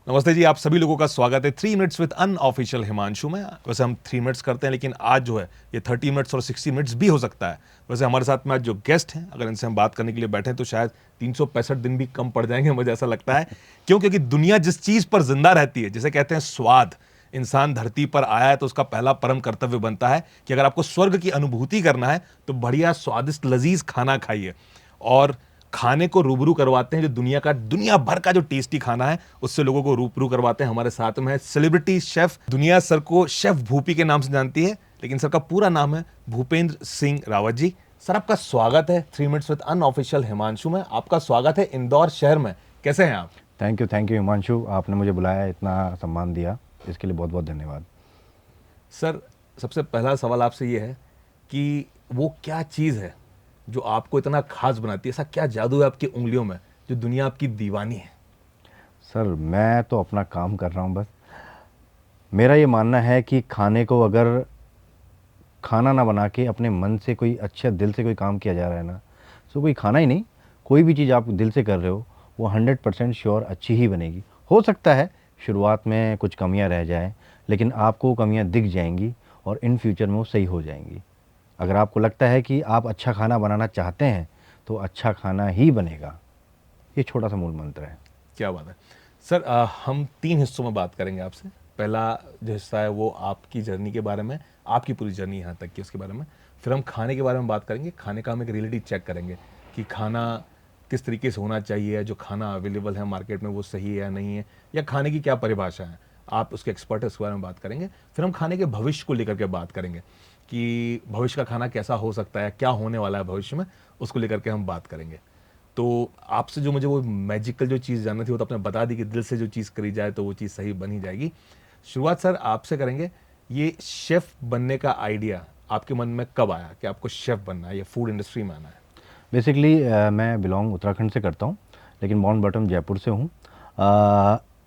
नमस्ते जी, आप सभी लोगों का स्वागत है 3 मिनट्स विद अनऑफिशियल हिमांशु में। वैसे हम 3 मिनट्स करते हैं, लेकिन आज जो है ये 30 मिनट्स और 60 मिनट्स भी हो सकता है। वैसे हमारे साथ में आज जो गेस्ट हैं, अगर इनसे हम बात करने के लिए बैठे तो शायद 365 दिन भी कम पड़ जाएंगे, मुझे ऐसा लगता है। क्यों? क्योंकि दुनिया जिस चीज़ पर जिंदा रहती है, जिसे कहते हैं स्वाद, इंसान धरती पर आया है तो उसका पहला परम कर्तव्य बनता है कि अगर आपको स्वर्ग की अनुभूति करना है तो बढ़िया स्वादिष्ट लजीज खाना खाइए। और खाने को रूबरू करवाते हैं, जो दुनिया भर का जो टेस्टी खाना है उससे लोगों को रूबरू करवाते हैं। हमारे साथ में है सेलिब्रिटी शेफ। दुनिया सर को शेफ भूपी के नाम से जानती है, लेकिन सर का पूरा नाम है भूपेंद्र सिंह रावत जी। सर, आपका स्वागत है 3 मिनट्स विद अनऑफिशियल हिमांशु में। आपका स्वागत है इंदौर शहर में। कैसे हैं आप? थैंक यू हिमांशु, आपने मुझे बुलाया, इतना सम्मान दिया, इसके लिए बहुत बहुत धन्यवाद। सर, सबसे पहला सवाल आपसे ये है कि वो क्या चीज़ है जो आपको इतना खास बनाती है? ऐसा क्या जादू है आपकी उंगलियों में जो दुनिया आपकी दीवानी है? सर, मैं तो अपना काम कर रहा हूँ बस। मेरा ये मानना है कि खाने को अगर खाना ना बना के अपने मन से कोई अच्छे दिल से कोई काम किया जा रहा है ना, तो कोई खाना ही नहीं, कोई भी चीज़ आप दिल से कर रहे हो वो 100% श्योर अच्छी ही बनेगी। हो सकता है शुरुआत में कुछ कमियाँ रह जाएँ, लेकिन आपको कमियाँ दिख जाएंगी और इन फ्यूचर में वो सही हो जाएंगी। अगर आपको लगता है कि आप अच्छा खाना बनाना चाहते हैं तो अच्छा खाना ही बनेगा। ये छोटा सा मूल मंत्र है। क्या बात है सर। हम 3 हिस्सों में बात करेंगे आपसे। पहला जो हिस्सा है वो आपकी जर्नी के बारे में, आपकी पूरी जर्नी यहाँ तक की उसके बारे में। फिर हम खाने के बारे में बात करेंगे। खाने का हम एक रियलिटी चेक करेंगे कि खाना किस तरीके से होना चाहिए, जो खाना अवेलेबल है मार्केट में वो सही है या नहीं है, या खाने की क्या परिभाषा है। आप उसके एक्सपर्ट है, उसके बारे में बात करेंगे। फिर हम खाने के भविष्य को लेकर के बात करेंगे कि भविष्य का खाना कैसा हो सकता है, क्या होने वाला है भविष्य में, उसको लेकर के हम बात करेंगे। तो आपसे जो मुझे वो मैजिकल जो चीज़ जाननी थी वो तो आपने बता दी कि दिल से जो चीज़ करी जाए तो वो चीज़ सही बन ही जाएगी। शुरुआत सर आपसे करेंगे। ये शेफ़ बनने का आइडिया आपके मन में कब आया कि आपको शेफ़ बनना है या फूड इंडस्ट्री में आना है? बेसिकली मैं बिलोंग उत्तराखंड से करता हूँ, लेकिन बॉर्न बॉटम जयपुर से हूँ।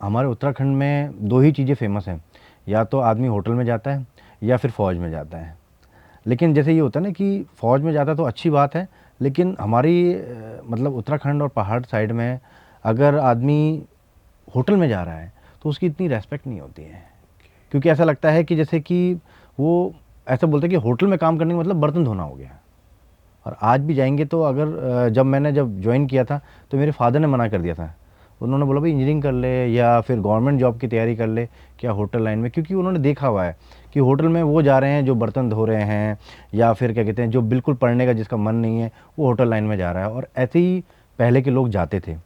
हमारे उत्तराखंड में दो ही चीज़ें फेमस हैं, या तो आदमी होटल में जाता है या फिर फ़ौज में जाता है। लेकिन जैसे ये होता है ना कि फ़ौज में जाता है तो अच्छी बात है, लेकिन हमारी मतलब उत्तराखंड और पहाड़ साइड में अगर आदमी होटल में जा रहा है तो उसकी इतनी रेस्पेक्ट नहीं होती है, क्योंकि ऐसा लगता है कि जैसे कि वो ऐसा बोलते हैं कि होटल में काम करने का मतलब बर्तन धोना हो गया। और आज भी जाएंगे तो अगर जब ज्वाइन किया था तो मेरे फादर ने मना कर दिया था। उन्होंने बोला भाई इंजीनियरिंग कर ले या फिर गवर्नमेंट जॉब की तैयारी कर ले, क्या होटल लाइन में, क्योंकि उन्होंने देखा हुआ है कि होटल में वो जा रहे हैं जो बर्तन धो रहे हैं, या फिर क्या कहते हैं जो बिल्कुल पढ़ने का जिसका मन नहीं है वो होटल लाइन में जा रहा है। और ऐसे ही पहले के लोग जाते थे।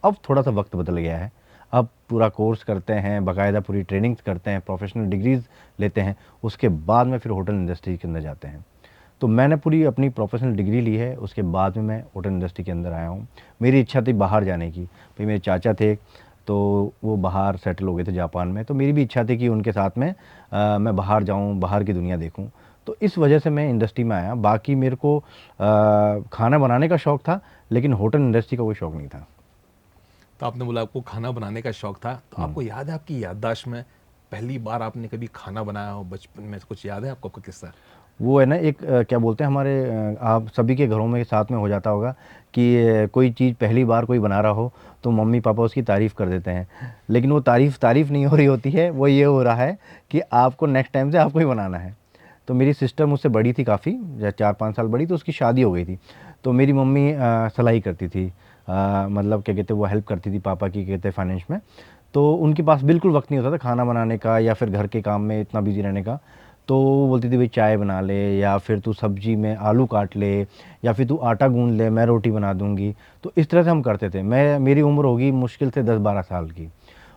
अब थोड़ा सा वक्त बदल गया है। अब पूरा कोर्स करते हैं, बाकायदा पूरी ट्रेनिंग्स करते हैं, प्रोफेशनल डिग्रीज़ लेते हैं, उसके बाद में फिर होटल इंडस्ट्री के अंदर जाते हैं। तो मैंने पूरी अपनी प्रोफेशनल डिग्री ली है, उसके बाद में मैं होटल इंडस्ट्री के अंदर आया हूँ। मेरी इच्छा थी बाहर जाने की। भाई मेरे चाचा थे तो वो बाहर सेटल हो गए थे जापान में, तो मेरी भी इच्छा थी कि उनके साथ में मैं बाहर जाऊँ, बाहर की दुनिया देखूँ। तो इस वजह से मैं इंडस्ट्री में आया। बाकी मेरे को खाना बनाने का शौक़ था, लेकिन होटल इंडस्ट्री का कोई शौक़ नहीं था। तो आपने बोला आपको खाना बनाने का शौक था, तो आपको याद है आपकी याददाश्त में पहली बार आपने कभी खाना बनाया हो बचपन में? कुछ याद है आपको कोई किस्सा? वो है ना एक क्या बोलते हैं हमारे आप सभी के घरों में साथ में हो जाता होगा कि कोई चीज़ पहली बार कोई बना रहा हो तो मम्मी पापा उसकी तारीफ़ कर देते हैं, लेकिन वो तारीफ़ नहीं हो रही होती है, वो ये हो रहा है कि आपको नेक्स्ट टाइम से आपको ही बनाना है। तो मेरी सिस्टर मुझसे बड़ी थी काफ़ी, 4-5 साल बड़ी, तो उसकी शादी हो गई थी। तो मेरी मम्मी सिलाई करती थी, मतलब क्या कहते हैं वो हेल्प करती थी पापा की कहते हैं फाइनेंस में। तो उनके पास बिल्कुल वक्त नहीं होता था खाना बनाने का या फिर घर के काम में इतना बिजी रहने का। तो वो बोलती थी भाई चाय बना ले, या फिर तू सब्जी में आलू काट ले, या फिर तू आटा गूंद ले, मैं रोटी बना दूंगी। तो इस तरह से हम करते थे। मेरी उम्र होगी मुश्किल से 10-12 साल की,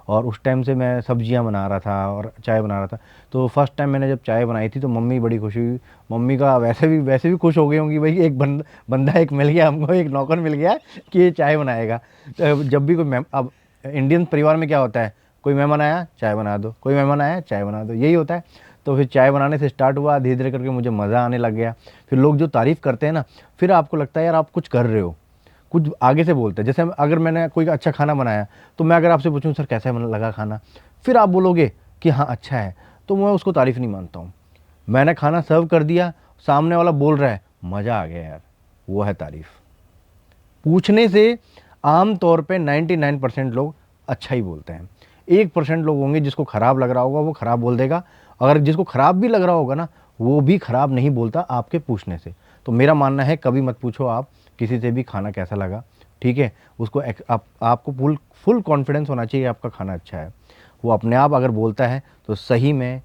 और उस टाइम से मैं सब्जियां बना रहा था और चाय बना रहा था। तो फर्स्ट टाइम मैंने जब चाय बनाई थी तो मम्मी बड़ी खुशी हुई। मम्मी का वैसे भी खुश हो गई होंगी, भाई एक बंदा एक मिल गया हमको, एक नौकर मिल गया कि ये चाय बनाएगा। तो जब भी कोई अब इंडियन परिवार में क्या होता है, कोई मेहमान आया चाय बना दो, कोई मेहमान आया चाय बना दो, यही होता है। तो फिर चाय बनाने से स्टार्ट हुआ, धीरे धीरे करके मुझे मज़ा आने लग गया। फिर लोग जो तारीफ़ करते हैं ना, फिर आपको लगता है यार आप कुछ कर रहे हो, कुछ आगे से बोलते हैं। जैसे अगर मैंने कोई अच्छा खाना बनाया तो मैं अगर आपसे पूछूं सर कैसा लगा खाना, फिर आप बोलोगे कि हाँ अच्छा है, तो मैं उसको तारीफ़ नहीं मानता हूँ। मैंने खाना सर्व कर दिया, सामने वाला बोल रहा है मज़ा आ गया यार, वो है तारीफ़। पूछने से आम तौर पे 99% लोग अच्छा ही बोलते हैं। 1% लोग होंगे जिसको ख़राब लग रहा होगा वो ख़राब बोल देगा, अगर जिसको ख़राब भी लग रहा होगा ना वो भी ख़राब नहीं बोलता आपके पूछने से। तो मेरा मानना है कभी मत पूछो आप किसी से भी खाना कैसा लगा, ठीक है। उसको आपको फुल कॉन्फिडेंस होना चाहिए आपका खाना अच्छा है। वो अपने आप अगर बोलता है तो सही में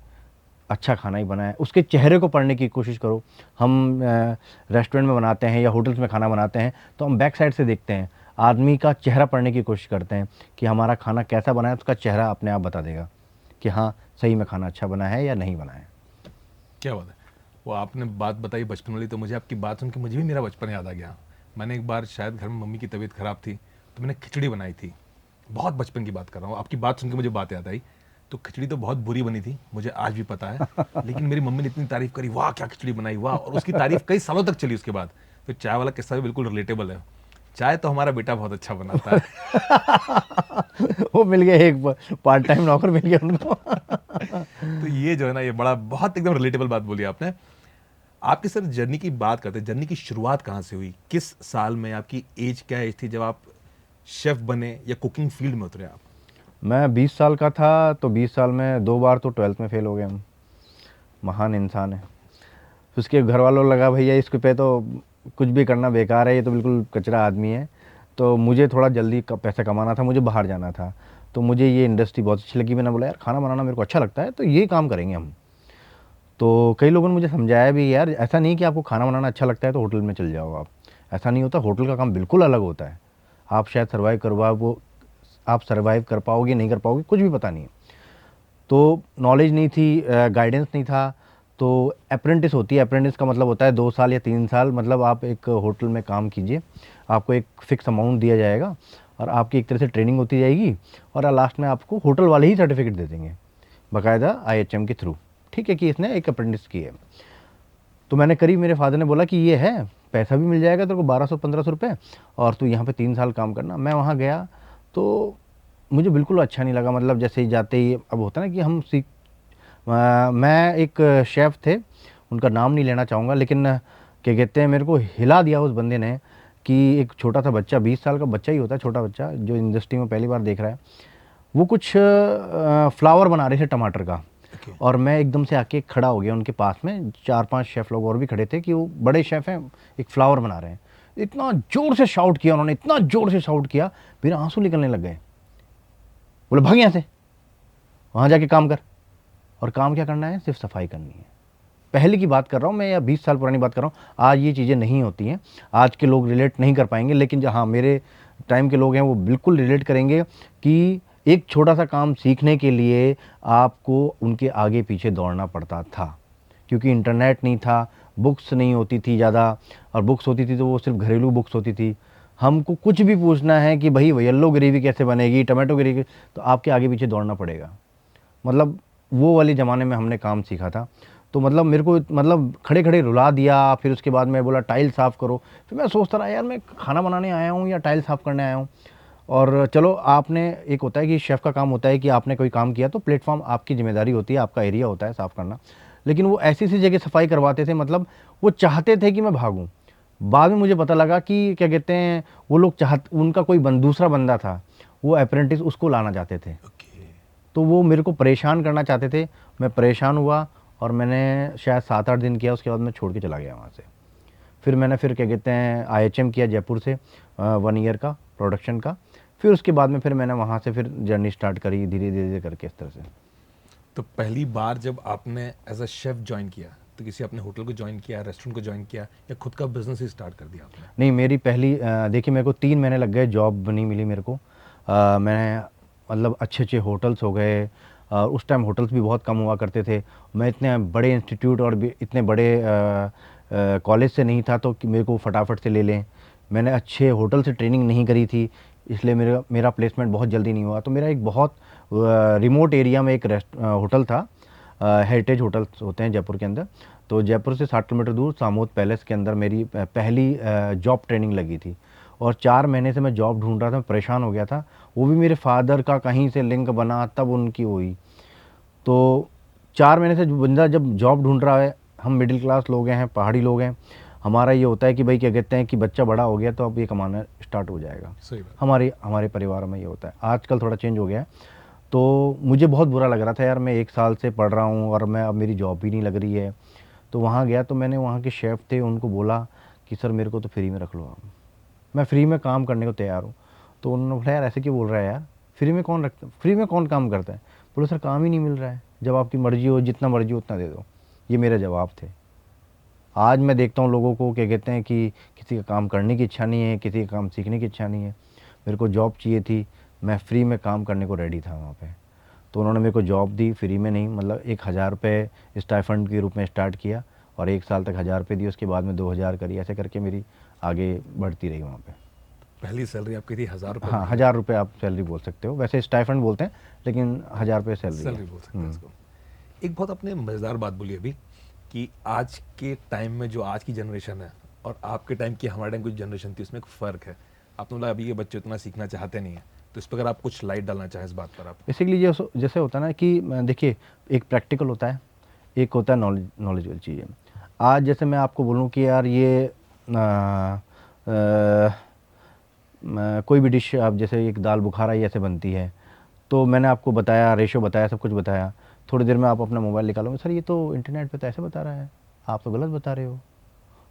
अच्छा खाना ही बना है। उसके चेहरे को पढ़ने की कोशिश करो। हम रेस्टोरेंट में बनाते हैं या होटल्स में खाना बनाते हैं तो हम बैक साइड से देखते हैं, आदमी का चेहरा पढ़ने की कोशिश करते हैं कि हमारा खाना कैसा बना है। उसका चेहरा अपने आप बता देगा कि हाँ सही में खाना अच्छा बना है या नहीं बना है। क्या बात है। वो आपने बात बताई बचपन वाली, तो मुझे आपकी बात सुन के मुझे भी मेरा बचपन याद आ गया। मैंने एक बार शायद घर में मम्मी की तबीयत ख़राब थी तो मैंने खिचड़ी बनाई थी। बहुत बचपन की बात कर रहा हूँ, आपकी बात सुन के मुझे बात याद आई। तो खिचड़ी तो बहुत बुरी बनी थी, मुझे आज भी पता है, लेकिन मेरी मम्मी ने इतनी तारीफ़ करी, वाह क्या खिचड़ी बनाई वाह, और उसकी तारीफ़ कई सालों तक चली उसके बाद। फिर चाय वाला किस्सा भी बिल्कुल रिलेटेबल है। चाय तो हमारा बेटा बहुत अच्छा बनाता है। वो मिल गया, एक पार्ट टाइम नौकर मिल गया उनको। तो ये जो है ना, ये बड़ा बहुत एकदम रिलेटेबल बात बोली आपने। आपकी सर जर्नी की बात करते हैं, जर्नी की शुरुआत कहाँ से हुई, किस साल में, आपकी एज क्या एज थी जब आप शेफ बने या कुकिंग फील्ड में उतरे आप? मैं 20 साल का था तो 20 साल में 2 बार तो 12th में फेल हो गए हम। महान इंसान है। उसके घर वालों लगा भैया इसके पे तो कुछ भी करना बेकार है, ये तो बिल्कुल कचरा आदमी है। तो मुझे थोड़ा जल्दी पैसा कमाना था, मुझे बाहर जाना था, तो मुझे ये इंडस्ट्री बहुत अच्छी लगी। मैंने बोला यार खाना बनाना मेरे को अच्छा लगता है तो ये काम करेंगे हम। तो कई लोगों ने मुझे समझाया भी यार ऐसा नहीं कि आपको खाना बनाना अच्छा लगता है तो होटल में चल जाओ आप, ऐसा नहीं होता। होटल का काम बिल्कुल अलग होता है। आप शायद आप सर्वाइव कर पाओगे नहीं कर पाओगे कुछ भी पता नहीं है। तो नॉलेज नहीं थी, गाइडेंस नहीं था। तो अप्रेंटिस होती है, अप्रेंटिस का मतलब होता है 2 साल या 3 साल, मतलब आप एक होटल में काम कीजिए, आपको एक फ़िक्स अमाउंट दिया जाएगा और आपकी एक तरह से ट्रेनिंग होती जाएगी और लास्ट में आपको होटल वाले ही सर्टिफिकेट दे देंगे बाकायदा IHM के थ्रू, ठीक है, कि इसने एक अप्रेंटिस की है। तो मैंने करी, मेरे फादर ने बोला कि ये है, पैसा भी मिल जाएगा तेरे को 1200-1500 रुपये और तू यहाँ पे 3 साल काम करना। मैं वहाँ गया तो मुझे बिल्कुल अच्छा नहीं लगा। मतलब जैसे ही जाते ही अब होता है ना कि हम मैं एक शेफ़ थे, उनका नाम नहीं लेना चाहूँगा, लेकिन क्या कहते हैं मेरे को हिला दिया उस बंदे ने कि एक छोटा सा बच्चा, 20 साल का बच्चा ही होता है, छोटा बच्चा जो इंडस्ट्री में पहली बार देख रहा है, वो कुछ फ्लावर बना रहे थे टमाटर का। Okay. और मैं एकदम से आके खड़ा हो गया उनके पास में, 4-5 शेफ़ लोग और भी खड़े थे कि वो बड़े शेफ़ हैं, एक फ्लावर बना रहे हैं। इतना ज़ोर से शाउट किया उन्होंने, इतना ज़ोर से शाउट किया मेरे आंसू निकलने लग गए। बोले भाग यहाँ से, वहाँ जाके काम कर। और काम क्या करना है, सिर्फ सफाई करनी है। पहले की बात कर रहा हूँ मैं, या 20 साल पुरानी बात कर रहा हूँ। आज ये चीज़ें नहीं होती हैं, आज के लोग रिलेट नहीं कर पाएंगे, लेकिन जहाँ मेरे टाइम के लोग हैं वो बिल्कुल रिलेट करेंगे कि एक छोटा सा काम सीखने के लिए आपको उनके आगे पीछे दौड़ना पड़ता था, क्योंकि इंटरनेट नहीं था, बुक्स नहीं होती थी ज़्यादा, और बुक्स होती थी तो वो सिर्फ घरेलू बुक्स होती थी। हमको कुछ भी पूछना है कि भाई येलो ग्रेवी कैसे बनेगी, टमाटो ग्रेवी, तो आपके आगे पीछे दौड़ना पड़ेगा। मतलब वो वाले ज़माने में हमने काम सीखा था। तो मतलब मेरे को मतलब खड़े खड़े रुला दिया। फिर उसके बाद मैं बोला टाइल साफ़ करो। फिर मैं सोचता रहा यार मैं खाना बनाने आया हूँ या टाइल साफ़ करने आया हूँ। और चलो, आपने एक होता है कि शेफ़ का काम होता है कि आपने कोई काम किया तो प्लेटफॉर्म आपकी जिम्मेदारी होती है, आपका एरिया होता है साफ़ करना। लेकिन वो ऐसी सी जगह सफाई करवाते थे, मतलब वो चाहते थे कि मैं भागूँ। बाद में मुझे पता लगा कि क्या कहते हैं, वो लोग उनका कोई दूसरा बंदा था, वो अप्रेंटिस उसको लाना चाहते थे। Okay. तो वो मेरे को परेशान करना चाहते थे। मैं परेशान हुआ और मैंने शायद 7-8 दिन किया, उसके बाद मैं छोड़ के चला गया वहाँ से। फिर मैंने क्या कहते हैं IHM किया जयपुर से 1 ईयर का प्रोडक्शन का। फिर उसके बाद में फिर मैंने वहाँ से फिर जर्नी स्टार्ट करी धीरे धीरे करके इस तरह से। तो पहली बार जब आपने एज अ शेफ ज्वाइन किया तो किसी अपने होटल को ज्वाइन किया, रेस्टोरेंट को ज्वाइन किया, या खुद का बिजनेस ही स्टार्ट कर दिया आपने? नहीं, मेरी पहली देखिए मेरे को 3 महीने लग गए, जॉब नहीं मिली मेरे को। मैंने मतलब अच्छे होटल्स हो गए। उस टाइम होटल्स भी बहुत कम हुआ करते थे। मैं इतने बड़े इंस्टीट्यूट और भी इतने बड़े कॉलेज से नहीं था तो कि मेरे को फटाफट से ले लें। मैंने अच्छे होटल से ट्रेनिंग नहीं करी थी, इसलिए मेरा प्लेसमेंट बहुत जल्दी नहीं हुआ। तो मेरा एक बहुत रिमोट एरिया में एक होटल था, हेरिटेज होटल्स होते हैं जयपुर के अंदर। तो जयपुर से 60 किलोमीटर दूर सामोद पैलेस के अंदर मेरी पहली जॉब ट्रेनिंग लगी थी। और 4 महीने से मैं जॉब ढूंढ रहा था, मैं परेशान हो गया था। वो भी मेरे फादर का कहीं से लिंक बना तब उनकी हुई। तो 4 महीने से बंदा जब जॉब ढूंढ रहा है, हम मिडिल क्लास लोग हैं, पहाड़ी लोग हैं, हमारा ये होता है कि भाई क्या कहते हैं कि बच्चा बड़ा हो गया तो अब ये कमाना स्टार्ट हो जाएगा। सही बात। हमारे हमारे परिवार में ये होता है। आजकल थोड़ा चेंज हो गया है। तो मुझे बहुत बुरा लग रहा था यार, मैं 1 साल से पढ़ रहा हूँ और मैं अब मेरी जॉब भी नहीं लग रही है। तो वहाँ गया तो मैंने वहाँ के शेफ़ थे उनको बोला कि सर मेरे को तो फ्री में रख लो आप, मैं फ्री में काम करने को तैयार हूँ। तो उन्होंने बोला यार ऐसे क्यों बोल रहा है यार, फ्री में कौन काम करता है? बोले सर काम ही नहीं मिल रहा है, जब आपकी मर्ज़ी हो जितना मर्ज़ी हो उतना दे दो। ये मेरे जवाब थे। आज मैं देखता हूँ लोगों को क्या कहते हैं कि किसी का काम करने की इच्छा नहीं है, किसी का काम सीखने की इच्छा नहीं है। मेरे को जॉब चाहिए थी, मैं फ्री में काम करने को रेडी था वहाँ पे। तो उन्होंने मेरे को जॉब दी, फ्री में नहीं, मतलब 1,000 रुपये स्टाइफंड के रूप में स्टार्ट किया और 1 साल तक 1,000 रुपये दिए, उसके बाद में 2,000 करी, ऐसे करके मेरी आगे बढ़ती रही वहाँ पे। पहली सैलरी आपकी थी 1000 रुपये हाँ, महीने? 1,000 रुपये आप सैलरी बोल सकते हो, वैसे स्टाइफंड बोलते हैं लेकिन 1,000 रुपये सैलरी है। सैलरी बोल सकते हैं इसको। एक बहुत आपने मज़ेदार बात बोली अभी कि आज के टाइम में जो आज की जनरेशन है और आपके टाइम की हमारे टाइम की जनरेशन थी उसमें एक फ़र्क है। आपने बोला अभी ये बच्चे उतना सीखना चाहते नहीं हैं, तो इस पर अगर आप कुछ लाइट डालना चाहें इस बात पर आप। बेसिकली जैसे जैसे होता है ना कि देखिए, एक प्रैक्टिकल होता है, एक होता है नॉलेजेबल चीज़ें। आज जैसे मैं आपको बोलूँ कि यार ये कोई भी डिश, आप जैसे एक दाल बुखारा ही ऐसे बनती है, तो मैंने आपको बताया, रेशो बताया, सब कुछ बताया। थोड़ी देर में आप अपना मोबाइल निकालोगे, सर ये तो इंटरनेट पे तो ऐसे बता रहा है, आप तो गलत बता रहे हो।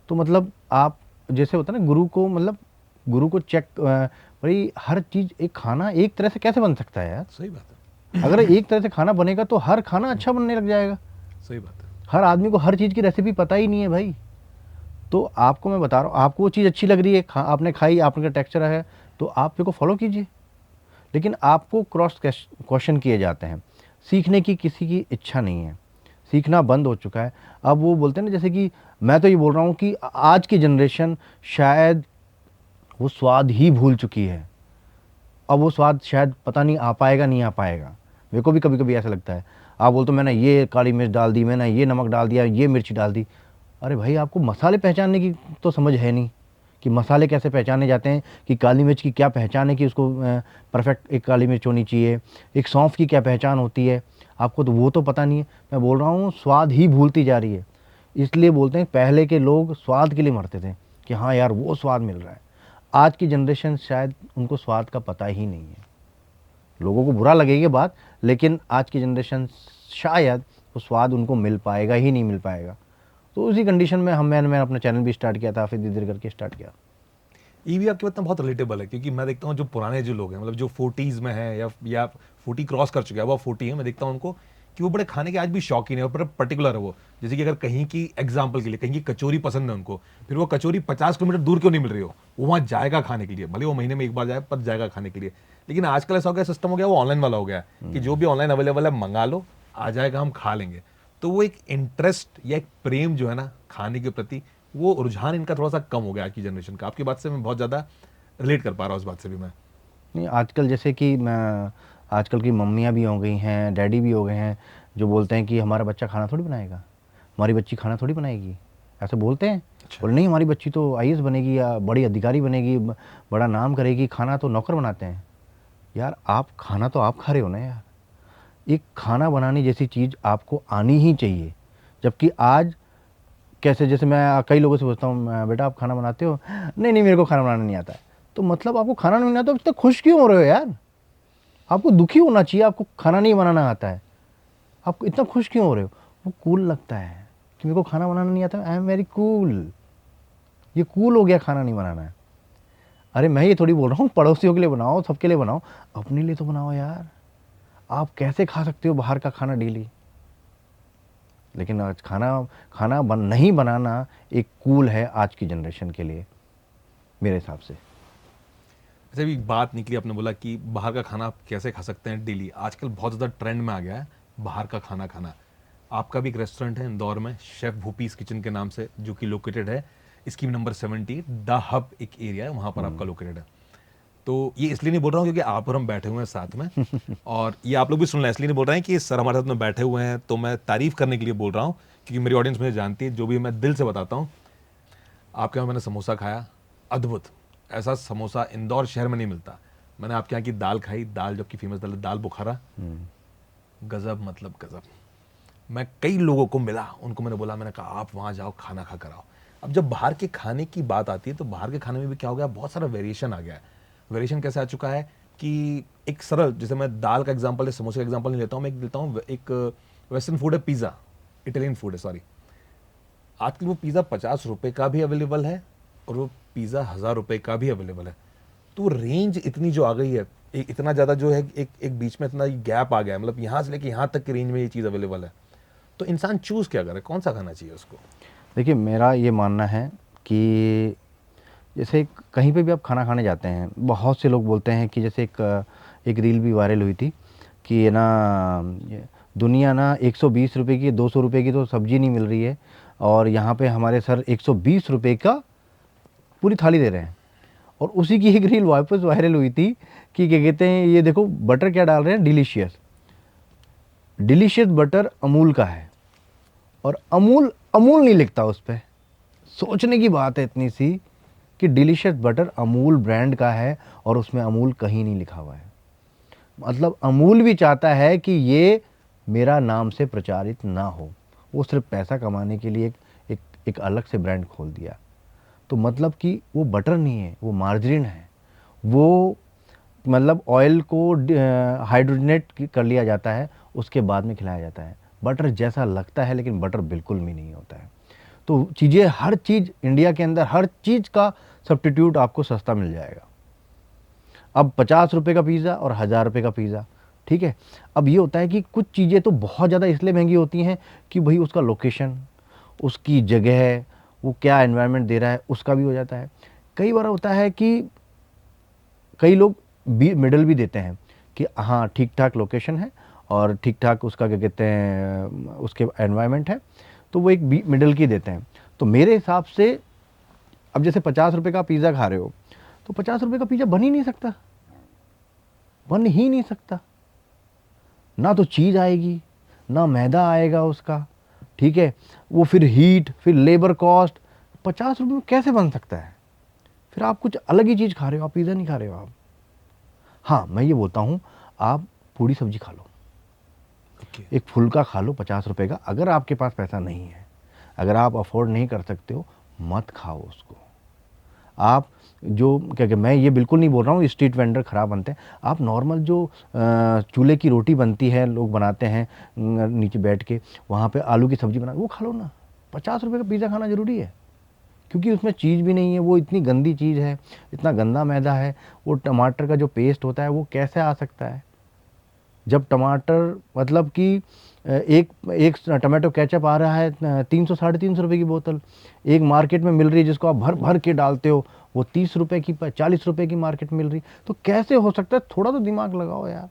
तो मतलब आप, जैसे होता है ना गुरु को, मतलब गुरु को चेक, भाई हर चीज़, एक खाना एक तरह से कैसे बन सकता है यार? सही बात है। अगर एक तरह से खाना बनेगा तो हर खाना अच्छा बनने लग जाएगा। सही बात है। हर आदमी को हर चीज़ की रेसिपी पता ही नहीं है भाई। तो आपको मैं बता रहा हूँ, आपको वो चीज़ अच्छी लग रही है, आपने खाई, आपका टेक्सचर है, तो आप उसको फॉलो कीजिए। लेकिन आपको क्रॉस क्वेश्चन किए जाते हैं, सीखने की किसी की इच्छा नहीं है, सीखना बंद हो चुका है। अब वो बोलते हैं ना, जैसे कि मैं तो ये बोल रहा हूँ कि आज की जनरेशन शायद वो स्वाद ही भूल चुकी है। अब वो स्वाद शायद पता नहीं आ पाएगा, नहीं आ पाएगा। मेरे को भी कभी कभी ऐसा लगता है, आप बोलते हो मैंने ये काली मिर्च डाल दी, मैंने ये नमक डाल दिया, ये मिर्ची डाल दी। अरे भाई, आपको मसाले पहचानने की तो समझ है नहीं कि मसाले कैसे पहचाने जाते हैं, कि काली मिर्च की क्या पहचान है, कि उसको परफेक्ट एक काली मिर्च होनी चाहिए, एक सौंफ की क्या पहचान होती है, आपको तो वो तो पता नहीं है। मैं बोल रहा हूँ स्वाद ही भूलती जा रही है। इसलिए बोलते हैं पहले के लोग स्वाद के लिए मरते थे कि हाँ यार वो स्वाद मिल रहा है। आज की जनरेशन शायद उनको स्वाद का पता ही नहीं है। लोगों को बुरा लगेगी बात, लेकिन आज की जनरेशन शायद वो स्वाद उनको मिल पाएगा ही नहीं, मिल पाएगा। तो उसी कंडीशन में मैंने अपना चैनल भी स्टार्ट किया था, फिर धीरे धीरे करके स्टार्ट किया। ये भी आपकी बात ना बहुत रिलेटेबल है, क्योंकि मैं देखता हूँ जो पुराने जो लोग हैं, मतलब जो 40s में हैं या 40 क्रॉस कर चुके हैं, वो 40 है, मैं देखता हूँ उनको कि वो बड़े खाने के आज भी शौकीन है और बड़े पर्टिकुलर है वो। जैसे कि अगर कहीं की एग्जाम्पल के लिए कहीं की कचौरी पसंद है उनको, फिर वो कचौरी 50 किलोमीटर दूर क्यों नहीं मिल रही हो, वो वहाँ जाएगा खाने के लिए, भले वो महीने में एक बार जाए पर जाएगा खाने के लिए। लेकिन आजकल ऐसा हो गया, सिस्टम हो गया, वो ऑनलाइन वाला हो गया कि जो भी ऑनलाइन अवेलेबल है मंगा लो, आ जाएगा, हम खा लेंगे। तो वो एक इंटरेस्ट या एक प्रेम जो है ना खाने के प्रति, वो रुझान इनका थोड़ा सा कम हो गया आज की जनरेशन का। आपकी बात से मैं बहुत ज़्यादा रिलेट कर पा रहा हूँ उस बात से भी मैं। नहीं, आजकल जैसे कि मैं, आजकल की मम्मियाँ भी हो गई हैं, डैडी भी हो गए हैं, जो बोलते हैं कि हमारा बच्चा खाना थोड़ी बनाएगा, हमारी बच्ची खाना थोड़ी बनाएगी, ऐसे बोलते हैं। अच्छा। बोले नहीं, हमारी बच्ची तो आईएएस बनेगी या बड़ी अधिकारी बनेगी, बड़ा नाम करेगी, खाना तो नौकर बनाते हैं। यार आप खाना तो आप खा रहे हो ना यार, एक खाना बनाने जैसी चीज़ आपको आनी ही चाहिए। जबकि आज कैसे, जैसे मैं कई लोगों से पूछता हूँ बेटा आप खाना बनाते हो? नहीं नहीं, मेरे को खाना बनाना नहीं आता है। तो मतलब आपको खाना नहीं आता तो इतना खुश क्यों हो रहे हो यार? आपको दुखी होना चाहिए, आपको खाना नहीं बनाना आता है, आपको इतना खुश क्यों हो रहे हो? वो कूल लगता है कि मेरे को खाना बनाना नहीं आता, आई एम वेरी कूल। ये कूल हो गया खाना नहीं बनाना है। अरे मैं ये थोड़ी बोल रहा हूँ पड़ोसियों के लिए बनाओ, सबके लिए बनाओ, अपने लिए तो बनाओ यार। आप कैसे खा सकते हो बाहर का खाना डेली? लेकिन आज खाना खाना नहीं बनाना एक कूल है आज की जनरेशन के लिए, मेरे हिसाब से। अच्छा, भी बात निकली, आपने बोला कि बाहर का खाना आप कैसे खा सकते हैं डेली। आजकल बहुत ज़्यादा ट्रेंड में आ गया है बाहर का खाना खाना। आपका भी एक रेस्टोरेंट है इंदौर में, शेफ भूपीस किचन के नाम से, जो कि लोकेटेड है स्कीम नंबर 70, द हब एक एरिया है वहाँ पर आपका लोकेटेड है। तो ये इसलिए नहीं बोल रहा हूँ क्योंकि आप और हम बैठे हुए हैं साथ में और ये आप लोग भी सुन रहे हैं, इसलिए नहीं बोल रहे हैं कि सर हमारे साथ में बैठे हुए हैं तो मैं तारीफ करने के लिए बोल रहा हूँ, क्योंकि मेरी ऑडियंस मुझे जानती है, जो भी मैं दिल से बताता हूँ। आपके यहाँ मैंने समोसा खाया, अद्भुत, ऐसा समोसा इंदौर शहर में नहीं मिलता। मैंने आपके यहाँ की दाल खाई, दाल जो कि फेमस दाल है, दाल बुखारा, गजब, मतलब गजब। मैं कई लोगों को मिला, उनको मैंने बोला, मैंने कहा आप वहाँ जाओ, खाना खा कर आओ। अब जब बाहर के खाने की बात आती है तो बाहर के खाने में भी क्या हो गया, बहुत सारा वेरिएशन आ गया है। वेरिएशन कैसे आ चुका है कि एक सरल, जैसे मैं दाल का एग्जांपल या समोसे का एग्जांपल नहीं लेता हूँ, मैं एक लेता हूँ, एक वेस्टर्न फूड है पिज़्ज़ा, इटालियन फूड है सॉरी। आजकल वो पिज़्ज़ा 50 रुपए का भी अवेलेबल है और वो पिज़्ज़ा 1000 रुपए का भी अवेलेबल है। तो रेंज इतनी जो आ गई है, इतना ज़्यादा जो है, एक एक बीच में इतना गैप आ गया है, मतलब यहाँ से लेके यहाँ तक की रेंज में ये चीज़ अवेलेबल है। तो इंसान चूज़ क्या करे, कौन सा खाना चाहिए उसको? देखिए, मेरा ये मानना है कि जैसे कहीं पे भी आप खाना खाने जाते हैं, बहुत से लोग बोलते हैं कि जैसे एक रील भी वायरल हुई थी कि ये ना, ये दुनिया ना 120 रुपए की, 200 रुपए की तो सब्जी नहीं मिल रही है, और यहाँ पे हमारे सर 120 रुपए का पूरी थाली दे रहे हैं। और उसी की एक रील वापस वायरल हुई थी कि क्या कहते हैं, ये देखो बटर क्या डाल रहे हैं, डिलीशियस डिलीशियस बटर अमूल का है, और अमूल अमूल नहीं लिखता उस पर। सोचने की बात है इतनी सी कि डिलीशियस बटर अमूल ब्रांड का है और उसमें अमूल कहीं नहीं लिखा हुआ है। मतलब अमूल भी चाहता है कि ये मेरा नाम से प्रचारित ना हो, वो सिर्फ पैसा कमाने के लिए एक अलग से ब्रांड खोल दिया। तो मतलब कि वो बटर नहीं है, वो मार्जरीन है। वो मतलब ऑयल को हाइड्रोजनेट कर लिया जाता है, उसके बाद में खिलाया जाता है। बटर जैसा लगता है लेकिन बटर बिल्कुल भी नहीं होता है। तो चीज़ें, हर चीज़ इंडिया के अंदर हर चीज़ का सब्स्टिट्यूट आपको सस्ता मिल जाएगा। अब 50 रुपये का पिज़्ज़ा और 1000 रुपये का पिज़्ज़ा, ठीक है। अब ये होता है कि कुछ चीज़ें तो बहुत ज़्यादा इसलिए महंगी होती हैं कि भाई उसका लोकेशन, उसकी जगह, वो क्या एनवायरनमेंट दे रहा है, उसका भी हो जाता है। कई बार होता है कि कई लोग मिडल भी देते हैं कि हाँ ठीक ठाक लोकेशन है और ठीक ठाक उसका क्या कहते हैं, उसके एनवायरनमेंट है, तो वो एक मिडल की देते हैं। तो मेरे हिसाब से अब जैसे 50 रुपये का पिज़्ज़ा खा रहे हो, तो 50 रुपये का पिज़्ज़ा बन ही नहीं सकता, बन ही नहीं सकता। ना तो चीज़ आएगी, ना मैदा आएगा उसका, ठीक है। वो फिर हीट, फिर लेबर कॉस्ट, 50 रुपये में कैसे बन सकता है? फिर आप कुछ अलग ही चीज़ खा रहे हो, आप पिज़्ज़ा नहीं खा रहे हो आप। हाँ, मैं ये बोलता हूँ, आप पूरी सब्जी खा लो, एक फुल्का खा लो 50 रुपये का। अगर आपके पास पैसा नहीं है, अगर आप अफोर्ड नहीं कर सकते हो, मत खाओ उसको। आप जो क्या मैं ये बिल्कुल नहीं बोल रहा हूँ स्ट्रीट वेंडर ख़राब बनते हैं। आप नॉर्मल जो चूल्हे की रोटी बनती है, लोग बनाते हैं नीचे बैठ के, वहाँ पे आलू की सब्ज़ी बना, वो खा लो ना। 50 रुपये का पिज़्ज़ा खाना ज़रूरी है? क्योंकि उसमें चीज़ भी नहीं है, वो इतनी गंदी चीज़ है, इतना गंदा मैदा है। वो टमाटर का जो पेस्ट होता है वो कैसे आ सकता है? जब टमाटर मतलब कि एक एक टमाटो केचप आ रहा है 300 साढ़े 300 रुपये की बोतल, एक मार्केट में मिल रही है जिसको आप भर भर के डालते हो, वो 30 रुपये की 40 रुपये की मार्केट मिल रही। तो कैसे हो सकता है? थोड़ा तो दिमाग लगाओ यार।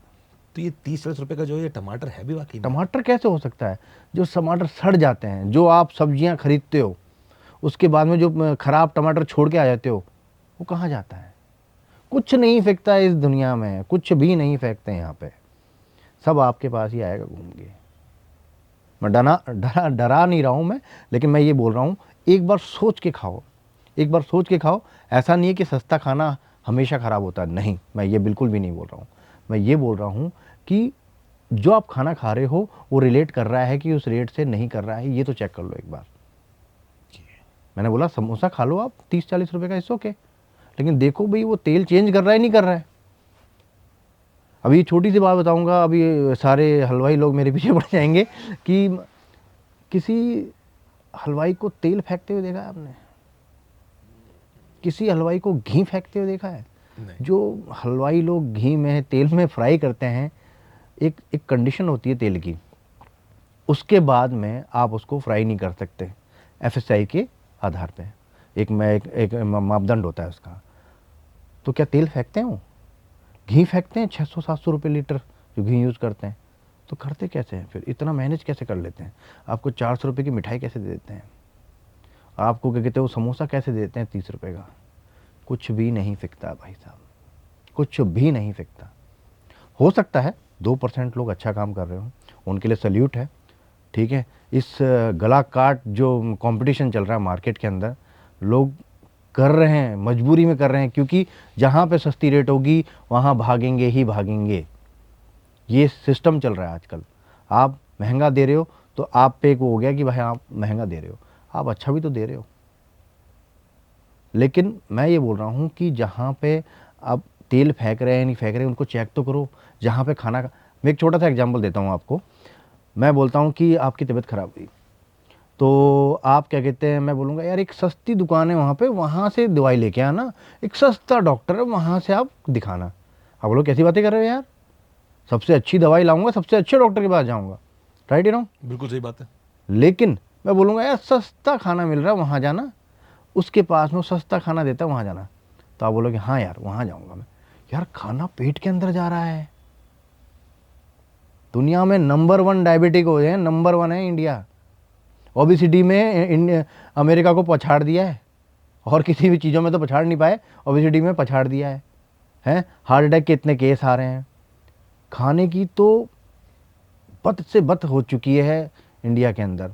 तो ये 30-40 रुपए का जो ये टमाटर है भी वाकई में? टमाटर कैसे हो सकता है? जो टमाटर सड़ जाते हैं, जो आप सब्जियां खरीदते हो, उसके बाद में जो खराब टमाटर छोड़ के आ जाते हो, वो कहाँ जाता है? कुछ नहीं फेंकता है इस दुनिया में, कुछ भी नहीं फेंकते यहाँ पे, सब आपके पास ही आएगा घूम के। मैं डरा नहीं रहा हूँ मैं, लेकिन मैं ये बोल रहा हूँ, एक बार सोच के खाओ, एक बार सोच के खाओ। ऐसा नहीं है कि सस्ता खाना हमेशा ख़राब होता है, नहीं, मैं ये बिल्कुल भी नहीं बोल रहा हूँ। मैं ये बोल रहा हूँ कि जो आप खाना खा रहे हो वो रिलेट कर रहा है कि उस रेट से नहीं कर रहा है, ये तो चेक कर लो एक बार। मैंने बोला समोसा खा लो आप 30-40 रुपये का, इट्स ओके, लेकिन देखो भाई वो तेल चेंज कर रहा है नहीं कर रहा है। अभी छोटी सी बात बताऊंगा, अभी सारे हलवाई लोग मेरे पीछे पड़ जाएंगे कि किसी हलवाई को तेल फेंकते हुए देखा है आपने? किसी हलवाई को घी फेंकते हुए देखा है? जो हलवाई लोग घी में, तेल में फ्राई करते हैं, एक कंडीशन होती है तेल की, उसके बाद में आप उसको फ्राई नहीं कर सकते एफएसआई के आधार पे। एक मापदंड होता है उसका। तो क्या तेल फेंकते हैं? वो घी फेंकते हैं 600-700 रुपये लीटर जो घी यूज़ करते हैं। तो करते कैसे हैं फिर? इतना मैनेज कैसे कर लेते हैं? आपको 400 रुपये की मिठाई कैसे दे देते हैं? आपको क्या कहते हैं वो समोसा कैसे दे देते हैं 30 रुपये का? कुछ भी नहीं फेंकता भाई साहब, कुछ भी नहीं फेंकता। हो सकता है 2% लोग अच्छा काम कर रहे हो, उनके लिए सल्यूट है, ठीक है। इस गला काट जो कंपटीशन चल रहा है मार्केट के अंदर, लोग कर रहे हैं, मजबूरी में कर रहे हैं, क्योंकि जहाँ पे सस्ती रेट होगी वहाँ भागेंगे ही भागेंगे। ये सिस्टम चल रहा है आजकल। आप महंगा दे रहे हो तो आप पे एक वो हो गया कि भाई आप महंगा दे रहे हो, आप अच्छा भी तो दे रहे हो। लेकिन मैं ये बोल रहा हूँ कि जहाँ पे अब तेल फेंक रहे हैं नहीं फेंक रहे हैं उनको चेक तो करो। जहाँ पे खाना मैं एक छोटा सा एग्जांपल देता हूँ आपको। मैं बोलता हूँ कि आपकी तबीयत खराब हुई तो आप क्या कहते हैं, मैं बोलूँगा यार एक सस्ती दुकान है वहाँ पे, वहाँ से दवाई लेके आना, एक सस्ता डॉक्टर है वहाँ से आप दिखाना। आप बोलो कैसी बातें कर रहे हो यार, सबसे अच्छी दवाई लाऊंगा, सबसे अच्छे डॉक्टर के पास जाऊँगा, राइट यू नो। बिल्कुल सही बात है। लेकिन मैं बोलूँगा यार सस्ता खाना मिल रहा है वहाँ जाना, उसके पास में वो सस्ता खाना देता है वहाँ जाना। तो आप बोलोगे हाँ यार वहाँ जाऊँगा मैं। यार खाना पेट के अंदर जा रहा है। दुनिया में नंबर 1 डायबिटिक हो जाए, नंबर 1 है इंडिया। ओबिसिटी में अमेरिका को पछाड़ दिया है, और किसी भी चीज़ों में तो पछाड़ नहीं पाए, ओबिसिटी में पछाड़ दिया है। हैं हार्ट अटैक के इतने केस आ रहे हैं। खाने की तो बत से बत हो चुकी है इंडिया के अंदर,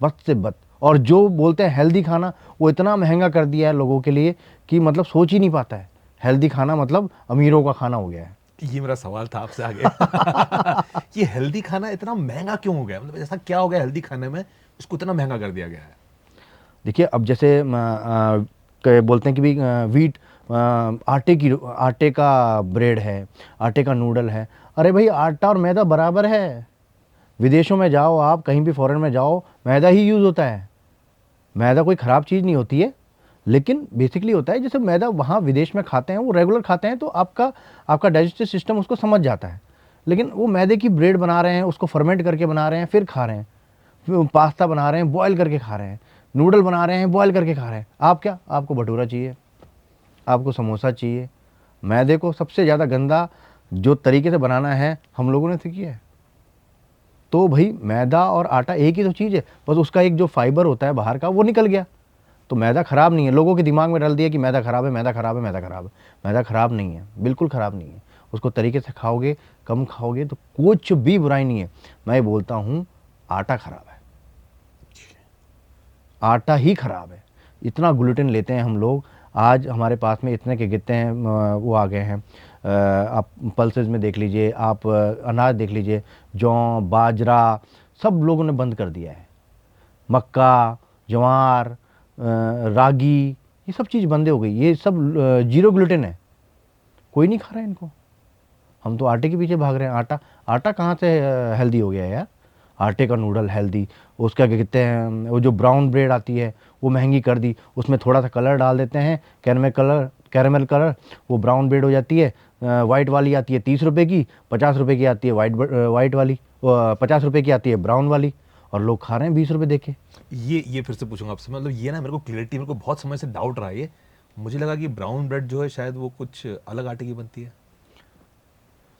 बत से बत। और जो बोलते हैं हेल्दी खाना, वो इतना महंगा कर दिया है लोगों के लिए कि मतलब सोच ही नहीं पाता है। हेल्दी खाना मतलब अमीरों का खाना हो गया है। ये मेरा सवाल था आपसे आगे। ये हेल्दी खाना इतना महंगा क्यों हो गया, मतलब ऐसा क्या हो गया हेल्दी खाने में इसको इतना महंगा कर दिया गया है? देखिए अब जैसे बोलते हैं कि भी वीट, आटे का ब्रेड है, आटे का नूडल है। अरे भाई आटा और मैदा बराबर है। विदेशों में जाओ आप, कहीं भी फॉरेन में जाओ, मैदा ही यूज़ होता है। मैदा कोई ख़राब चीज़ नहीं होती है, लेकिन बेसिकली होता है जैसे मैदा वहाँ विदेश में खाते हैं, वो रेगुलर खाते हैं तो आपका आपका डाइजेस्टिव सिस्टम उसको समझ जाता है। लेकिन वो मैदे की ब्रेड बना रहे हैं, उसको फर्मेंट करके बना रहे हैं, फिर खा रहे हैं। फिर पास्ता बना रहे हैं, बॉयल करके खा रहे हैं। नूडल बना रहे हैं, बॉयल करके खा रहे हैं। आप क्या, आपको भटूरा चाहिए, आपको समोसा चाहिए। मैदे को सबसे ज़्यादा गंदा जो तरीके से बनाना है हम लोगों ने तो किया है। तो भाई मैदा और आटा एक ही तो चीज़ है, बस उसका एक जो फाइबर होता है बाहर का वो निकल गया। तो मैदा ख़राब नहीं है, लोगों के दिमाग में डाल दिया कि मैदा ख़राब है, मैदा ख़राब है, मैदा ख़राब है। मैदा ख़राब नहीं है, बिल्कुल ख़राब नहीं है। उसको तरीके से खाओगे, कम खाओगे तो कुछ भी बुराई नहीं है। मैं बोलता हूँ आटा ख़राब है, आटा ही ख़राब है। इतना ग्लूटेन लेते हैं हम लोग। आज हमारे पास में इतने के गिरते हैं, वो आ गए हैं। आप पल्सेस में देख लीजिए, आप अनाज देख लीजिए, जौ, बाजरा सब लोगों ने बंद कर दिया है। मक्का, ज्वार, रागी, ये सब चीज़ बंद हो गई। ये सब जीरो ग्लूटेन है, कोई नहीं खा रहा है इनको। हम तो आटे के पीछे भाग रहे हैं। आटा, आटा कहाँ से हेल्दी हो गया है यार? आटे का नूडल हेल्दी, उसका क्या कहते हैं, वो जो ब्राउन ब्रेड आती है वो महंगी कर दी, उसमें थोड़ा सा कलर डाल देते हैं, कैरमल कलर, वो ब्राउन ब्रेड हो जाती है। वाइट वाली आती है 30 रुपये की, 50 रुपये की आती है वाइट वाली, 50 रुपये की आती है ब्राउन वाली, और लोग खा रहे हैं 20 रुपये दे के। ये फिर से पूछूंगा आपसे, मतलब ये ना मेरे को क्लियरिटी, मेरे को बहुत समय से डाउट रहा है ये। मुझे लगा कि ब्राउन ब्रेड जो है शायद वो कुछ अलग आटे की बनती है।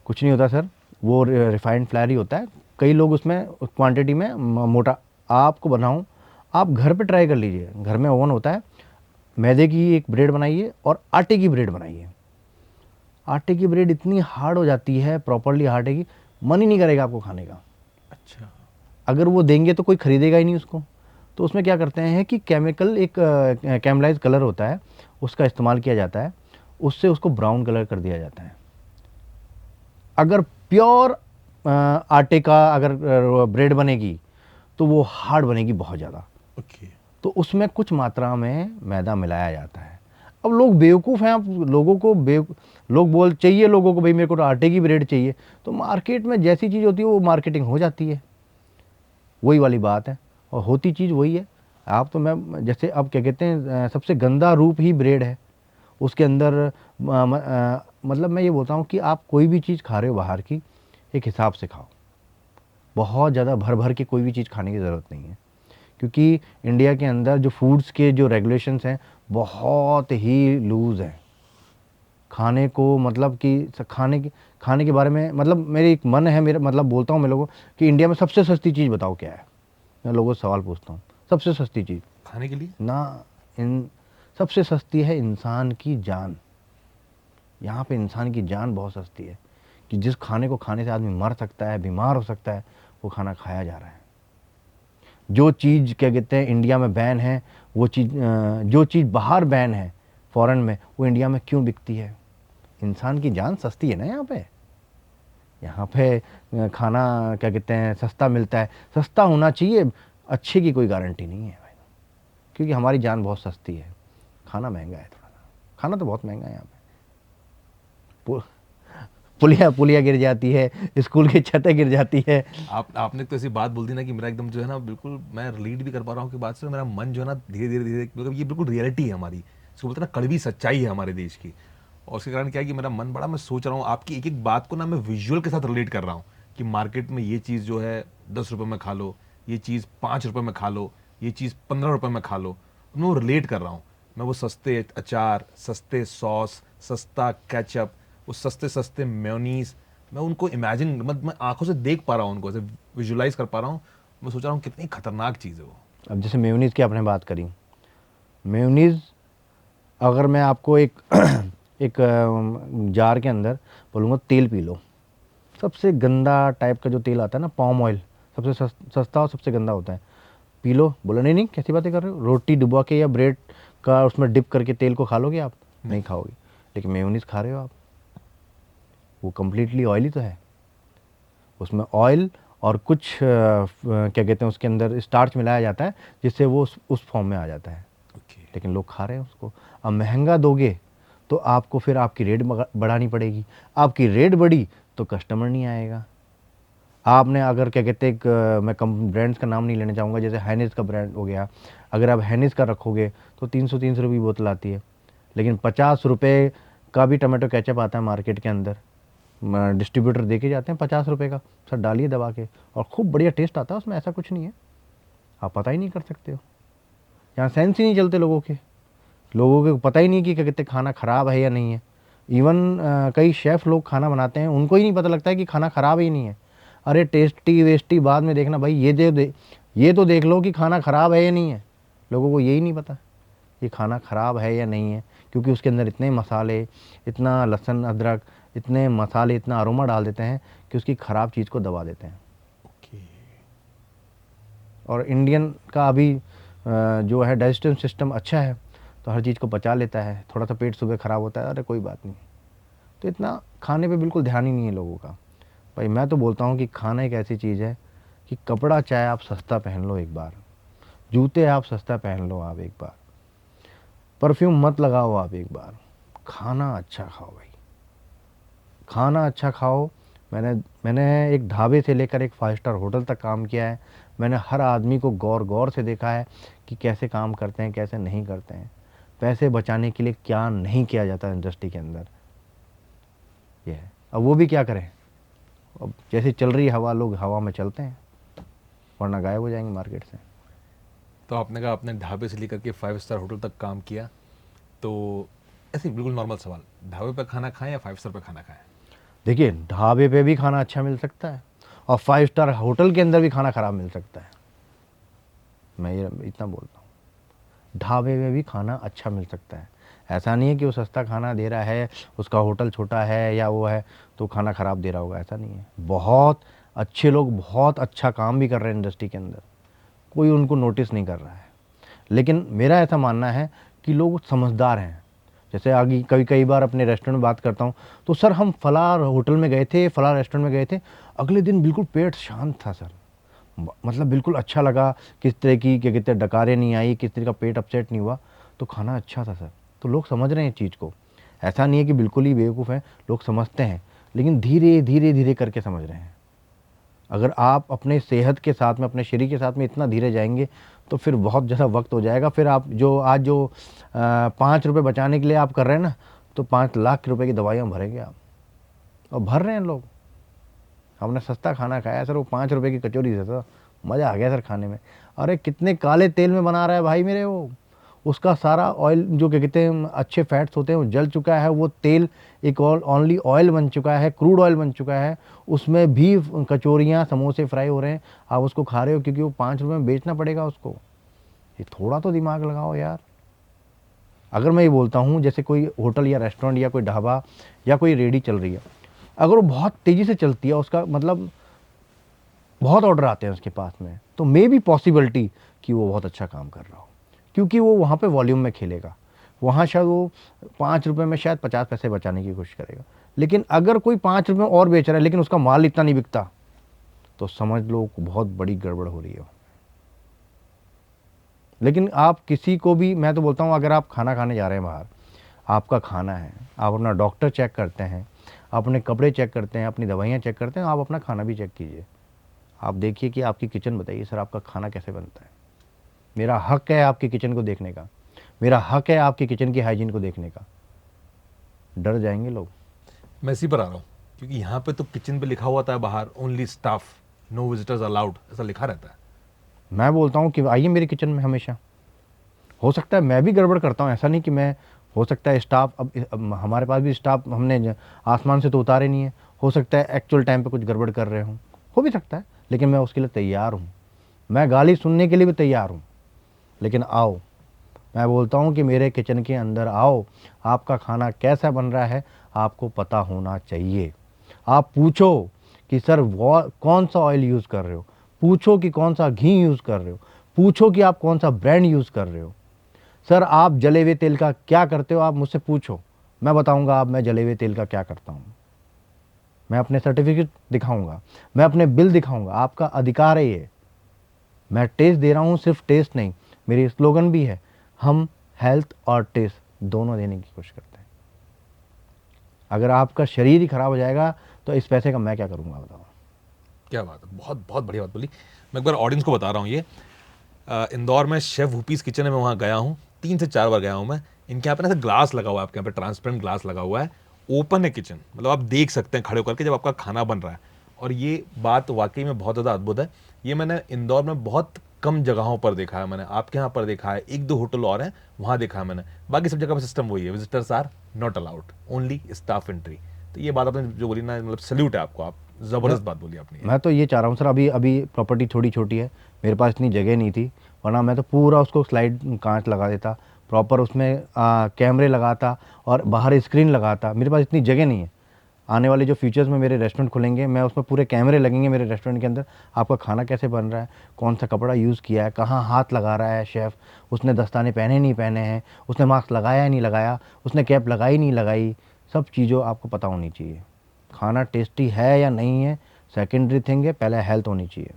कुछ नहीं होता सर, वो रिफाइंड फ्लावर ही होता है। कई लोग उसमें क्वांटिटी में मोटा आपको बनाऊं, आप घर पे ट्राई कर लीजिए। घर में ओवन होता है, मैदे की एक ब्रेड बनाइए और आटे की ब्रेड बनाइए। आटे की ब्रेड इतनी हार्ड हो जाती है, प्रॉपरली आटे की, मन ही नहीं करेगा आपको खाने का। अच्छा। अगर वो देंगे तो कोई खरीदेगा ही नहीं उसको। तो उसमें क्या करते हैं कि केमिकल, एक कैमलाइज कलर होता है, उसका इस्तेमाल किया जाता है, उससे उसको ब्राउन कलर कर दिया जाता है। अगर प्योर आटे का अगर ब्रेड बनेगी तो वो हार्ड बनेगी बहुत ज़्यादा। ओके। तो उसमें कुछ मात्रा में मैदा मिलाया जाता है। अब लोग बेवकूफ़ हैं, आप लोगों को लोग बोल चाहिए लोगों को भाई मेरे को तो आटे की ब्रेड चाहिए, तो मार्केट में जैसी चीज़ होती है वो मार्केटिंग हो जाती है। वही वाली बात है, और होती चीज़ वही है। आप तो मैं जैसे अब क्या कहते हैं, सबसे गंदा रूप ही ब्रेड है। उसके अंदर मतलब मैं ये बोलता हूँ कि आप कोई भी चीज़ खा रहे हो बाहर की, एक हिसाब से खाओ। बहुत ज़्यादा भर भर के कोई भी चीज़ खाने की ज़रूरत नहीं है, क्योंकि इंडिया के अंदर जो फूड्स के जो रेगुलेशंस हैं बहुत ही लूज़ हैं। खाने को मतलब कि खाने के बारे में, मतलब मेरी एक मन है, मेरा मतलब बोलता हूँ मैं लोगों कि इंडिया में सबसे सस्ती चीज़ बताओ क्या है। मैं लोगों से सवाल पूछता हूँ, सबसे सस्ती चीज़ खाने के लिए ना, इन सबसे सस्ती है इंसान की जान। यहाँ पे इंसान की जान बहुत सस्ती है, कि जिस खाने को खाने से आदमी मर सकता है, बीमार हो सकता है, वो खाना खाया जा रहा है। जो चीज़ क्या कहते हैं इंडिया में बैन है, वो चीज़ जो चीज़ बाहर बैन है फॉरेन में, वो इंडिया में क्यों बिकती है? इंसान की जान सस्ती है ना यहाँ पे। यहाँ पे खाना क्या कहते हैं सस्ता मिलता है। सस्ता होना चाहिए, अच्छे की कोई गारंटी नहीं है भाई, क्योंकि हमारी जान बहुत सस्ती है। खाना महंगा है थोड़ा सा, खाना तो बहुत महंगा है यहाँ पे। पु- पुलिया पुलिया गिर जाती है, स्कूल की छतें गिर जाती है। आपने तो ऐसी बात बोल दी ना कि मेरा एकदम जो है ना बिल्कुल मैं रिलेट भी कर पा रहा हूँ कि बात से मेरा मन जो है ना धीरे धीरे धीरे मतलब ये बिल्कुल रियलिटी है हमारी, इसको बोलते हैं ना कड़वी सच्चाई है हमारे देश की। और उसके कारण क्या है कि मेरा मन बड़ा मैं सोच रहा हूँ आपकी एक एक बात को ना मैं विजुअल के साथ रिलेट कर रहा हूँ कि मार्केट में ये चीज़ जो है 10 रुपये में खा लो, ये चीज़ 5 रुपये में खा लो, ये चीज़ 15 रुपये में खा लो, मैं वो रिलेट कर रहा हूँ। मैं वो सस्ते अचार, सस्ते सॉस, सस्ता केचप, वो सस्ते सस्ते मेयोनीज, मैं उनको इमेजिन मतलब मैं आंखों से देख पा रहा हूँ, उनको ऐसे विजुलाइज कर पा रहा हूँ। मैं सोच रहा हूँ कितनी खतरनाक चीज़ है वो। अब जैसे मेयोनीज़ की आपने बात करी, मेयोनीज़ अगर मैं आपको एक एक जार के अंदर बोलूँगा तेल पी लो, सबसे गंदा टाइप का जो तेल आता है ना, पाम ऑयल, सबसे सस्ता और सबसे गंदा होता है। पी लो, बोला नहीं नहीं कैसी बातें कर रहे हो, रोटी डुबा के या ब्रेड का उसमें डिप करके तेल को खा लोगे आप? नहीं खाओगे। लेकिन मेयोनीज खा रहे हो आप, वो कम्प्लीटली ऑयली तो है, उसमें ऑयल और कुछ क्या कहते हैं उसके अंदर स्टार्च मिलाया जाता है जिससे वो उस फॉर्म में आ जाता है। ओके। लेकिन लोग खा रहे हैं उसको। अब महंगा दोगे तो आपको फिर आपकी रेट बढ़ानी पड़ेगी, आपकी रेट बढ़ी तो कस्टमर नहीं आएगा। आपने अगर क्या कहते हैं मैं कम ब्रांड्स का नाम नहीं लेना चाहूँगा, जैसे हैनिस का ब्रांड हो गया, अगर आप हैनिस का रखोगे तो 300 रुपये बोतल आती है, लेकिन 50 रुपये का भी टमाटो केचप आता है मार्केट के अंदर, डिस्ट्रीब्यूटर देके जाते हैं 50 रुपये का, सर डालिए दबा के, और खूब बढ़िया टेस्ट आता है उसमें, ऐसा कुछ नहीं है, आप पता ही नहीं कर सकते हो। यहाँ सेंस ही नहीं चलते लोगों के, लोगों को पता ही नहीं कि क्या कहते हैं खाना ख़राब है या नहीं है। इवन कई शेफ़ लोग खाना बनाते हैं, उनको ही नहीं पता लगता है कि खाना ख़राब है ही नहीं है। अरे टेस्टी वेस्टी बाद में देखना भाई, ये तो देख लो कि खाना ख़राब है या नहीं है। लोगों को यही नहीं पता कि खाना ख़राब है या नहीं है, क्योंकि उसके अंदर इतने मसाले, इतना लहसुन अदरक, इतने मसाले, इतना अरोमा डाल देते हैं कि उसकी ख़राब चीज़ को दबा देते हैं। ओके। और इंडियन का अभी जो है डाइजेस्टिव सिस्टम अच्छा है, तो हर चीज़ को पचा लेता है। थोड़ा सा पेट सुबह ख़राब होता है, अरे कोई बात नहीं। तो इतना खाने पे बिल्कुल ध्यान ही नहीं है लोगों का। भाई मैं तो बोलता हूँ कि खाना एक ऐसी चीज़ है कि कपड़ा चाहे आप सस्ता पहन लो एक बार, जूते आप सस्ता पहन लो आप एक बार, परफ्यूम मत लगाओ आप एक बार, खाना अच्छा खाओ भाई, खाना अच्छा खाओ। मैंने मैंने एक ढाबे से लेकर एक 5 स्टार होटल तक काम किया है। मैंने हर आदमी को गौर गौर से देखा है कि कैसे काम करते हैं, कैसे नहीं करते हैं, पैसे बचाने के लिए क्या नहीं किया जाता इंडस्ट्री के अंदर। ये है। अब वो भी क्या करें, अब जैसे चल रही हवा, लोग हवा में चलते हैं, वरना गायब हो जाएंगे मार्केट से। तो आपने कहा आपने ढाबे से लेकर के 5 स्टार होटल तक काम किया, तो ऐसे ही बिल्कुल नॉर्मल सवाल, ढाबे पर खाना खाएं या 5 स्टार पर खाना खाएं? देखिए, ढाबे पे भी खाना अच्छा मिल सकता है और 5 स्टार होटल के अंदर भी खाना ख़राब मिल सकता है। मैं ये इतना बोलता हूँ, ढाबे में भी खाना अच्छा मिल सकता है। ऐसा नहीं है कि वो सस्ता खाना दे रहा है, उसका होटल छोटा है या वो है तो खाना ख़राब दे रहा होगा, ऐसा नहीं है। बहुत अच्छे लोग बहुत अच्छा काम भी कर रहे हैं इंडस्ट्री के अंदर, कोई उनको नोटिस नहीं कर रहा है। लेकिन मेरा ऐसा मानना है कि लोग समझदार हैं। जैसे आगे कभी कई बार अपने रेस्टोरेंट में बात करता हूँ, तो सर हम फला होटल में गए थे, फला रेस्टोरेंट में गए थे, अगले दिन बिल्कुल पेट शांत था सर, मतलब बिल्कुल अच्छा लगा, किस तरह की क्या कहते हैं डकारें नहीं आई, किस तरह का पेट अपसेट नहीं हुआ, तो खाना अच्छा था सर। तो लोग समझ रहे हैं चीज़ को, ऐसा नहीं है कि बिल्कुल ही बेवकूफ़ हैं, लोग समझते हैं, लेकिन धीरे धीरे धीरे करके समझ रहे हैं। अगर आप अपने सेहत के साथ में, अपने शरीर के साथ में इतना धीरे जाएंगे तो फिर बहुत ज़्यादा वक्त हो जाएगा। फिर आप जो आज जो 5 रुपये बचाने के लिए आप कर रहे हैं ना, तो 5 लाख रुपए की दवाइयाँ भरेंगे आप, और भर रहे हैं लोग। हमने सस्ता खाना खाया सर, वो 5 रुपये की कचौरी से था, मज़ा आ गया सर खाने में। अरे कितने काले तेल में बना रहा है भाई मेरे वो, उसका सारा ऑयल जो क्या कहते हैं अच्छे फैट्स होते हैं वो जल चुका है, वो तेल एक और ओनली ऑयल बन चुका है, क्रूड ऑयल बन चुका है, उसमें भी कचौरियाँ समोसे फ्राई हो रहे हैं, आप उसको खा रहे हो क्योंकि वो 5 रुपये में बेचना पड़ेगा उसको। ये थोड़ा तो दिमाग लगाओ यार। अगर मैं ये बोलता हूँ जैसे कोई होटल या रेस्टोरेंट या कोई ढाबा या कोई रेडी चल रही है, अगर वो बहुत तेज़ी से चलती है, उसका मतलब बहुत ऑर्डर आते हैं उसके पास में, तो मे बी पॉसिबिलिटी कि वो बहुत अच्छा काम कर रहा हो, क्योंकि वो वहाँ पे वॉल्यूम में खेलेगा, वहाँ शायद वो 5 रुपये में शायद 50 पैसे बचाने की कोशिश करेगा। लेकिन अगर कोई 5 रुपये में और बेच रहा है लेकिन उसका माल इतना नहीं बिकता, तो समझ लो बहुत बड़ी गड़बड़ हो रही है। लेकिन आप किसी को भी, मैं तो बोलता हूँ अगर आप खाना खाने जा रहे हैं बाहर, आपका खाना है, आप अपना डॉक्टर चेक करते हैं, अपने कपड़े चेक करते हैं, अपनी दवाइयाँ चेक करते हैं, आप अपना खाना भी चेक कीजिए। आप देखिए कि आपकी किचन बताइए सर आपका खाना कैसे बनता है। मेरा हक है आपकी किचन को देखने का, मेरा हक है आपकी किचन की हाइजीन को देखने का। डर जाएंगे लोग। मैं इसी पर आ रहा हूँ, क्योंकि यहाँ पे तो किचन पे लिखा हुआ था बाहर, only staff, no visitors allowed, ऐसा लिखा रहता है। मैं बोलता हूँ कि आइए मेरी किचन में हमेशा। हो सकता है मैं भी गड़बड़ करता हूँ, ऐसा नहीं कि मैं, हो सकता है स्टाफ, अब हमारे पास भी स्टाफ हमने आसमान से तो उतारे नहीं है, हो सकता है एक्चुअल टाइम पे कुछ गड़बड़ कर रहे हों, हो भी सकता है, लेकिन मैं उसके लिए तैयार हूँ। मैं गाली सुनने के लिए भी तैयार हूँ, लेकिन आओ, मैं बोलता हूँ कि मेरे किचन के अंदर आओ, आपका खाना कैसा बन रहा है आपको पता होना चाहिए। आप पूछो कि सर वो कौन सा ऑयल यूज़ कर रहे हो, पूछो कि कौन सा घी यूज़ कर रहे हो, पूछो कि आप कौन सा ब्रांड यूज़ कर रहे हो। सर आप जले हुए तेल का क्या करते हो, आप मुझसे पूछो, मैं बताऊंगा आप मैं जले हुए तेल का क्या करता हूँ। मैं अपने सर्टिफिकेट दिखाऊंगा, मैं अपने बिल दिखाऊंगा, आपका अधिकार है ये। मैं टेस्ट दे रहा हूँ, सिर्फ टेस्ट नहीं, मेरी स्लोगन भी है, हम हेल्थ और टेस्ट दोनों देने की कोशिश करते हैं। अगर आपका शरीर ही खराब हो जाएगा तो इस पैसे का मैं क्या करूँगा बताओ। क्या बात है, बहुत बहुत बढ़िया बात बोली। मैं एक बार ऑडियंस को बता रहा हूँ ये, इंदौर में शेफ हुपीस किचन है, मैं वहाँ गया हूँ, 3 से 4 बार गया हूँ मैं। इनके यहाँ पे ना ग्लास लगा हुआ है, आपके यहाँ पे ट्रांसपेरेंट ग्लास लगा हुआ है, ओपन है किचन, मतलब आप देख सकते हैं खड़े होकर के जब आपका खाना बन रहा है। और ये बात वाकई में बहुत ज़्यादा अद्भुत है। ये मैंने इंदौर में बहुत कम जगहों पर देखा है, मैंने आपके यहाँ पर देखा है, 1-2 होटल और हैं वहाँ देखा है मैंने, बाकी सब जगह पर सिस्टम वही है, visitors are not allowed, only staff entry. तो ये बात आपने जो बोली ना, मतलब सल्यूट है आपको, आप ज़बरदस्त बात बोली आपने। मैं तो ये चाह रहा हूँ सर, अभी अभी प्रॉपर्टी थोड़ी छोटी है, मेरे पास इतनी जगह नहीं थी, वरना मैं तो पूरा उसको स्लाइड कांच लगा देता, प्रॉपर उसमें कैमरे लगाता और बाहर स्क्रीन लगाता। मेरे पास इतनी जगह नहीं है। आने वाले जो फ्यूचर्स में मेरे रेस्टोरेंट खुलेंगे, मैं उसमें पूरे कैमरे लगेंगे मेरे रेस्टोरेंट के अंदर, आपका खाना कैसे बन रहा है, कौन सा कपड़ा यूज़ किया है, कहाँ हाथ लगा रहा है शेफ़, उसने दस्ताने पहने नहीं पहने हैं, उसने मास्क लगाया नहीं लगाया, उसने कैप लगाई नहीं लगाई, सब चीज़ों आपको पता होनी चाहिए। खाना टेस्टी है या नहीं है सेकेंडरी थिंग है, पहले हेल्थ होनी चाहिए,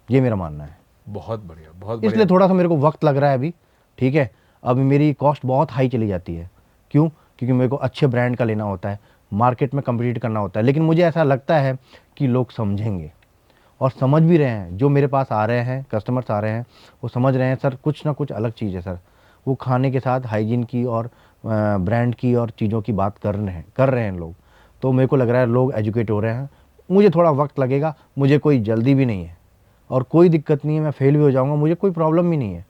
ये मेरा मानना है। बहुत बढ़िया, बहुत इसलिए बढ़िया। थोड़ा सा मेरे को वक्त लग रहा है अभी, ठीक है। अभी मेरी कॉस्ट बहुत हाई चली जाती है, क्यों? क्योंकि मेरे को अच्छे ब्रांड का लेना होता है, मार्केट में कम्पीट करना होता है। लेकिन मुझे ऐसा लगता है कि लोग समझेंगे और समझ भी रहे हैं, जो मेरे पास आ रहे हैं कस्टमर्स आ रहे हैं वो समझ रहे हैं सर कुछ ना कुछ अलग चीज़ है सर। वो खाने के साथ हाइजीन की और ब्रांड की और चीज़ों की बात कर रहे हैं लोग। तो मेरे को लग रहा है लोग एजुकेट हो रहे हैं। मुझे थोड़ा वक्त लगेगा, मुझे कोई जल्दी भी नहीं है और कोई दिक्कत नहीं है, मैं फेल भी हो जाऊंगा, मुझे कोई प्रॉब्लम भी नहीं है।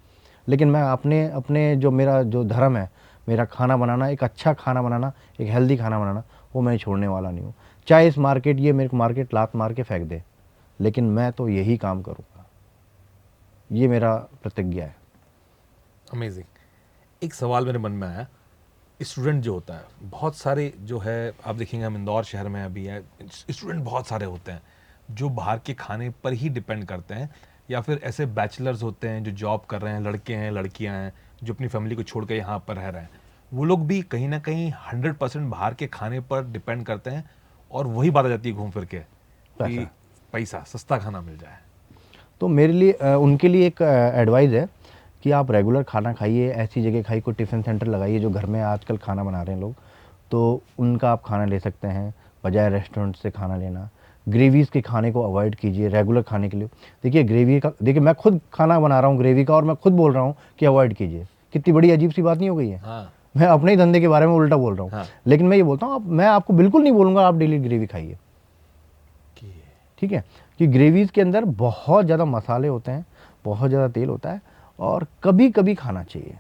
लेकिन मैं अपने अपने जो मेरा जो धर्म है, मेरा खाना बनाना, एक अच्छा खाना बनाना, एक हेल्दी खाना बनाना, वो मैं छोड़ने वाला नहीं हूँ। चाहे इस मार्केट, ये मेरे को मार्केट लात मार के फेंक दे, लेकिन मैं तो यही काम करूँगा, ये मेरा प्रतिज्ञा है। अमेजिंग। एक सवाल मेरे मन में आया, स्टूडेंट जो होता है, बहुत सारे जो है, आप देखेंगे हम इंदौर शहर में अभी है, स्टूडेंट बहुत सारे होते हैं जो बाहर के खाने पर ही डिपेंड करते हैं, या फिर ऐसे बैचलर्स होते हैं जो जॉब कर रहे हैं, लड़के हैं लड़कियां हैं जो अपनी फैमिली को छोड़ कर यहाँ पर रह रहे हैं, वो लोग भी कहीं ना कहीं 100% बाहर के खाने पर डिपेंड करते हैं। और वही बात आ जाती है घूम फिर के कि पैसा। पैसा, सस्ता खाना मिल जाए। तो मेरे लिए उनके लिए एक एडवाइस है कि आप रेगुलर खाना खाइए, ऐसी जगह खाइए, कोई टिफ़िन सेंटर लगाइए जो घर में आजकल खाना बना रहे हैं लोग, तो उनका आप खाना ले सकते हैं बजाय रेस्टोरेंट से खाना लेना। ग्रेवीज़ के खाने को अवॉइड कीजिए रेगुलर खाने के लिए। देखिए ग्रेवी का, देखिए मैं खुद खाना बना रहा हूँ ग्रेवी का और मैं खुद बोल रहा हूँ कि अवॉइड कीजिए। कितनी बड़ी अजीब सी बात नहीं हो गई है? हाँ। मैं अपने ही धंधे के बारे में उल्टा बोल रहा हूँ। हाँ। लेकिन मैं ये बोलता हूँ, मैं आपको बिल्कुल नहीं बोलूँगा आप डेली ग्रेवी खाइए, कि ठीक है? कि ग्रेवीज़ के अंदर बहुत ज़्यादा मसाले होते हैं, बहुत ज़्यादा तेल होता है और कभी कभी खाना चाहिए।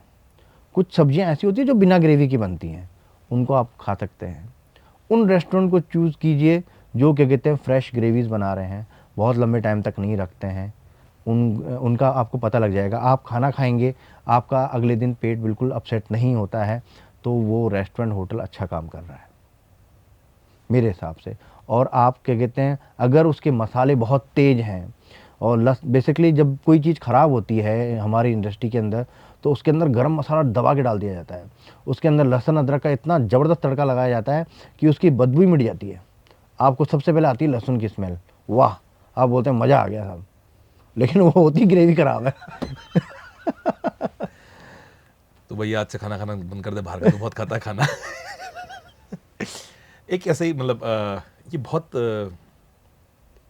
कुछ सब्जियां ऐसी होती हैं जो बिना ग्रेवी की बनती हैं, उनको आप खा सकते हैं। उन रेस्टोरेंट को चूज़ कीजिए जो क्या कहते हैं फ्रेश ग्रेवीज़ बना रहे हैं, बहुत लंबे टाइम तक नहीं रखते हैं। उनका आपको पता लग जाएगा। आप खाना खाएंगे, आपका अगले दिन पेट बिल्कुल अपसेट नहीं होता है, तो वो रेस्टोरेंट होटल अच्छा काम कर रहा है मेरे हिसाब से। और आप क्या कहते हैं, अगर उसके मसाले बहुत तेज़ हैं और बेसिकली जब कोई चीज़ ख़राब होती है हमारी इंडस्ट्री के अंदर, तो उसके अंदर गरम मसाला दबा के डाल दिया जाता है, उसके अंदर लहसुन अदरक का इतना ज़बरदस्त तड़का लगाया जाता है कि उसकी बदबू ही मिट जाती है। आपको सबसे पहले आती है लहसुन की स्मेल, वाह, आप बोलते हैं मज़ा आ गया साहब, लेकिन वो होती ग्रेवी ख़राब है। तो भैया आज से खाना खाना बंद कर दे, बाहर का तो बहुत खाता है खाना। एक ऐसे ही मतलब ये बहुत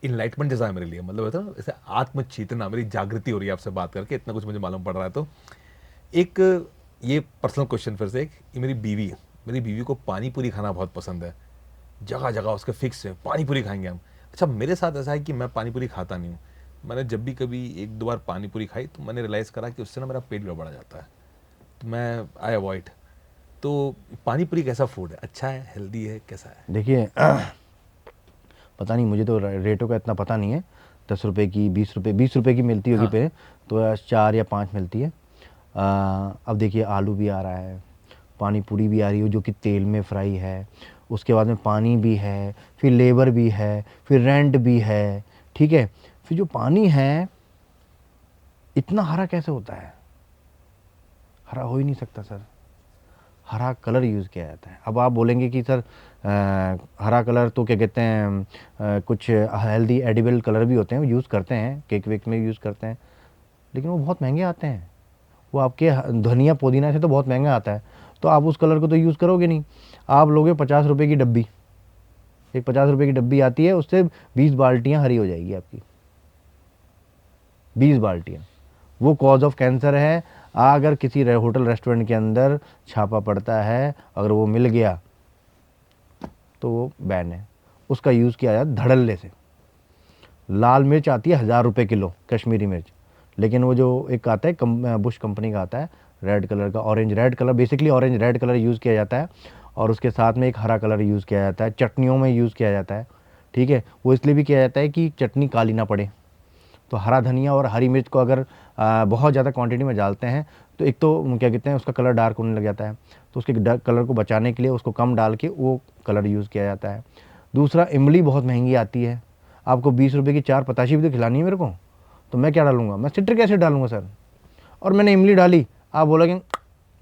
इनलाइटमेंट जैसा है मेरे लिए, मतलब होता है ना, ऐसे आत्मचेतना, मेरी जागृति हो रही है आपसे बात करके, इतना कुछ मुझे मालूम पड़ रहा है। तो एक ये पर्सनल क्वेश्चन फिर से, एक ये मेरी बीवी को पानी पूरी खाना बहुत पसंद है, जगह जगह उसके फिक्स है पानी पूरी खाएंगे हम। अच्छा, मेरे साथ ऐसा है कि मैं पानी पूरी खाता नहीं हूँ। मैंने जब भी कभी एक दो बार पानी पूरी खाई तो मैंने रियलाइज़ करा कि उससे ना मेरा पेट गड़बड़ा जाता है, तो मैं आई अवॉइड। तो पानी पूरी कैसा फूड है, अच्छा है, हेल्दी है, कैसा है? देखिए पता नहीं, मुझे तो रेटों का इतना पता नहीं है। 10 रुपये की, 20 रुपये, 20 रुपये की मिलती होगी हाँ। पे, तो 4 या 5 मिलती है। अब देखिए आलू भी आ रहा है, पानी पूरी भी आ रही है जो कि तेल में फ्राई है, उसके बाद में पानी भी है, फिर लेबर भी है, फिर रेंट भी है, ठीक है। फिर जो पानी है इतना हरा कैसे होता है? हरा हो ही नहीं सकता सर। हरा कलर यूज़ किया जाता है। अब आप बोलेंगे कि सर हरा कलर तो क्या कहते हैं, कुछ हेल्दी एडिबल कलर भी होते हैं, वो यूज़ करते हैं, केक वेक में यूज़ करते हैं, लेकिन वो बहुत महंगे आते हैं। वो आपके धनिया पुदीना से तो बहुत महंगा आता है, तो आप उस कलर को तो यूज़ करोगे नहीं। आप लोगे 50 रुपये की डब्बी, एक 50 रुपये की डब्बी आती है, उससे 20 बाल्टियाँ हरी हो जाएगी आपकी, 20 बाल्टियाँ। वो कॉज ऑफ कैंसर है। अगर किसी होटल रेस्टोरेंट के अंदर छापा पड़ता है, अगर वो मिल गया तो वो बैन है। उसका यूज़ किया जाता है धड़ल्ले से। लाल मिर्च आती है 1000 रुपये किलो, कश्मीरी मिर्च, लेकिन वो जो एक आता है बुश कंपनी का आता है, रेड कलर का, orange red colour, basically orange red colour use किया जाता है, और उसके साथ में एक हरा कलर यूज़ किया जाता है, चटनियों में यूज़ किया जाता है, ठीक है। वो इसलिए भी किया जाता है कि चटनी काली ना पड़े। तो हरा धनिया और हरी मिर्च को अगर बहुत ज़्यादा क्वांटिटी में डालते हैं तो एक तो क्या कहते हैं, उसका कलर डार्क होने लग जाता है, तो उसके कलर को बचाने के लिए उसको कम डाल के वो कलर यूज़ किया जाता है। दूसरा, इमली बहुत महंगी आती है। आपको 20 रुपये की 4 पताशी भी तो खिलानी है मेरे को, तो मैं क्या डालूंगा? मैं सिट्रिक एसिड डालूंगा सर। और मैंने इमली डाली, आप बोलोगे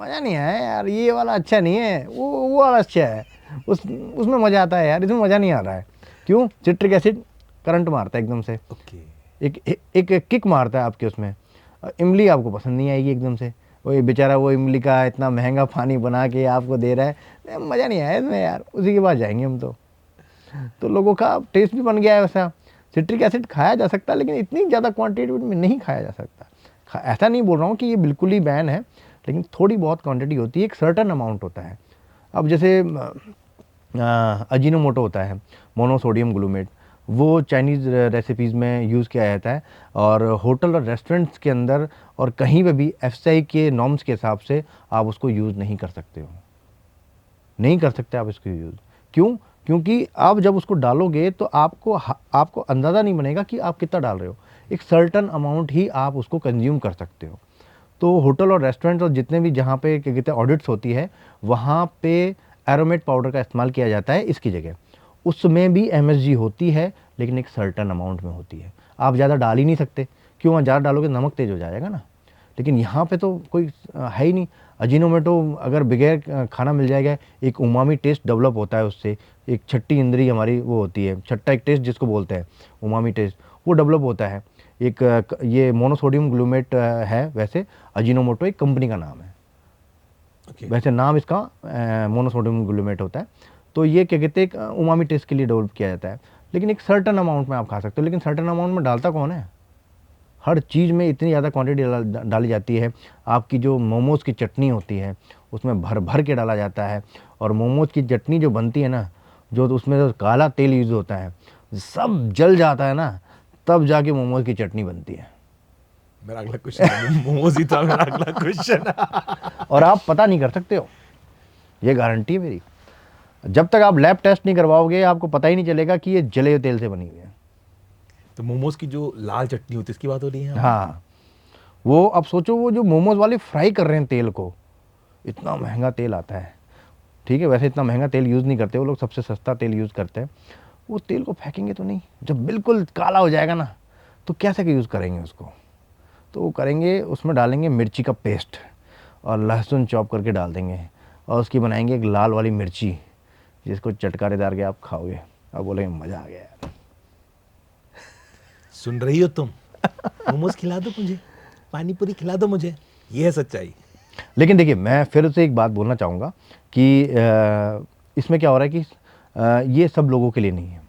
मज़ा नहीं आया यार, ये वाला अच्छा नहीं है, वो वाला अच्छा है, उसमें मज़ा आता है यार, इसमें मज़ा नहीं आ रहा है। क्यों? सिट्रिक एसिड करंट मारता है एकदम से, ओके। एक किक मारता है आपके उसमें। इमली आपको पसंद नहीं आएगी एकदम से। वो बेचारा वो इमली का इतना महंगा पानी बना के आपको दे रहा है, मज़ा नहीं आया इसमें यार, उसी के पास जाएंगे हम तो लोगों का टेस्ट भी बन गया है वैसा। सिट्रिक एसिड खाया जा सकता है, लेकिन इतनी ज़्यादा क्वांटिटी में नहीं खाया जा सकता। ऐसा नहीं बोल रहा हूँ कि ये बिल्कुल ही बैन है, लेकिन थोड़ी बहुत क्वांटिटी होती है, एक सर्टन अमाउंट होता है। अब जैसे अजीनोमोटो होता है, मोनोसोडियम ग्लूमेट, वो चाइनीज़ रेसिपीज़ में यूज़ किया जाता है, और होटल और रेस्टोरेंट्स के अंदर और कहीं पे भी एफएसआई के नॉर्म्स के हिसाब से आप उसको यूज़ नहीं कर सकते हो, नहीं कर सकते आप इसको यूज़। क्यों? क्योंकि आप जब उसको डालोगे तो आपको अंदाज़ा नहीं बनेगा कि आप कितना डाल रहे हो। एक सर्टन अमाउंट ही आप उसको कंज्यूम कर सकते हो। तो होटल और रेस्टोरेंट और जितने भी जहाँ पे क्या कहते हैं ऑडिट्स होती है, वहाँ पे एरोमेट पाउडर का इस्तेमाल किया जाता है इसकी जगह। उसमें भी एमएसजी होती है, लेकिन एक सर्टन अमाउंट में होती है। आप ज़्यादा डाल ही नहीं सकते, क्यों? ज़्यादा डालोगे नमक तेज हो जाएगा ना। लेकिन यहाँ पे तो कोई है ही नहीं। अजीनोमोटो अगर बगैर खाना मिल जाएगा, एक उमामी टेस्ट डेवलप होता है उससे, एक छठी इंद्री हमारी वो होती है, छठा एक टेस्ट जिसको बोलते हैं उमामी टेस्ट, वो डेवलप होता है। एक ये मोनोसोडियम ग्लूमेट है, वैसे अजीनोमोटो एक कंपनी का नाम है, ओके। वैसे नाम इसका मोनोसोडियम ग्लूमेट होता है। तो ये क्या कहते हैं, एक उमामी टेस्ट के लिए डेवलप किया जाता है, लेकिन एक सर्टन अमाउंट में आप खा सकते हो। लेकिन सर्टन अमाउंट में डालता कौन है? हर चीज़ में इतनी ज़्यादा क्वांटिटी डाली जाती है। आपकी जो मोमोज़ की चटनी होती है उसमें भर भर के डाला जाता है, और मोमोज़ की चटनी जो बनती है ना, जो तो उसमें जो काला तेल यूज़ होता है, सब जल जाता है ना, तब जाके मोमोज़ की चटनी बनती है। मेरा अगला क्वेश्चन मोमोज ही था, मेरा अगला क्वेश्चन। और आप पता नहीं कर सकते हो, ये गारंटी है मेरी। जब तक आप लैब टेस्ट नहीं करवाओगे, आपको पता ही नहीं चलेगा कि ये जले हुए तेल से बनी हुई है। तो मोमोज की जो लाल चटनी होती है इसकी बात हो रही है? हाँ, वो अब सोचो, वो जो मोमोज वाले फ्राई कर रहे हैं तेल को, इतना महंगा तेल आता है, ठीक है। वैसे इतना महंगा तेल यूज़ नहीं करते वो लोग, सबसे सस्ता तेल यूज़ करते हैं। वो तेल को फेंकेंगे तो नहीं, जब बिल्कुल काला हो जाएगा ना, तो कैसे यूज़ करेंगे उसको? तो वो करेंगे, उसमें डालेंगे मिर्ची का पेस्ट और लहसुन चॉप करके डाल देंगे, और उसकी बनाएंगे एक लाल वाली मिर्ची, जिसको चटकारेदार के आप खाओगे, आप बोलेंगे मज़ा आ गया यार। सुन रही हो तुम? मोमोज खिला दो मुझे, पानी पूरी खिला दो मुझे, ये है सच्चाई। लेकिन देखिए, मैं फिर से एक बात बोलना चाहूँगा कि इसमें क्या हो रहा है कि ये सब लोगों के लिए नहीं है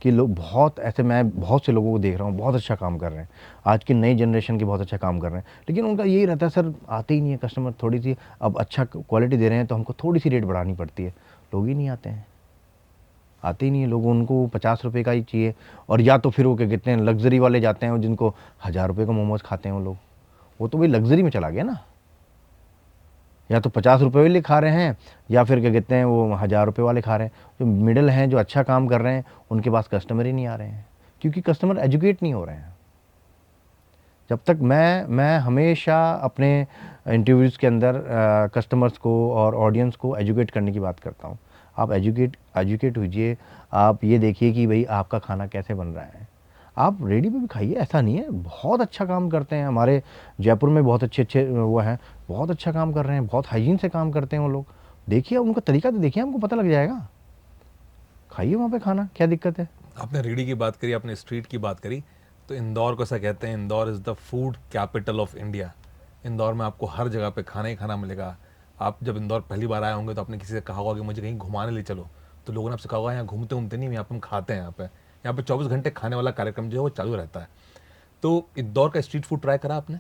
कि लोग बहुत ऐसे, मैं बहुत से लोगों को देख रहा हूँ बहुत अच्छा काम कर रहे हैं, आज की नई जनरेशन के बहुत अच्छा काम कर रहे हैं, लेकिन उनका यही रहता है सर आते ही नहीं है कस्टमर, थोड़ी सी अब अच्छा क्वालिटी दे रहे हैं तो हमको थोड़ी सी रेट बढ़ानी पड़ती है, लोग ही नहीं आते हैं, आते ही नहीं है लोग, उनको 50 रुपये का ही चाहिए। और या तो फिर वो क्या कहते हैं लग्जरी वाले जाते हैं, जिनको 1000 रुपये का मोमोज खाते हैं वो लोग, वो तो भाई लग्जरी में चला गया ना, या तो 50 रुपये वाले खा रहे हैं या फिर क्या कहते हैं वो 1000 रुपये वाले खा रहे हैं। जो मिडिल हैं जो अच्छा काम कर रहे हैं उनके पास कस्टमर ही नहीं आ रहे हैं, क्योंकि कस्टमर एजुकेट नहीं हो रहे हैं। जब तक मैं हमेशा अपने इंटरव्यूज़ के अंदर कस्टमर्स को और ऑडियंस को एजुकेट करने की बात करता हूँ। आप एजुकेट होइए, आप ये देखिए कि भाई आपका खाना कैसे बन रहा है, आप रेडी पे भी खाइए, ऐसा नहीं है, बहुत अच्छा काम करते हैं हमारे जयपुर में, बहुत अच्छे वो हैं, बहुत अच्छा काम कर रहे हैं, बहुत हाइजीन से काम करते हैं वो लोग, देखिए उनका तरीका तो देखिए, हमको पता लग जाएगा, खाइए वहाँ पे खाना, क्या दिक्कत है। आपने रेडी की बात करी, आपने स्ट्रीट की बात करी, तो इंदौर को ऐसा कहते हैं Indore is the food capital of India. Indore में आपको हर जगह पे खाना ही खाना मिलेगा। आप जब इंदौर पहली बार आए होंगे तो आपने किसी से कहा होगा कि मुझे कहीं घुमाने ले चलो, तो लोगों ने आपसे कहा होगा यहाँ घूमते घूमते नहीं, यहाँ पे हम खाते हैं, यहाँ पे 24 घंटे खाने वाला कार्यक्रम जो है वो चालू रहता है। तो इंदौर का स्ट्रीट फूड ट्राई करा आपने?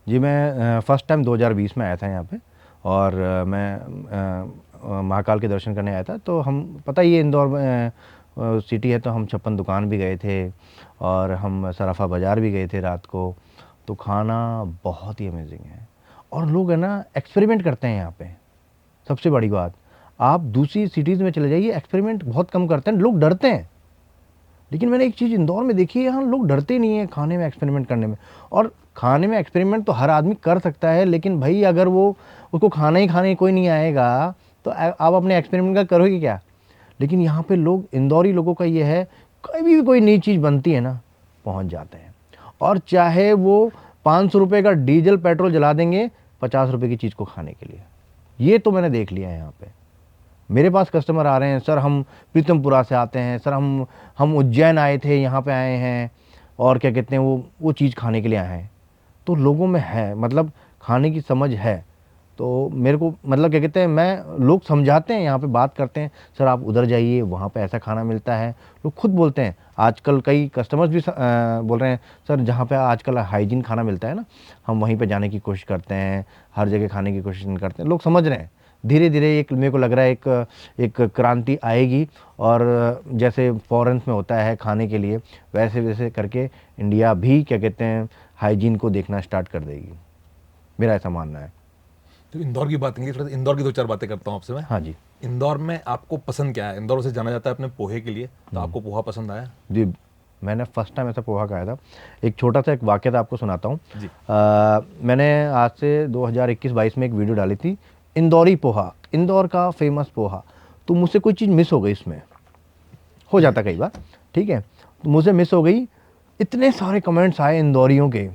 जी, मैं फर्स्ट टाइम 2020 में आया था यहाँ पे, और मैं महाकाल के दर्शन करने आया था, तो हम पता ही है इंदौर में सिटी है, तो हम 56 दुकान भी गए थे और हम सराफा बाज़ार भी गए थे रात को। तो खाना बहुत ही अमेजिंग है, और लोग है ना एक्सपेरिमेंट करते हैं यहाँ पे। सबसे बड़ी बात, आप दूसरी सिटीज़ में चले जाइए, एक्सपेरिमेंट बहुत कम करते हैं, लोग डरते हैं। लेकिन मैंने एक चीज़ इंदौर में देखी है, यहाँ लोग डरते नहीं हैं खाने में एक्सपेरिमेंट करने में। और खाने में एक्सपेरिमेंट तो हर आदमी कर सकता है, लेकिन भाई अगर वो उसको खाना ही खाने कोई नहीं आएगा तो आप अपने एक्सपेरिमेंट का करोगे क्या। लेकिन यहाँ पे लोग, इंदौरी लोगों का ये है, कभी भी कोई नई चीज़ बनती है ना, पहुँच जाते हैं, और चाहे वो 500 रुपये का डीजल पेट्रोल जला देंगे 50 रुपये की चीज़ को खाने के लिए। ये तो मैंने देख लिया है यहाँ पे। मेरे पास कस्टमर आ रहे हैं, सर हम प्रीतमपुरा से आते हैं, सर हम उज्जैन आए थे, यहाँ पे आए हैं, और क्या कहते हैं वो चीज़ खाने के लिए आए हैं। तो लोगों में है, मतलब खाने की समझ है। तो मेरे को मतलब क्या कहते हैं, मैं लोग समझाते हैं, यहाँ पे बात करते हैं, सर आप उधर जाइए वहाँ पे ऐसा खाना मिलता है। लोग खुद बोलते हैं, आजकल कई कस्टमर्स भी बोल रहे हैं, सर जहाँ पे आजकल हाइजीन खाना मिलता है ना, हम वहीं पे जाने की कोशिश करते हैं, हर जगह खाने की कोशिश नहीं करते हैं। लोग समझ रहे हैं, धीरे धीरे एक मेरे को लग रहा है एक क्रांति आएगी, और जैसे फॉरेन में होता है खाने के लिए, वैसे वैसे करके इंडिया भी क्या कहते हैं हाइजीन को देखना स्टार्ट कर देगी, मेरा ऐसा मानना है। तो इंदौर की बात करेंगे, थोड़ा इंदौर की 2-4 बातें करता हूँ आपसे मैं। हाँ जी। इंदौर में आपको पसंद क्या है? इंदौर से जाना जाता है अपने पोहे के लिए, तो आपको पोहा पसंद आया? जी, मैंने फर्स्ट टाइम ऐसा पोहा खाया था। एक छोटा सा एक वाक़या था, आपको सुनाता हूँ। जी। मैंने आज से 2021-22 में एक वीडियो डाली थी, इंदौरी पोहा, इंदौर का फेमस पोहा। तो मुझसे कोई चीज़ मिस हो गई इसमें, हो जाता कई बार, ठीक है। तो मुझसे मिस हो गई, इतने सारे कमेंट्स आए इंदौरियों के,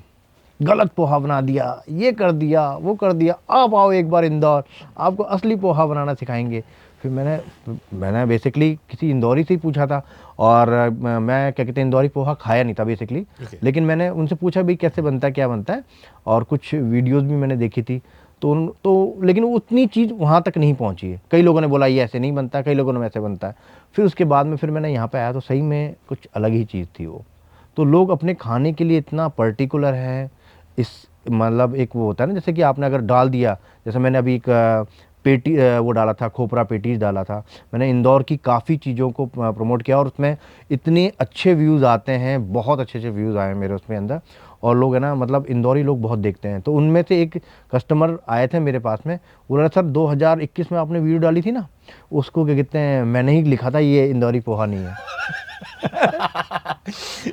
गलत पोहा बना दिया, ये कर दिया, वो कर दिया, आप आओ एक बार इंदौर, आपको असली पोहा बनाना सिखाएंगे। फिर मैंने बेसिकली किसी इंदौरी से ही पूछा था, और मैं क्या कहते हैं इंदौरी पोहा खाया नहीं था बेसिकली। लेकिन मैंने उनसे पूछा भी कैसे बनता है, क्या बनता है, और कुछ वीडियोस भी मैंने देखी थी। तो लेकिन उतनी चीज़ वहाँ तक नहीं पहुँची है। कई लोगों ने बोला ये ऐसे नहीं बनता, कई लोगों ने ऐसे बनता है। फिर उसके बाद में फिर मैंने यहाँ पे आया तो सही में कुछ अलग ही चीज़ थी वो। तो लोग अपने खाने के लिए इतना पर्टिकुलर है, इस मतलब एक वो होता है ना, जैसे कि आपने अगर डाल दिया, जैसे मैंने अभी एक पेटी वो डाला था, खोपरा पेटीज डाला था। मैंने इंदौर की काफ़ी चीज़ों को प्रमोट किया, और उसमें इतने अच्छे व्यूज़ आते हैं, बहुत अच्छे अच्छे व्यूज़ आए मेरे उसमें अंदर। और लोग है ना, मतलब इंदौरी लोग बहुत देखते हैं। तो उनमें से एक कस्टमर आए थे मेरे पास में, बोल रहा सर 2021 में आपने वीडियो डाली थी ना, उसको क्या कहते हैं मैंने ही लिखा था, ये इंदौरी पोहा नहीं है।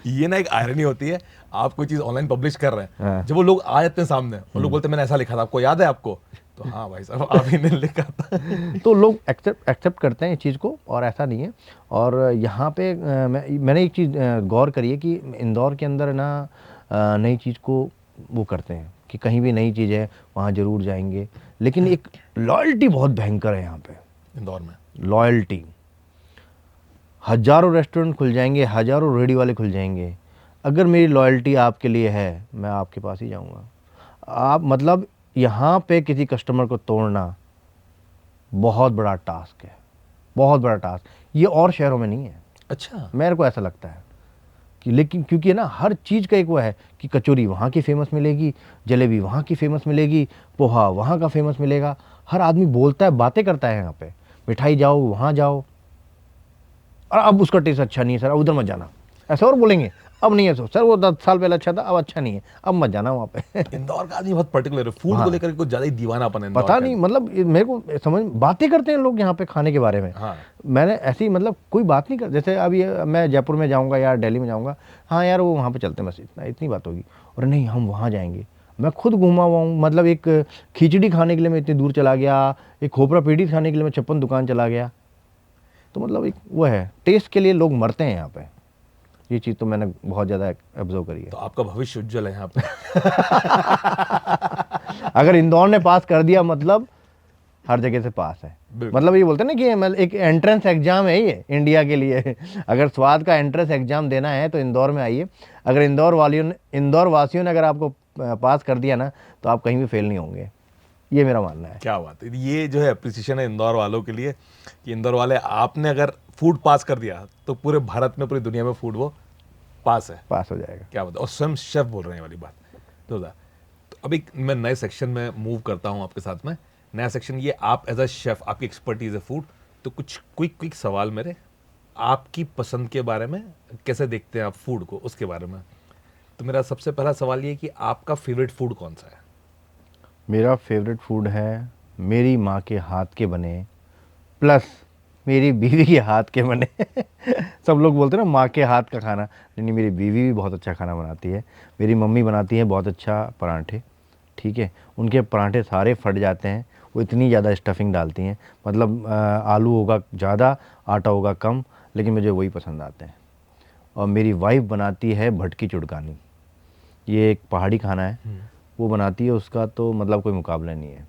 ये ना एक आयरनी होती है, आप कोई चीज़ ऑनलाइन पब्लिश कर रहे हैं, हाँ। जब वो लोग आ जाते हैं सामने और लोग बोलते हैं मैंने ऐसा लिखा था, आपको याद है आपको? तो हाँ भाई साहब, आप ही ने लिखा था। तो लोग एक्सेप्ट करते हैं इस चीज़ को, और ऐसा नहीं है। और यहाँ पे मैंने एक चीज़ गौर करी है कि इंदौर के अंदर ना नई चीज़ को वो करते हैं कि कहीं भी नई चीज़ है वहाँ ज़रूर जाएंगे, लेकिन एक लॉयल्टी बहुत भयंकर है यहाँ पे। इंदौर में लॉयल्टी, हज़ारों रेस्टोरेंट खुल जाएंगे, हज़ारों रेडी वाले खुल जाएंगे, अगर मेरी लॉयल्टी आपके लिए है, मैं आपके पास ही जाऊँगा। आप मतलब यहाँ पे किसी कस्टमर को तोड़ना बहुत बड़ा टास्क है, बहुत बड़ा टास्क। ये और शहरों में नहीं है, अच्छा, मेरे को ऐसा लगता है कि, लेकिन क्योंकि ना हर चीज़ का एक वो है कि कचौरी वहाँ की फेमस मिलेगी, जलेबी वहाँ की फेमस मिलेगी, पोहा वहाँ का फेमस मिलेगा, हर आदमी बोलता है, बातें करता है यहाँ पे, मिठाई जाओ वहाँ जाओ, और अब उसका टेस्ट अच्छा नहीं है सर, अब उधर मत जाना, ऐसा और बोलेंगे। अब नहीं है सर, वो 10 साल पहले अच्छा था, अब अच्छा नहीं है, अब मत जाना वहाँ पे। इंदौर का आदमी बहुत पर्टिकुलर है, फूड को हाँ, लेकर कुछ ज्यादा ही दीवानापन है इंदौर पता का। नहीं, मतलब मेरे को समझ, बातें करते हैं लोग यहाँ पे खाने के बारे में। हाँ, मैंने ऐसी, मतलब कोई बात नहीं कर, जैसे अब ये मैं जयपुर में जाऊँगा या दिल्ली में जाऊँगा, हाँ यार वो वहाँ पे चलते हैं, बस इतना, इतनी बात होगी। और नहीं, हम वहाँ जाएंगे, मैं खुद घूमा हुआ हूँ, मतलब एक खिचड़ी खाने के लिए मैं इतनी दूर चला गया, एक खोपरा पीढ़ी खाने के लिए मैं 56 दुकान चला गया। तो मतलब एक वो है, टेस्ट के लिए लोग मरते हैं यहाँ पे, ये चीज़ तो मैंने बहुत ज़्यादा ऑब्जर्व करी है। तो आपका भविष्य उज्जवल है यहाँ पे। अगर इंदौर ने पास कर दिया, मतलब हर जगह से पास है। बिल्कुल। मतलब ये बोलते हैं ना कि मतलब एक एंट्रेंस एग्जाम है ये इंडिया के लिए। अगर स्वाद का एंट्रेंस एग्जाम देना है तो इंदौर में आइए। अगर इंदौर वासियों ने अगर आपको पास कर दिया ना, तो आप कहीं भी फेल नहीं होंगे, ये मेरा मानना है। क्या बात है, ये जो है अप्रिसिएशन है इंदौर वालों के लिए कि इंदौर वाले, आपने अगर फूड पास कर दिया तो पूरे भारत में, पूरी दुनिया में फूड वो पास है। पास हो जाएगा। क्या बात है, और स्वयं शेफ बोल रहे हैं वाली बात। तो अभी मैं नए सेक्शन में मूव करता हूँ आपके साथ में। नया सेक्शन ये, आप एज अ शेफ, आपकी एक्सपर्टीज है फूड, तो कुछ क्विक सवाल मेरे, आपकी पसंद के बारे में, कैसे देखते हैं आप फूड को, उसके बारे में। तो मेरा सबसे पहला सवाल ये कि आपका फेवरेट फूड कौन सा है? मेरा फेवरेट फूड है मेरी माँ के हाथ के बने, प्लस मेरी बीवी के हाथ के बने। सब लोग बोलते हैं ना माँ के हाथ का खाना, नहीं, मेरी बीवी भी बहुत अच्छा खाना बनाती है। मेरी मम्मी बनाती है बहुत अच्छा पराठे, ठीक है, उनके पराठे सारे फट जाते हैं, वो इतनी ज़्यादा स्टफिंग डालती हैं, मतलब आलू होगा ज़्यादा, आटा होगा कम, लेकिन मुझे वही पसंद आते हैं। और मेरी वाइफ बनाती है भटकी चुड़कानी, ये एक पहाड़ी खाना है, वो बनाती है, उसका तो मतलब कोई मुकाबला नहीं है।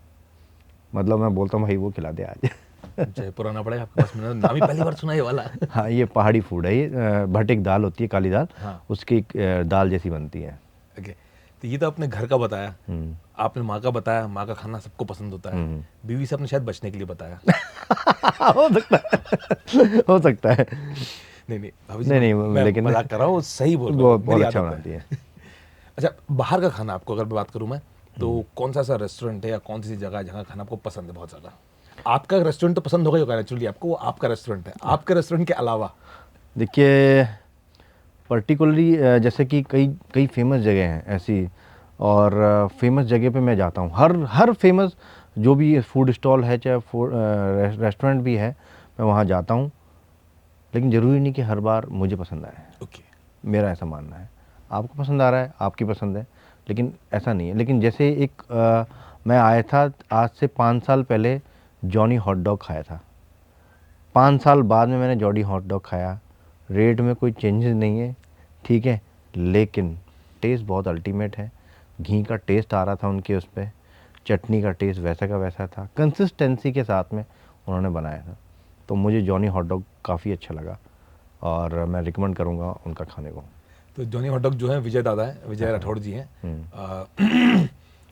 मतलब मैं बोलता हूँ भाई वो खिला दे आज। जयपुर आना पड़ेगा आपके पास, मैंने नाम ही पहली बार सुना ये वाला। हाँ, ये पहाड़ी फूड है, ये भटेक दाल होती है, काली दाल, हाँ। उसकी दाल जैसी बनती है। ओके, तो ये तो आपने घर का बताया, आपने माँ का बताया, माँ का खाना सबको पसंद होता है। बीवी से आपने शायद बचने के लिए बताया। हो सकता है, हो सकता है। नहीं भाभी जी, नहीं, मैं लेकिन मजाक कर रहा हूँ, सही बोल रहा वो हूँ, बहुत मेरी अच्छा आदत बनाती है। अच्छा, बाहर का खाना आपको अगर मैं बात करूँ मैं, तो कौन सा ऐसा रेस्टोरेंट है या कौन सी जगह है जहाँ खाना आपको पसंद है बहुत ज़्यादा? आपका रेस्टोरेंट तो पसंद होगा ही होगा नेचुरली आपको, वो आपका रेस्टोरेंट है। आपके रेस्टोरेंट के अलावा देखिए, पर्टिकुलरली जैसे कि कई कई फेमस जगह हैं ऐसी, और फेमस जगह पे मैं जाता हूँ, हर फेमस जो भी फूड स्टॉल है, चाहे रेस्टोरेंट भी है, मैं वहाँ जाता हूँ, लेकिन ज़रूरी नहीं कि हर बार मुझे पसंद आए। ओके, मेरा ऐसा मानना है, आपको पसंद आ रहा है, आपकी पसंद है, लेकिन ऐसा नहीं है। लेकिन जैसे एक मैं आया था आज से 5 साल पहले, जॉनी हॉट डॉग खाया था। 5 साल बाद में मैंने जॉनी हॉट डॉग खाया, रेट में कोई चेंजेस नहीं है, ठीक है, लेकिन टेस्ट बहुत अल्टीमेट है। घी का टेस्ट आ रहा था उनके उस पर, चटनी का टेस्ट वैसा का वैसा था, कंसिस्टेंसी के साथ में उन्होंने बनाया था। तो मुझे जॉनी हॉट डॉग काफ़ी अच्छा लगा, और मैं रिकमेंड करूँगा उनका खाने को। तो जॉनी हॉट डॉग जो है विजय दादा है, विजय राठौड़ जी हैं।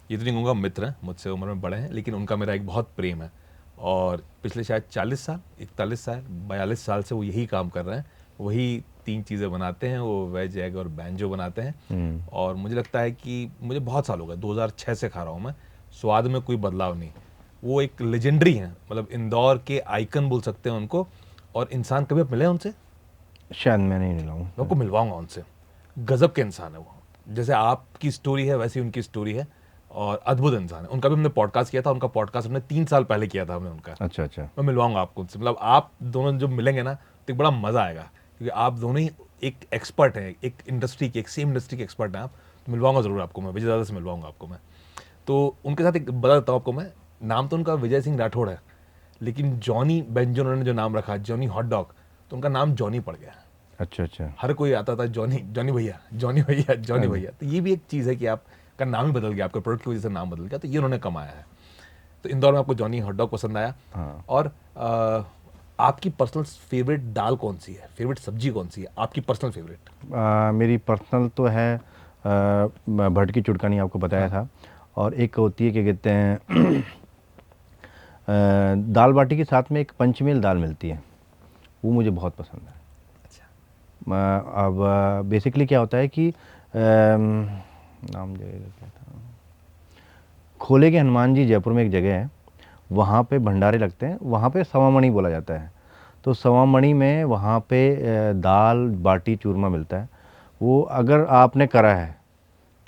ये तो नहीं कहूँगा मित्र हैं, मुझसे उम्र में बड़े हैं, लेकिन उनका मेरा एक बहुत प्रेम है, और पिछले शायद 40 साल, 41 साल, 42 साल से वो यही काम कर रहे हैं। वही 3 चीज़ें बनाते हैं, वो वेज एग और बैंजो बनाते हैं। और मुझे लगता है कि मुझे बहुत साल हो गए, 2006 से खा रहा हूँ मैं, स्वाद में कोई बदलाव नहीं। वो एक लेजेंडरी हैं, मतलब इंदौर के आइकन बोल सकते हैं उनको। और इंसान कभी आप मिले हैं उनसे? शायद मैं नहीं मिला हूँ। मैं आपको मिलवाऊंगा उनसे, गजब के इंसान है वो। जैसे आपकी स्टोरी है वैसी उनकी स्टोरी है, और अद्भुत इंसान है। उनका भी हमने पॉडकास्ट किया था, उनका पॉडकास्ट हमने 3 साल पहले किया था हमने उनका। अच्छा अच्छा। मैं मिलवाऊंगा आपको उनसे, मतलब आप दोनों जब मिलेंगे ना तो एक बड़ा मज़ा आएगा, क्योंकि आप दोनों ही एक एक्सपर्ट हैं, एक इंडस्ट्री के, एक सेम इंडस्ट्री के एक्सपर्ट हैं आप। तो मिलवाऊंगा ज़रूर आपको मैं, विजय दादा से मिलवाऊंगा आपको मैं। तो उनके साथ एक बता देता हूँ आपको मैं, नाम तो उनका विजय सिंह राठौड़ है, लेकिन जॉनी बेंजो उन्होंने जो नाम रखा, जॉनी हॉट डॉग, तो उनका नाम जॉनी पड़ गया। अच्छा अच्छा। हर कोई आता था जॉनी, जॉनी भैया, जॉनी भैया, जॉनी भैया। तो ये भी एक चीज़ है कि आपका नाम ही बदल गया, आपके प्रोडक्ट की वजह से नाम बदल गया, तो ये उन्होंने कमाया है। तो इंदौर में आपको जॉनी हॉट डॉग पसंद आया। हाँ। और आपकी पर्सनल फेवरेट दाल कौन सी है, फेवरेट सब्जी कौन सी है आपकी पर्सनल फेवरेट? मेरी पर्सनल तो है भटकी चुड़कानी, आपको बताया था, और एक होती है क्या कहते हैं दाल बाटी के साथ में एक पंचमेल दाल मिलती है, वो मुझे बहुत पसंद है। अच्छा। अब बेसिकली क्या होता है कि नाम क्या था, खोले के हनुमान जी जयपुर में एक जगह है, वहाँ पे भंडारे लगते हैं, वहाँ पे सवा मणि बोला जाता है। तो सवा मणि में वहाँ पे दाल बाटी चूरमा मिलता है। वो अगर आपने करा है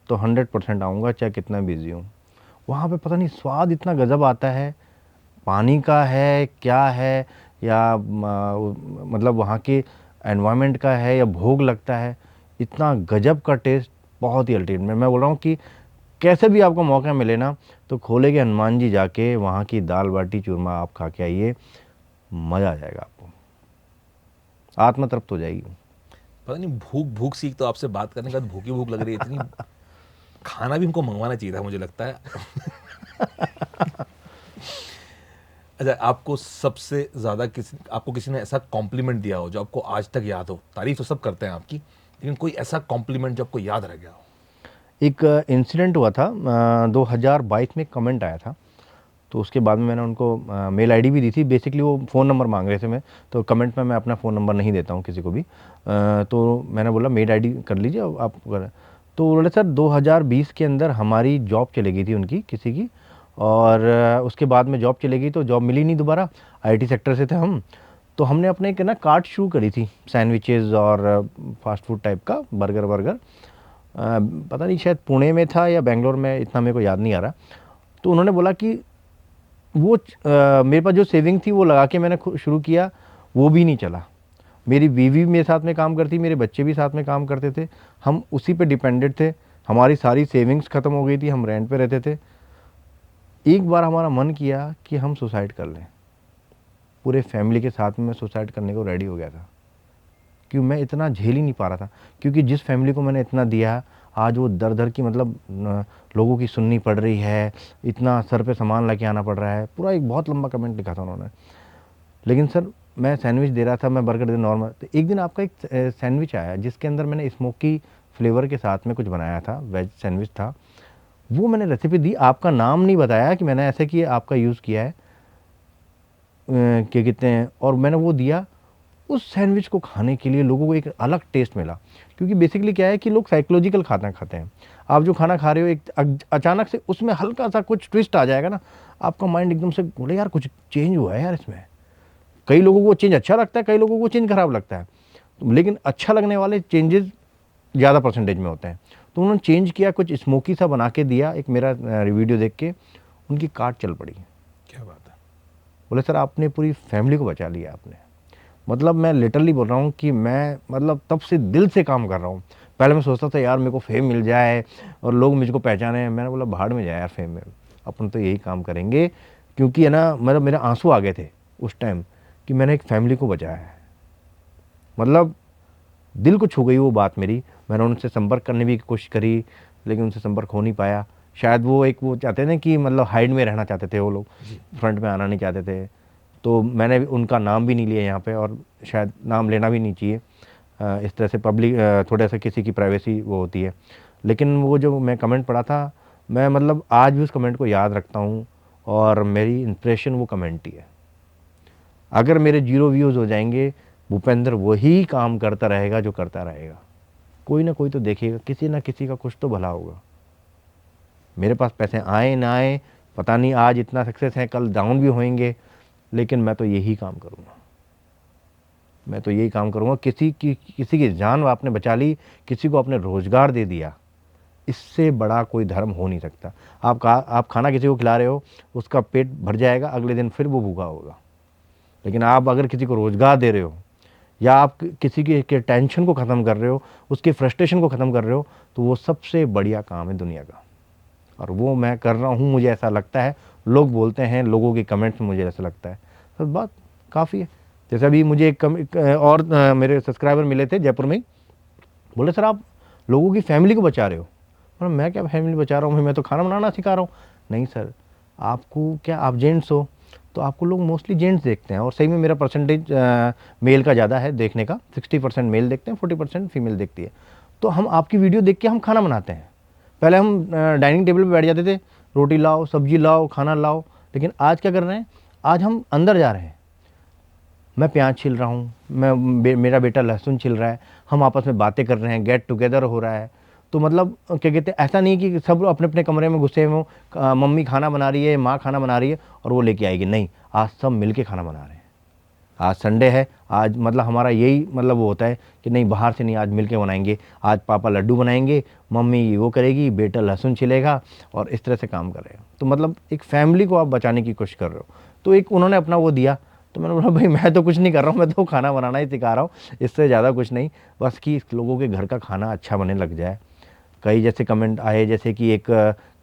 तो 100% आऊँगा, चाहे कितना बिजी हूँ। वहाँ पे पता नहीं स्वाद इतना गज़ब आता है, पानी का है क्या है, या मतलब वहाँ के एनवायरनमेंट का है, या भोग लगता है, इतना गजब का टेस्ट, बहुत ही अल्टीमेट। मैं बोल रहा हूँ कि कैसे भी आपको मौका मिले ना, तो खोले के हनुमान जी जाके वहाँ की दाल बाटी चूरमा आप खा के आइए, मज़ा आ जाएगा आपको, आत्मा तृप्त हो जाएगी। पता नहीं भूख भूख सी, तो आपसे बात करने के बाद भूखी भूख लग रही है इतनी, खाना भी हमको मंगवाना चाहिए था मुझे लगता है। अच्छा, आपको सबसे ज़्यादा आपको किसी ने ऐसा कॉम्प्लीमेंट दिया हो जो आपको आज तक याद हो? तारीफ तो सब करते हैं आपकी, लेकिन कोई ऐसा कॉम्प्लीमेंट जो आपको याद रह गया हो? एक इंसिडेंट हुआ था, 2022 में कमेंट आया था, तो उसके बाद में मैंने उनको मेल आईडी भी दी थी। बेसिकली वो फ़ोन नंबर मांग रहे थे, मैं तो कमेंट में मैं अपना फ़ोन नंबर नहीं देता हूँ किसी को भी। तो मैंने बोला मेल आईडी कर लीजिए आप कर। तो बोले सर 2020 के अंदर हमारी जॉब चली गई थी उनकी किसी की, और उसके बाद में जॉब चली गई तो जॉब मिली नहीं दोबारा। आईटी सेक्टर से थे हम, तो हमने अपने एक ना कार्ट शुरू करी थी, सैंडविचेज़ और फास्ट फूड टाइप का, बर्गर वर्गर। पता नहीं शायद पुणे में था या बेंगलोर में, इतना मेरे को याद नहीं आ रहा। तो उन्होंने बोला कि वो मेरे पास जो सेविंग थी वो लगा के मैंने शुरू किया, वो भी नहीं चला। मेरी बीवी मेरे साथ में काम करती, मेरे बच्चे भी साथ में काम करते थे, हम उसी पे डिपेंडेंट थे। हमारी सारी सेविंग्स ख़त्म हो गई थी, हम रेंट पे रहते थे। एक बार हमारा मन किया कि हम सुसाइड कर लें, पूरे फैमिली के साथ में मैं सुसाइड करने को रेडी हो गया था, क्योंकि मैं इतना झेल ही नहीं पा रहा था। क्योंकि जिस फैमिली को मैंने इतना दिया, आज वो दर दर की मतलब लोगों की सुननी पड़ रही है, इतना सर पे सामान लेके आना पड़ रहा है। पूरा एक बहुत लंबा कमेंट लिखा था उन्होंने। लेकिन सर मैं सैंडविच दे रहा था, मैं बर्गर दे नॉर्मल। तो एक दिन आपका एक सैंडविच आया जिसके अंदर मैंने स्मोकी फ्लेवर के साथ में कुछ बनाया था, वेज सैंडविच था। वो मैंने रेसिपी दी, आपका नाम नहीं बताया कि मैंने ऐसे किया, आपका यूज़ किया है क्या कहते हैं, और मैंने वो दिया। उस सैंडविच को खाने के लिए लोगों को एक अलग टेस्ट मिला। क्योंकि बेसिकली क्या है कि लोग साइकोलॉजिकल खाना खाते हैं। आप जो खाना खा रहे हो, एक अचानक से उसमें हल्का सा कुछ ट्विस्ट आ जाएगा ना, आपका माइंड एकदम से बोले यार कुछ चेंज हुआ है यार इसमें। कई लोगों को चेंज अच्छा लगता है, कई लोगों को चेंज खराब लगता है, लेकिन अच्छा लगने वाले चेंजेस ज़्यादा परसेंटेज में होते हैं। तो उन्होंने चेंज किया, कुछ स्मोकी सा बना के दिया। एक मेरा वीडियो देख के उनकी कार्ड चल पड़ी। क्या बात है। बोले सर आपने पूरी फैमिली को बचा लिया आपने। मतलब मैं लिटरली बोल रहा हूँ कि मैं मतलब तब से दिल से काम कर रहा हूँ। पहले मैं सोचता था यार मेरे को फेम मिल जाए और लोग मुझको पहचाने। मैंने बोला भाड़ में जाए यार फेम में, अपन तो यही काम करेंगे। क्योंकि है ना, मतलब मेरे आंसू आ गए थे उस टाइम कि मैंने एक फैमिली को बचाया है। मतलब दिल को छू गई वो बात मेरी। मैंने उनसे संपर्क करने की कोशिश करी, लेकिन उनसे संपर्क हो नहीं पाया। शायद वो चाहते थे कि मतलब हाइड में रहना चाहते थे वो लोग, फ्रंट में आना नहीं चाहते थे। तो मैंने उनका नाम भी नहीं लिया यहाँ पे, और शायद नाम लेना भी नहीं चाहिए। इस तरह से पब्लिक थोड़ा सा किसी की प्राइवेसी वो होती है। लेकिन वो जो मैं कमेंट पढ़ा था, मैं मतलब आज भी उस कमेंट को याद रखता हूँ, और मेरी इंप्रेशन वो कमेंट ही है। अगर मेरे 0 व्यूज़ हो जाएंगे, भूपेंद्र वही काम करता रहेगा जो करता रहेगा। कोई ना कोई तो देखेगा, किसी ना किसी का कुछ तो भला होगा। मेरे पास पैसे आए ना आए पता नहीं, आज इतना सक्सेस है कल डाउन भी होंगे, लेकिन मैं तो यही काम करूँगा। मैं तो यही काम करूँगा। किसी की जान आपने बचा ली, किसी को आपने रोज़गार दे दिया, इससे बड़ा कोई धर्म हो नहीं सकता। आप खाना किसी को खिला रहे हो, उसका पेट भर जाएगा, अगले दिन फिर वो भूखा होगा। लेकिन आप अगर किसी को रोज़गार दे रहे हो, या आप किसी के टेंशन को ख़त्म कर रहे हो, उसके फ्रस्ट्रेशन को ख़त्म कर रहे हो, तो वो सबसे बढ़िया काम है दुनिया का। और वो मैं कर रहा हूँ, मुझे ऐसा लगता है। लोग बोलते हैं, लोगों के कमेंट्स में मुझे ऐसा लगता है। तो बात काफ़ी है। जैसे अभी मुझे एक और मेरे सब्सक्राइबर मिले थे जयपुर में ही, बोले सर आप लोगों की फैमिली को बचा रहे हो। मैं क्या फैमिली बचा रहा हूँ, मैं तो खाना बनाना सिखा रहा हूँ। नहीं सर, आपको क्या, आप जेंट्स हो तो आपको लोग मोस्टली जेंट्स देखते हैं, और सही में मेरा परसेंटेज मेल का ज़्यादा है देखने का। 60% मेल देखते हैं, 40% फीमेल देखती है। तो हम आपकी वीडियो देख के हम खाना बनाते हैं। पहले हम डाइनिंग टेबल पे बैठ जाते थे, रोटी लाओ, सब्जी लाओ, खाना लाओ। लेकिन आज क्या कर रहे हैं, आज हम अंदर जा रहे हैं। मैं प्याज छिल रहा हूँ, मेरा बेटा लहसुन छिल रहा है, हम आपस में बातें कर रहे हैं, गेट टुगेदर हो रहा है। तो मतलब क्या कहते हैं, ऐसा नहीं कि सब अपने अपने कमरे में घुसे हुए हों, मम्मी खाना बना रही है, माँ खाना बना रही है और वो लेके आएगी, नहीं, आज सब मिल के खाना बना रहे हैं। आज संडे है, आज मतलब हमारा यही मतलब वो होता है कि नहीं बाहर से नहीं, आज मिल के बनाएंगे, आज पापा लड्डू बनाएंगे, मम्मी वो करेगी, बेटा लहसुन छिलेगा और इस तरह से काम करेगा। तो मतलब एक फैमिली को आप बचाने की कोशिश कर रहे हो। तो एक उन्होंने अपना वो दिया, तो मैंने बोला भाई मैं तो कुछ नहीं कर रहा हूँ, मैं तो खाना बनाना ही सिखा रहा हूँ, इससे ज़्यादा कुछ नहीं, बस कि लोगों के घर का खाना अच्छा बनने लग जाए। कई जैसे कमेंट आए, जैसे कि एक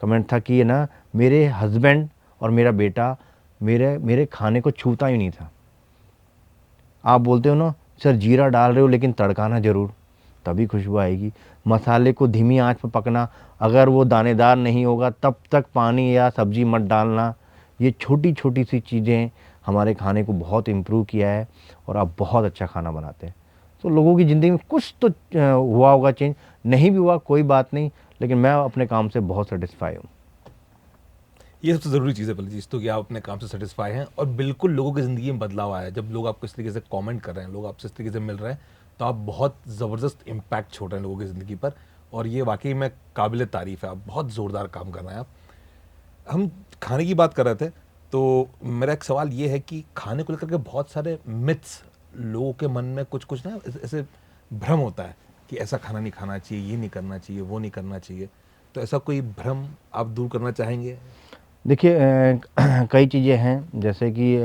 कमेंट था कि ना मेरे हस्बैंड और मेरा बेटा मेरे मेरे खाने को छूता ही नहीं था। आप बोलते हो ना सर जीरा डाल रहे हो लेकिन तड़काना ज़रूर, तभी खुशबू आएगी। मसाले को धीमी आंच पर पकना, अगर वो दानेदार नहीं होगा तब तक पानी या सब्ज़ी मत डालना। ये छोटी छोटी सी चीज़ें हमारे खाने को बहुत इम्प्रूव किया है और आप बहुत अच्छा खाना बनाते हैं। तो लोगों की ज़िंदगी में कुछ तो हुआ होगा चेंज, नहीं भी हुआ कोई बात नहीं, लेकिन मैं अपने काम से बहुत सेटिस्फाई हूँ। ये सबसे ज़रूरी चीज़ है पहली चीज़ तो, कि आप अपने काम से सेटिस्फाई हैं और बिल्कुल लोगों की ज़िंदगी में बदलाव आया है। जब लोग आपको इस तरीके से कमेंट कर रहे हैं, लोग आपसे इस तरीके से मिल रहे हैं, तो आप बहुत ज़बरदस्त इम्पैक्ट छोड़ रहे हैं लोगों की ज़िंदगी पर, और ये वाकई में काबिल तारीफ़ है। आप बहुत ज़ोरदार काम कर रहे हैं आप। हम खाने की बात कर रहे थे, तो मेरा एक सवाल ये है कि खाने को लेकर के बहुत सारे मिथ्स लोगों के मन में कुछ कुछ ना ऐसे भ्रम होता है कि ऐसा खाना नहीं खाना चाहिए, ये नहीं करना चाहिए, वो नहीं करना चाहिए। तो ऐसा कोई भ्रम आप दूर करना चाहेंगे? देखिए कई चीज़ें हैं, जैसे कि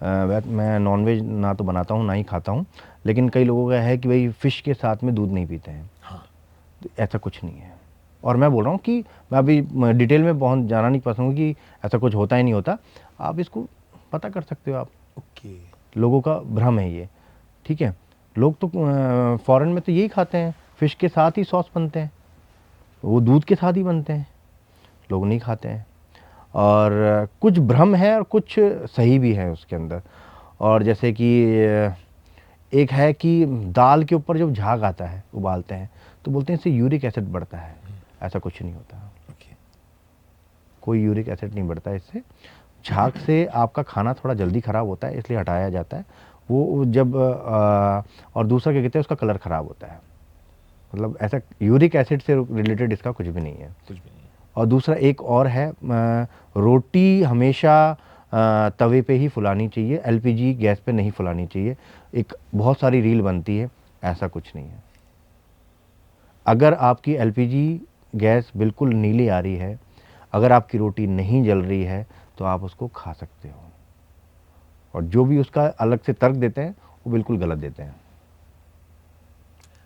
मैं नॉनवेज ना तो बनाता हूँ ना ही खाता हूँ, लेकिन कई लोगों का है कि भाई फ़िश के साथ में दूध नहीं पीते हैं। हाँ। तो ऐसा कुछ नहीं है, और मैं बोल रहा हूँ कि मैं अभी डिटेल में पहुँच जाना नहीं पसंद कि ऐसा कुछ होता ही नहीं होता। आप इसको पता कर सकते हो आप, ओके। लोगों का भ्रम है ये, ठीक है। लोग तो फ़ॉरेन में तो यही खाते हैं, फ़िश के साथ ही सॉस बनते हैं, वो दूध के साथ ही बनते हैं, लोग नहीं खाते हैं। और कुछ भ्रम है और कुछ सही भी है उसके अंदर। और जैसे कि एक है कि दाल के ऊपर जब झाग आता है, उबालते हैं, तो बोलते हैं इससे यूरिक एसिड बढ़ता है। ऐसा कुछ नहीं होता, ओके। कोई यूरिक एसिड नहीं बढ़ता इससे। झाग से आपका खाना थोड़ा जल्दी ख़राब होता है, इसलिए हटाया जाता है वो जब और दूसरा क्या कहते हैं, उसका कलर ख़राब होता है। मतलब ऐसा यूरिक एसिड से रिलेटेड इसका कुछ भी नहीं है। कुछ भी नहीं है। और दूसरा एक और है, रोटी हमेशा तवे पे ही फुलानी चाहिए, एलपीजी गैस पे नहीं फुलानी चाहिए। एक बहुत सारी रील बनती है, ऐसा कुछ नहीं है। अगर आपकी एलपीजी गैस बिल्कुल नीली आ रही है, अगर आपकी रोटी नहीं जल रही है, तो आप उसको खा सकते हो। और जो भी उसका अलग से तर्क देते हैं वो बिल्कुल गलत देते हैं।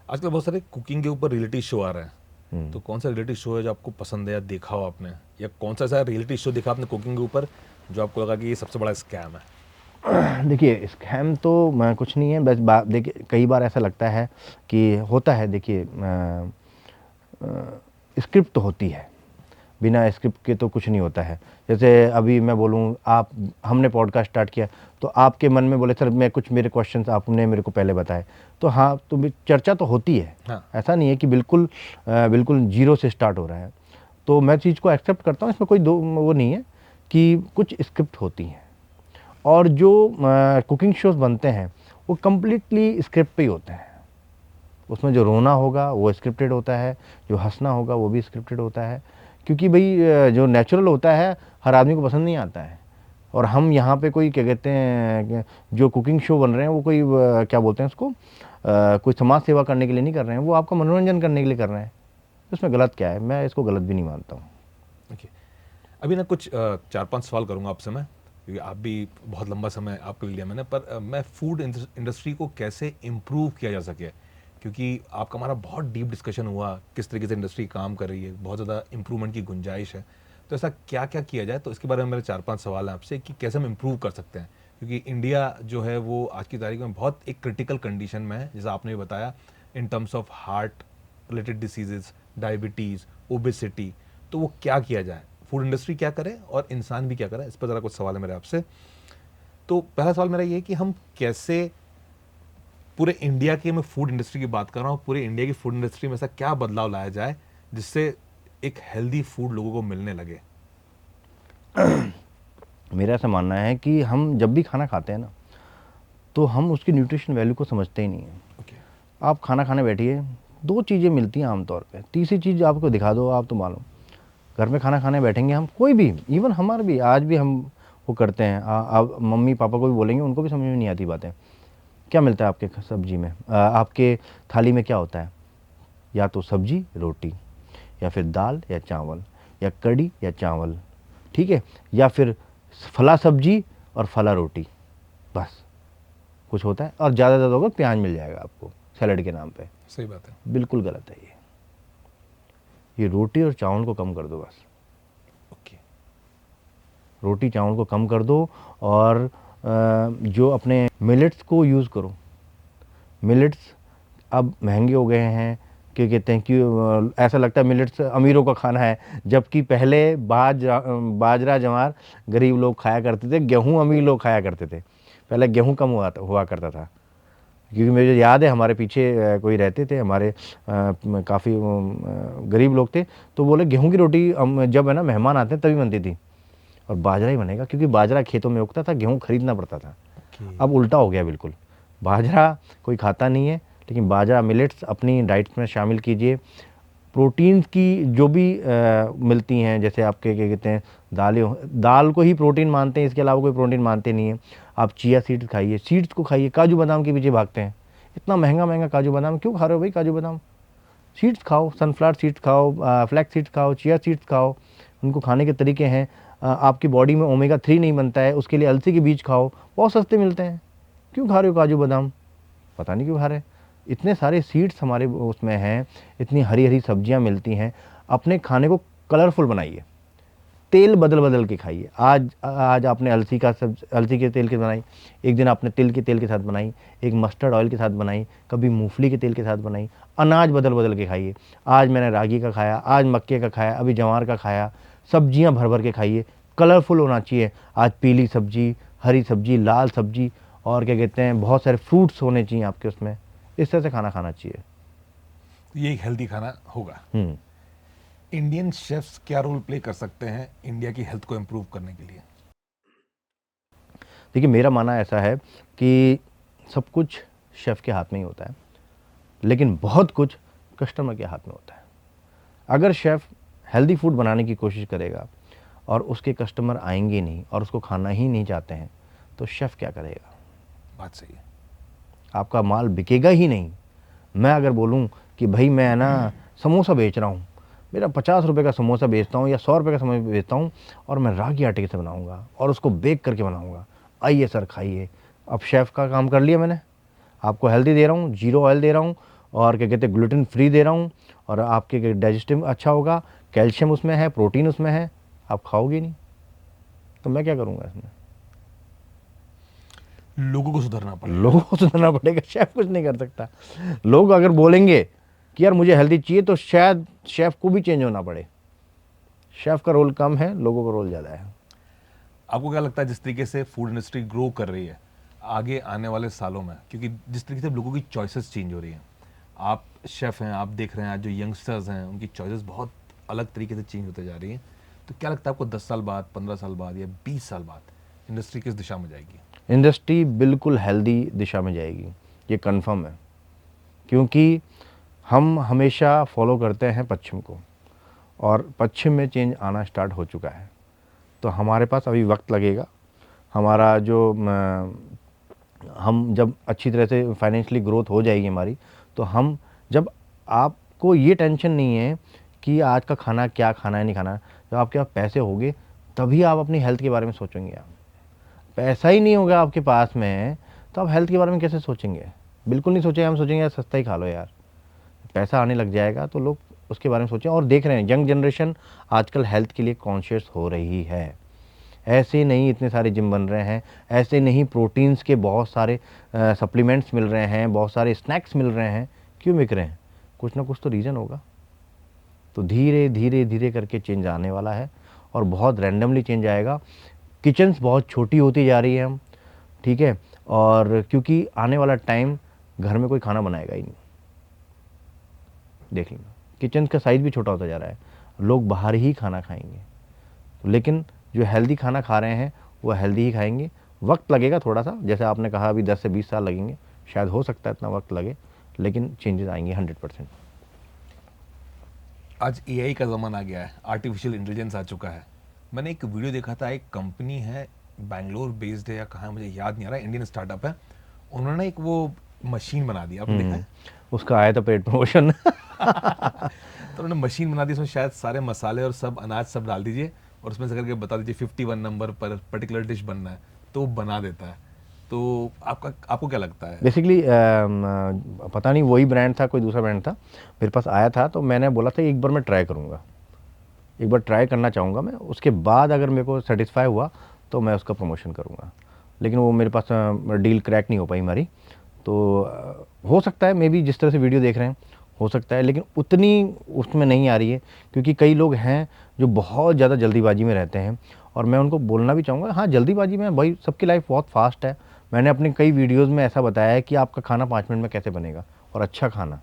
आजकल बहुत सारे कुकिंग के ऊपर रियलिटी शो आ रहे हैं, तो हम्म। कौन सा रियलिटी शो है जो आपको पसंद है या देखा हो आपने, या कौन सा ऐसा रियलिटी शो देखा आपने कुकिंग के ऊपर जो आपको लगा कि ये सबसे बड़ा स्कैम है? देखिए स्कैम तो मैं कुछ नहीं है, बस बात देखिए, कई बार ऐसा लगता है कि होता है, देखिए स्क्रिप्ट तो होती है, बिना स्क्रिप्ट के तो कुछ नहीं होता है। जैसे अभी मैं बोलूँ, आप हमने पॉडकास्ट स्टार्ट किया तो आपके मन में बोले सर मैं कुछ, मेरे क्वेश्चंस आपने मेरे को पहले बताए, तो हाँ, तो चर्चा तो होती है। हाँ। ऐसा नहीं है कि बिल्कुल बिल्कुल जीरो से स्टार्ट हो रहा है। तो मैं चीज़ को एक्सेप्ट करता हूँ, इसमें कोई दो वो नहीं है कि कुछ स्क्रिप्ट होती हैं। और जो कुकिंग शोज़ बनते हैं वो कम्प्लीटली स्क्रिप्ट पे ही होते हैं। उसमें जो रोना होगा वो स्क्रिप्टेड होता है, जो हंसना होगा वो भी स्क्रिप्टेड होता है, क्योंकि भाई जो नेचुरल होता है हर आदमी को पसंद नहीं आता है। और हम यहाँ पे कोई क्या कहते हैं जो कुकिंग शो बन रहे हैं वो कोई क्या बोलते हैं उसको, कोई समाज सेवा करने के लिए नहीं कर रहे हैं, वो आपका मनोरंजन करने के लिए कर रहे हैं। इसमें गलत क्या है, मैं इसको गलत भी नहीं मानता हूँ। ओके। अभी ना कुछ 4-5 सवाल करूंगा आपसे मैं, क्योंकि आप भी बहुत लंबा समय आपके लिए लिया मैंने, पर मैं फूड इंडस्ट्री को कैसे इम्प्रूव किया जा सके, क्योंकि आपका हमारा बहुत डीप डिस्कशन हुआ किस तरीके से इंडस्ट्री काम कर रही है, बहुत ज़्यादा इंप्रूवमेंट की गुंजाइश है। तो ऐसा क्या क्या किया जाए, तो इसके बारे में मेरे 4-5 सवाल हैं आपसे कि कैसे हम इम्प्रूव कर सकते हैं, क्योंकि इंडिया जो है वो आज की तारीख में बहुत एक क्रिटिकल कंडीशन में है, जैसा आपने भी बताया, in terms of heart related diseases, diabetes, obesity. तो वो क्या किया जाए, फूड इंडस्ट्री क्या करे और इंसान भी क्या करे, इस पर ज़रा कुछ सवाल है मेरे आपसे। तो पहला सवाल मेरा ये है कि हम कैसे पूरे इंडिया की, मैं फूड इंडस्ट्री की बात कर रहा हूँ, पूरे इंडिया की फूड इंडस्ट्री में ऐसा क्या बदलाव लाया जाए जिससे एक हेल्दी फूड लोगों को मिलने लगे? मेरा ऐसा मानना है कि हम जब भी खाना खाते हैं ना, तो हम उसकी न्यूट्रिशन वैल्यू को समझते ही नहीं हैं। ओके। आप खाना खाने बैठिए, 2 चीज़ें मिलती हैं आमतौर पे, तीसरी चीज़ आपको दिखा दो आप तो मालूम। घर में खाना खाने बैठेंगे हम, कोई भी, इवन हमारे भी, आज भी हम वो करते हैं। आप मम्मी पापा को भी बोलेंगे, उनको भी समझ में नहीं आती बातें। क्या मिलता है आपके सब्जी में, आपके थाली में क्या होता है? या तो सब्जी रोटी, या फिर दाल या चावल, या कढ़ी या चावल, ठीक है, या फिर फला सब्जी और फला रोटी, बस कुछ होता है। और ज़्यादा ज़्यादा होगा प्याज मिल जाएगा आपको सैलड के नाम पे। सही बात है। बिल्कुल गलत है ये रोटी और चावल को कम कर दो बस। ओके। रोटी चावल को कम कर दो और जो अपने मिलेट्स को यूज़ करो। मिलेट्स अब महंगे हो गए हैं, कि कहते हैं कि ऐसा लगता है मिलेट्स अमीरों का खाना है, जबकि पहले बाजरा जवार गरीब लोग खाया करते थे, गेहूं अमीर लोग खाया करते थे। पहले गेहूं कम हुआ करता था, क्योंकि मुझे याद है हमारे पीछे कोई रहते थे, हमारे काफ़ी गरीब लोग थे, तो बोले गेहूं की रोटी जब है ना मेहमान आते हैं तभी बनती थी, और बाजरा ही बनेगा, क्योंकि बाजरा खेतों में उगता था, गेहूं खरीदना पड़ता था। ओके। अब उल्टा हो गया बिल्कुल, बाजरा कोई खाता नहीं है, लेकिन बाजरा मिलेट्स अपनी डाइट में शामिल कीजिए। प्रोटीन्स की जो भी मिलती हैं, जैसे आपके क्या कहते हैं दाल को ही प्रोटीन मानते हैं, इसके अलावा कोई प्रोटीन मानते नहीं है। आप चिया सीड्स खाइए, सीड्स को खाइए, काजू बादाम के पीछे भागते हैं, इतना महंगा महंगा काजू बादाम क्यों खा रहे हो भाई? काजू बादाम, सीड्स खाओ, सनफ्लावर सीड्स खाओ, फ्लैक्स सीड्स खाओ, चिया सीड्स खाओ। उनको खाने के तरीके हैं। आपकी बॉडी में ओमेगा 3 नहीं बनता है, उसके लिए अलसी के बीज खाओ, बहुत सस्ते मिलते हैं। क्यों खा रहे हो काजू बादाम? पता नहीं क्यों खा रहे। इतने सारे सीड्स हमारे उसमें हैं, इतनी हरी हरी सब्जियां मिलती हैं। अपने खाने को कलरफुल बनाइए, तेल बदल बदल के खाइए। आज आपने अलसी के तेल के बनाई, एक दिन आपने तिल के तेल के साथ बनाई, एक मस्टर्ड ऑयल के साथ बनाई, कभी मूंगफली के तेल के साथ बनाई। अनाज बदल बदल के खाइए। आज मैंने रागी का खाया, आज मक्के का खाया, अभी जवार का खाया। सब्जियां भर भर के खाइए, कलरफुल होना चाहिए। आज पीली सब्जी, हरी सब्जी, लाल सब्जी, और क्या कहते हैं, बहुत सारे फ्रूट्स होने चाहिए आपके उसमें। इस तरह से खाना खाना चाहिए। ये एक हेल्दी खाना होगा। हम्म इंडियन शेफ्स क्या रोल प्ले कर सकते हैं इंडिया की हेल्थ को इम्प्रूव करने के लिए? देखिए, मेरा मानना ऐसा है कि सब कुछ शेफ़ के हाथ में ही होता है, लेकिन बहुत कुछ कस्टमर के हाथ में होता है। अगर शेफ़ हेल्दी फूड बनाने की कोशिश करेगा और उसके कस्टमर आएंगे नहीं और उसको खाना ही नहीं चाहते हैं, तो शेफ़ क्या करेगा? बात सही है। आपका माल बिकेगा ही नहीं। मैं अगर बोलूं कि भाई मैं ना समोसा बेच रहा हूँ, मेरा 50 रुपये का समोसा बेचता हूँ या 100 रुपये का समोसा बेचता हूँ, और मैं रागी आटे से बनाऊँगा और उसको बेक करके बनाऊँगा, आइए सर खाइए। अब शेफ़ का काम कर लिया मैंने, आपको हेल्दी दे रहा हूँ, जीरो ऑयल दे रहा हूँ, और क्या कहते हैं ग्लूटेन फ्री दे रहा हूँ, और आपके डाइजेस्टिव अच्छा होगा, कैल्शियम उसमें है, प्रोटीन उसमें है, आप खाओगे नहीं, तो मैं क्या करूँगा इसमें? लोगों को सुधरना पड़ेगा। लोगों को सुधरना पड़ेगा, शेफ़ कुछ नहीं कर सकता। लोग अगर बोलेंगे कि यार मुझे हेल्दी चाहिए, तो शायद शेफ़ को भी चेंज होना पड़े। शेफ़ का रोल कम है, लोगों का रोल ज़्यादा है। आपको क्या लगता है जिस तरीके से फूड इंडस्ट्री ग्रो कर रही है आगे आने वाले सालों में, क्योंकि जिस तरीके से लोगों की चॉइसेस चेंज हो रही हैं, आप शेफ़ हैं, आप देख रहे हैं आज जो यंगस्टर्स हैं उनकी चॉइसेस बहुत अलग तरीके से चेंज होते जा रही हैं, तो क्या लगता है आपको 10 साल बाद, 15 साल बाद या 20 साल बाद इंडस्ट्री किस दिशा में जाएगी? इंडस्ट्री बिल्कुल हेल्दी दिशा में जाएगी, ये कंफर्म है, क्योंकि हम हमेशा फॉलो करते हैं पश्चिम को, और पश्चिम में चेंज आना स्टार्ट हो चुका है। तो हमारे पास अभी वक्त लगेगा। हमारा जो हम जब अच्छी तरह से फाइनेंशियली ग्रोथ हो जाएगी हमारी, तो हम जब, आपको ये टेंशन नहीं है कि आज का खाना क्या खाना है नहीं खाना, जब आपके पास पैसे होंगे तभी आप अपनी हेल्थ के बारे में सोचेंगे। आप पैसा ही नहीं होगा आपके पास में, तो आप हेल्थ के बारे में कैसे सोचेंगे? बिल्कुल नहीं सोचेंगे। हम सोचेंगे यार सस्ता ही खा लो यार। पैसा आने लग जाएगा तो लोग उसके बारे में सोचें। और देख रहे हैं यंग जनरेशन आजकल हेल्थ के लिए कॉन्शियस हो रही है। ऐसे नहीं इतने सारे जिम बन रहे हैं, ऐसे नहीं प्रोटीन्स के बहुत सारे सप्लीमेंट्स मिल रहे हैं, बहुत सारे स्नैक्स मिल रहे हैं। क्यों मिल रहे हैं? कुछ ना कुछ तो रीज़न होगा। तो धीरे धीरे धीरे करके चेंज आने वाला है, और बहुत रैंडमली चेंज आएगा। किचन्स बहुत छोटी होती जा रही है हम, ठीक है, और क्योंकि आने वाला टाइम घर में कोई खाना बनाएगा ही नहीं। देख लेना, किचन का साइज़ भी छोटा होता जा रहा है, लोग बाहर ही खाना खाएंगे। लेकिन जो हेल्दी खाना खा रहे हैं वो हेल्दी ही खाएंगे, वक्त लगेगा थोड़ा सा, जैसे आपने कहा अभी 10 से 20 साल लगेंगे, शायद हो सकता है इतना वक्त लगे, लेकिन चेंजेस आएंगे 100%। आज एआई का ज़माना आ गया है, आर्टिफिशियल इंटेलिजेंस आ चुका है। मैंने एक वीडियो देखा था, एक कंपनी है बैंगलोर बेस्ड है या कहाँ मुझे याद नहीं आ रहा, इंडियन स्टार्टअप है, उन्होंने एक वो मशीन बना दी, आपने देखा है? उसका आया था पेड प्रमोशन। तो उन्होंने मशीन बना दी, उसमें शायद सारे मसाले और सब अनाज सब डाल दीजिए और उसमें से करके बता दीजिए 51 नंबर पर पर्टिकुलर डिश बनना है, तो वो बना देता है। तो आपको क्या लगता है? बेसिकली पता नहीं वही ब्रांड था कोई दूसरा ब्रांड था, मेरे पास आया था, तो मैंने बोला था एक बार मैं ट्राई करूँगा, एक बार ट्राई करना चाहूँगा मैं, उसके बाद अगर मेरे को सेटिस्फाई हुआ तो मैं उसका प्रमोशन करूँगा। लेकिन वो मेरे पास डील क्रैक नहीं हो पाई हमारी। तो हो सकता है मे बी जिस तरह से वीडियो देख रहे हैं हो सकता है, लेकिन उतनी उसमें नहीं आ रही है, क्योंकि कई लोग हैं जो बहुत ज़्यादा जल्दीबाजी में रहते हैं, और मैं उनको बोलना भी चाहूँगा, हाँ जल्दीबाजी में भाई सबकी लाइफ बहुत फास्ट है। मैंने अपने कई वीडियोज़ में ऐसा बताया है कि आपका खाना 5 मिनट में कैसे बनेगा, और अच्छा खाना,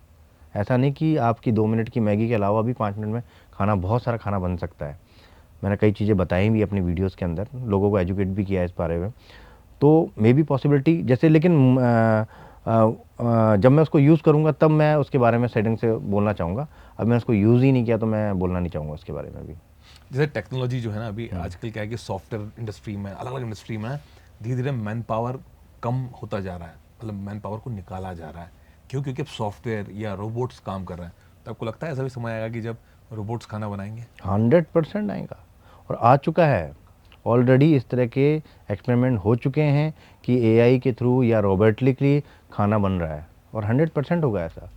ऐसा नहीं कि आपकी 2 मिनट की मैगी के अलावा भी 5 मिनट में खाना, बहुत सारा खाना बन सकता है। मैंने कई चीज़ें बताई भी अपनी वीडियोज़ के अंदर, लोगों को एजुकेट भी किया है इस बारे में। तो मे बी पॉसिबिलिटी जैसे, लेकिन जब मैं उसको यूज़ करूँगा तब मैं उसके बारे में सेटिंग से बोलना चाहूँगा। अब मैं उसको यूज़ ही नहीं किया तो मैं बोलना नहीं चाहूँगा उसके बारे में भी। जैसे टेक्नोलॉजी जो है ना, अभी आजकल क्या है कि सॉफ्टवेयर इंडस्ट्री में, अलग अलग इंडस्ट्री में धीरे धीरे मैन पावर कम होता जा रहा है, मतलब मैन पावर को निकाला जा रहा है। क्यों? क्योंकि अब सॉफ्टवेयर या रोबोट्स काम कर रहे हैं। तो आपको लगता है ऐसा भी समय आएगा कि जब रोबोट्स खाना बनाएंगे? 100% आएगा, और आ चुका है ऑलरेडी। इस तरह के एक्सपेरिमेंट हो चुके हैं कि एआई के थ्रू या रोबोटिकली खाना बन रहा है, और 100% होगा ऐसा।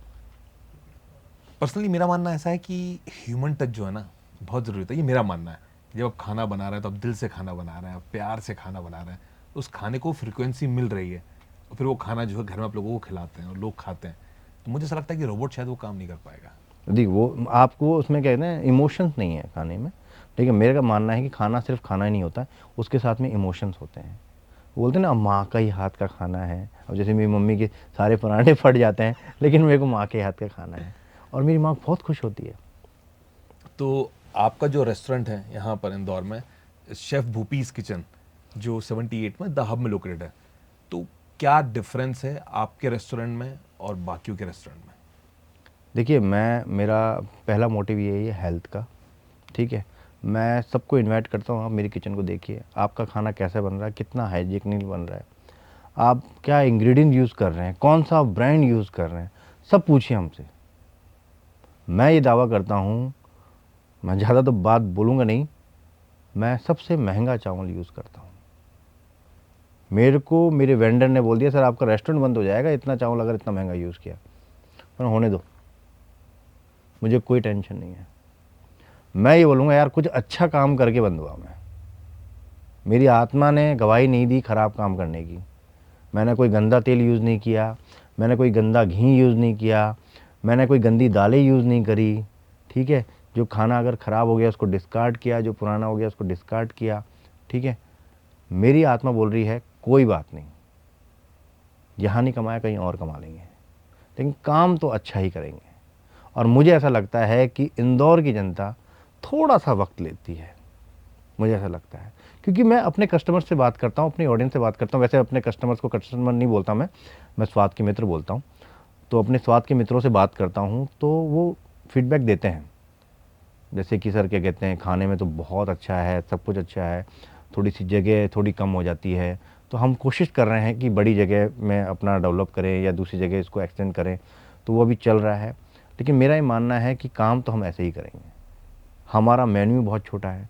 पर्सनली मेरा मानना ऐसा है कि ह्यूमन टच जो है ना, बहुत ज़रूरी है। ये मेरा मानना है। जब आप खाना बना रहे हैं तो आप दिल से खाना बना रहे हैं, आप प्यार से खाना बना रहे हैं, तो उस खाने को फ्रिक्वेंसी मिल रही है, और फिर वो खाना जो है घर में आप लोगों को खिलाते हैं और लोग खाते हैं। तो मुझे ऐसा लगता है कि रोबोट शायद वो काम नहीं कर पाएगा। देखिए वो आपको उसमें कहते हैं इमोशंस नहीं है खाने में, लेकिन मेरा मानना है कि खाना सिर्फ खाना ही नहीं होता है, उसके साथ में इमोशंस होते हैं। बोलते हैं ना माँ का ही हाथ का खाना है। अब जैसे मेरी मम्मी के सारे पराठे फट जाते हैं, लेकिन मेरे को माँ के हाथ का खाना है, और मेरी माँ बहुत खुश होती है। तो आपका जो रेस्टोरेंट है यहाँ पर इंदौर में, शेफ़ भूपीज़ किचन, जो 78 में द हब में लोकेटेड है, तो क्या डिफरेंस है आपके रेस्टोरेंट में और बाकियों के रेस्टोरेंट में? देखिए मेरा पहला मोटिव यही है हेल्थ का, ठीक है। मैं सबको इनवाइट करता हूँ, आप मेरी किचन को देखिए, आपका खाना कैसे बन रहा है, कितना हाइजीनिक बन रहा है, आप क्या इंग्रेडिएंट यूज़ कर रहे हैं, कौन सा ब्रांड यूज़ कर रहे हैं, सब पूछिए हमसे। मैं ये दावा करता हूँ, मैं ज़्यादा तो बात बोलूँगा नहीं, मैं सबसे महंगा चावल यूज़ करता हूँ। मेरे को मेरे वेंडर ने बोल दिया सर आपका रेस्टोरेंट बंद हो जाएगा इतना चावल अगर इतना महंगा यूज़ किया। पर होने दो, मुझे कोई टेंशन नहीं है। मैं ये बोलूँगा यार कुछ अच्छा काम करके बंद हुआ मैं। मेरी आत्मा ने गवाही नहीं दी ख़राब काम करने की। मैंने कोई गंदा तेल यूज़ नहीं किया, मैंने कोई गंदा घी यूज़ नहीं किया, मैंने कोई गंदी दालें यूज़ नहीं करी, ठीक है। जो खाना अगर ख़राब हो गया उसको डिस्कार्ड किया, जो पुराना हो गया उसको डिस्कार्ड किया, ठीक है। मेरी आत्मा बोल रही है कोई बात नहीं, यहाँ नहीं कमाया कहीं और कमा लेंगे, लेकिन काम तो अच्छा ही करेंगे। और मुझे ऐसा लगता है कि इंदौर की जनता थोड़ा सा वक्त लेती है, मुझे ऐसा लगता है, क्योंकि मैं अपने कस्टमर से बात करता हूँ, अपनी ऑडियंस से बात करता हूँ। वैसे अपने कस्टमर्स को कस्टमर नहीं बोलता मैं स्वाद के मित्र बोलता हूँ। तो अपने स्वाद के मित्रों से बात करता हूँ तो वो फीडबैक देते हैं, जैसे कि सर क्या कहते हैं खाने में तो बहुत अच्छा है, सब कुछ अच्छा है, थोड़ी सी जगह थोड़ी कम हो जाती है, तो हम कोशिश कर रहे हैं कि बड़ी जगह में अपना डेवलप करें या दूसरी जगह इसको एक्सटेंड करें, तो वो अभी चल रहा है। लेकिन मेरा ये मानना है कि काम तो हम ऐसे ही करेंगे। हमारा मेन्यू बहुत छोटा है,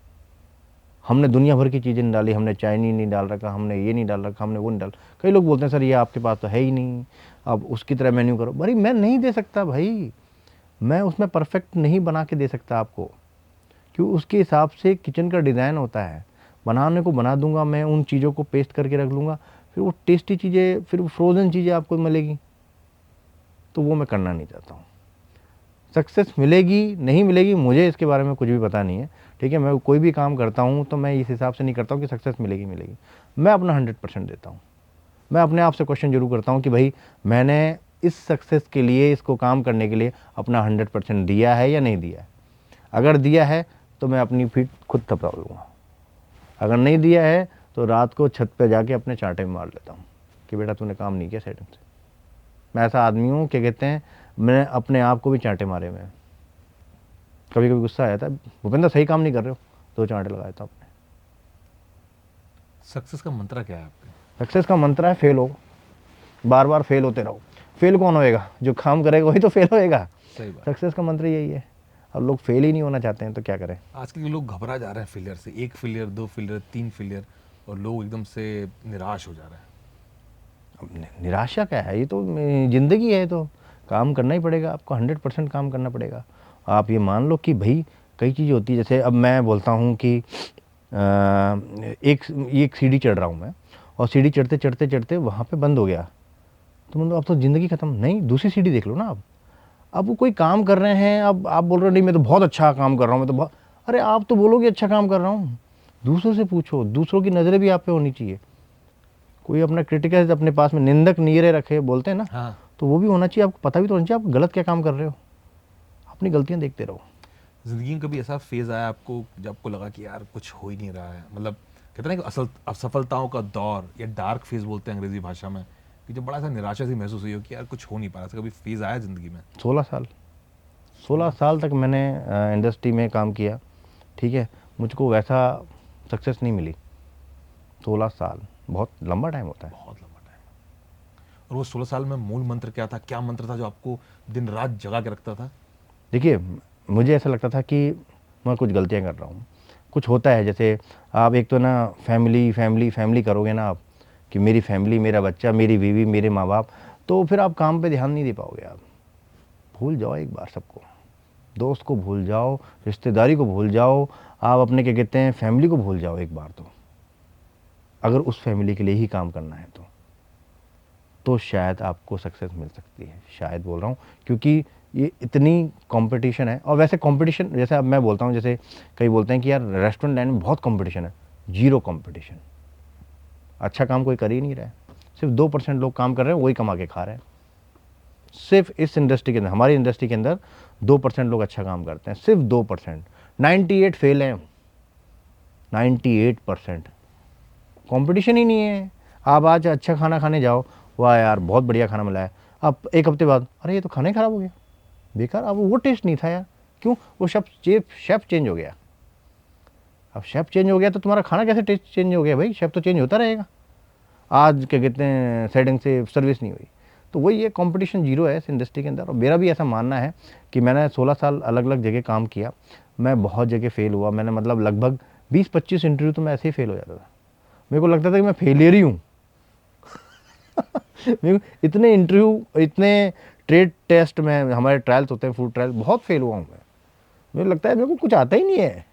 हमने दुनिया भर की चीज़ें नहीं डाली, हमने चाइनीज नहीं डाल रखा, हमने ये नहीं डाल रखा, हमने वो नहीं डाल। कई लोग बोलते हैं सर ये आपके पास तो है ही नहीं, अब उसकी तरह मेन्यू करो। भाई मैं नहीं दे सकता भाई, मैं उसमें परफेक्ट नहीं बना के दे सकता आपको, क्यों उसके हिसाब से किचन का डिज़ाइन होता है। बनाने को बना दूंगा मैं, उन चीज़ों को पेस्ट करके रख लूँगा, फिर वो टेस्टी चीज़ें, फिर वो फ्रोज़न चीज़ें आपको मिलेगी, तो वो मैं करना नहीं चाहता हूँ। सक्सेस मिलेगी नहीं मिलेगी मुझे इसके बारे में कुछ भी पता नहीं है, ठीक है। मैं कोई भी काम करता हूँ तो मैं इस हिसाब से नहीं करता हूँ कि सक्सेस मिलेगी मिलेगी, मैं अपना 100% देता हूँ। मैं अपने आप से क्वेश्चन जरूर करता हूँ कि भाई मैंने इस सक्सेस के लिए, इसको काम करने के लिए अपना 100% दिया है या नहीं दिया है। अगर दिया है तो मैं अपनी फीट खुद थपड़ा लूँगा, अगर नहीं दिया है तो रात को छत पे जाके अपने चांटे में मार लेता हूँ कि बेटा तूने काम नहीं किया सेटिंग से। मैं ऐसा आदमी हूँ, क्या कहते हैं, मैं अपने आप को भी चांटे मारे में। कभी कभी गुस्सा आया था, भूपेंद्र सही काम नहीं कर रहे हो, तो चांटे लगाया था अपने। सक्सेस का मंत्र क्या है आपके? सक्सेस का मंत्र है फेल हो, बार बार फेल होते रहो। फेल कौन होएगा? जो काम करेगा वही तो फेल होएगा। सही बात। सक्सेस का मंत्र यही है। अब लोग फेल ही नहीं होना चाहते हैं तो क्या करें। आजकल के लोग घबरा जा रहे हैं फेलियर से, 1 फेलियर 2 फेलियर 3 फेलियर, और लोग एकदम से निराश हो जा रहे हैं। अब निराशा क्या है, ये तो ज़िंदगी है, तो काम करना ही पड़ेगा आपको, 100% काम करना पड़ेगा। आप ये मान लो कि भाई कई चीज़ें होती है, जैसे अब मैं बोलता हूँ कि एक सीढ़ी चढ़ रहा हूँ मैं, और सीढ़ी चढ़ते चढ़ते चढ़ते वहाँ पे बंद हो गया, तो मतलब अब तो ज़िंदगी ख़त्म। नहीं, दूसरी सीढ़ी देख लो ना आप। अब वो कोई काम कर रहे हैं, अब आप बोल रहे हो नहीं मैं तो बहुत अच्छा काम कर रहा हूँ, मैं तो बहुत, अरे आप तो बोलोगे अच्छा काम कर रहा हूँ, दूसरों से पूछो, दूसरों की नज़रें भी आप पे होनी चाहिए। कोई अपना क्रिटिकल अपने पास में, निंदक नीरे रखे बोलते हैं ना, हाँ। तो वो भी होना चाहिए। आपको पता भी तो होना चाहिए आप गलत क्या काम कर रहे हो, अपनी गलतियाँ देखते रहो। ज़िंदगी में कभी ऐसा फेज़ आया आपको जब आपको लगा कि यार कुछ हो ही नहीं रहा है, मतलब कहते हैं ना कि असल असफलताओं का दौर, या डार्क फेज़ बोलते हैं अंग्रेज़ी भाषा में, कि जब बड़ा सा निराशा सी महसूस हुई हो कि यार कुछ हो नहीं पा रहा, ऐसा कभी फेज़ आया ज़िंदगी में? 16 साल तक मैंने इंडस्ट्री में काम किया, ठीक है, मुझको वैसा सक्सेस नहीं मिली। 16 साल बहुत लंबा टाइम होता है। बहुत लंबा टाइम। और वो 16 साल में मूल मंत्र क्या था? क्या मंत्र था जो आपको दिन रात जगा के रखता था? देखिए, मुझे ऐसा लगता था कि मैं कुछ गलतियाँ कर रहा हूँ। कुछ होता है, जैसे आप एक तो ना फैमिली फैमिली फैमिली करोगे ना आप, कि मेरी फैमिली, मेरा बच्चा, मेरी बीवी, मेरे माँ बाप, तो फिर आप काम पे ध्यान नहीं दे पाओगे। आप भूल जाओ एक बार सबको, दोस्त को भूल जाओ, रिश्तेदारी को भूल जाओ, आप अपने क्या कहते हैं फैमिली को भूल जाओ एक बार। तो अगर उस फैमिली के लिए ही काम करना है तो शायद आपको सक्सेस मिल सकती है, शायद बोल रहा हूँ, क्योंकि ये इतनी कंपटीशन है। और वैसे कंपटीशन, जैसे अब मैं बोलता हूँ, जैसे कई बोलते हैं कि यार रेस्टोरेंट लाइन में बहुत कंपटीशन है, जीरो कंपटीशन। अच्छा काम कोई कर ही नहीं रहा है, सिर्फ 2% लोग काम कर रहे हैं, वही कमा के खा रहे हैं। सिर्फ इस इंडस्ट्री के अंदर, हमारी इंडस्ट्री के अंदर 2% लोग अच्छा काम करते हैं, सिर्फ 2%। 98 फेल हैं, 98%। कंपटीशन ही नहीं है। आप आज अच्छा खाना खाने जाओ, वाह यार बहुत बढ़िया खाना मिला है, अब एक हफ्ते बाद अरे ये तो खाना ही ख़राब हो गया, बेकार, अब वो टेस्ट नहीं था यार। क्यों? वो शेफ़ चेंज हो गया। अब शेफ़ चेंज हो गया तो तुम्हारा खाना कैसे टेस्ट चेंज हो गया? भाई शेफ़ तो चेंज होता रहेगा। आज क्या कहते हैं सेटिंग से सर्विस नहीं हुई, तो वही है, कंपटीशन जीरो है इस इंडस्ट्री के अंदर। और मेरा भी ऐसा मानना है कि मैंने 16 साल अलग अलग जगह काम किया, मैं बहुत जगह फेल हुआ। मैंने मतलब लगभग 20-25 इंटरव्यू तो मैं ऐसे ही फेल हो जाता था। मेरे को लगता था कि मैं फेलियर ही हूँ। मेरे को इतने इंटरव्यू, इतने ट्रेड टेस्ट में, हमारे ट्रायल्स होते हैं, फूड ट्रायल, बहुत फेल हुआ हूँ मैं। मुझे लगता है मेरे को कुछ आता ही नहीं है,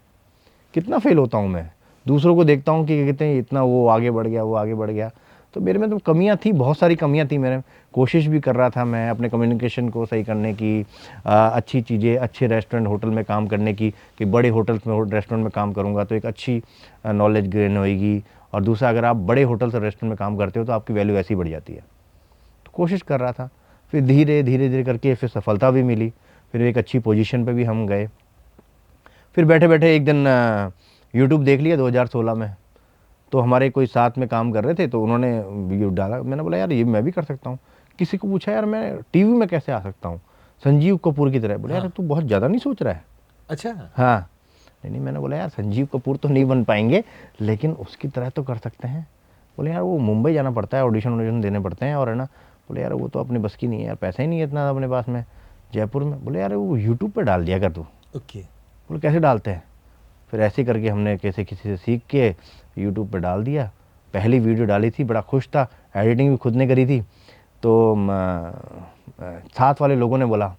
कितना फेल होता हूँ मैं। दूसरों को देखता हूँ कि क्या कहते हैं इतना वो आगे बढ़ गया, वो आगे बढ़ गया, तो मेरे में तो कमियाँ थी, बहुत सारी कमियाँ थी। मेरे कोशिश भी कर रहा था मैं अपने कम्युनिकेशन को सही करने की, अच्छी चीज़ें, अच्छे रेस्टोरेंट होटल में काम करने की, कि बड़े होटल्स में, रेस्टोरेंट में काम करूँगा तो एक अच्छी नॉलेज गेन होएगी। और दूसरा, अगर आप बड़े होटल्स और रेस्टोरेंट में काम करते हो तो आपकी वैल्यू ऐसी बढ़ जाती है। तो कोशिश कर रहा था, फिर धीरे धीरे धीरे करके फिर सफलता भी मिली, फिर एक अच्छी पोजीशन पे भी हम गए। फिर बैठे बैठे एक दिन यूट्यूब देख लिया 2016 में, तो हमारे कोई साथ में काम कर रहे थे, तो उन्होंने वीडियो डाला, मैंने बोला यार ये मैं भी कर सकता हूँ। किसी को पूछा यार मैं टीवी में कैसे आ सकता हूँ संजीव कपूर की तरह? बोला यार तू बहुत ज़्यादा नहीं सोच रहा है? अच्छा। हाँ, नहीं, मैंने बोला यार संजीव कपूर तो नहीं बन पाएंगे, लेकिन उसकी तरह तो कर सकते हैं। बोले यार वो मुंबई जाना पड़ता है, ऑडिशन देने पड़ते हैं, और है ना, बोले यार वो तो अपनी बस की नहीं है यार, पैसा ही नहीं है इतना अपने पास में जयपुर में। बोले यार वो यूट्यूब पे डाल दिया कर तू। ओके। बोले कैसे डालते हैं? फिर ऐसे करके हमने कैसे किसी से सीख के यूट्यूब पे डाल दिया। पहली वीडियो डाली थी, बड़ा खुश था, एडिटिंग भी खुद ने करी थी। तो साथ वाले लोगों ने बोला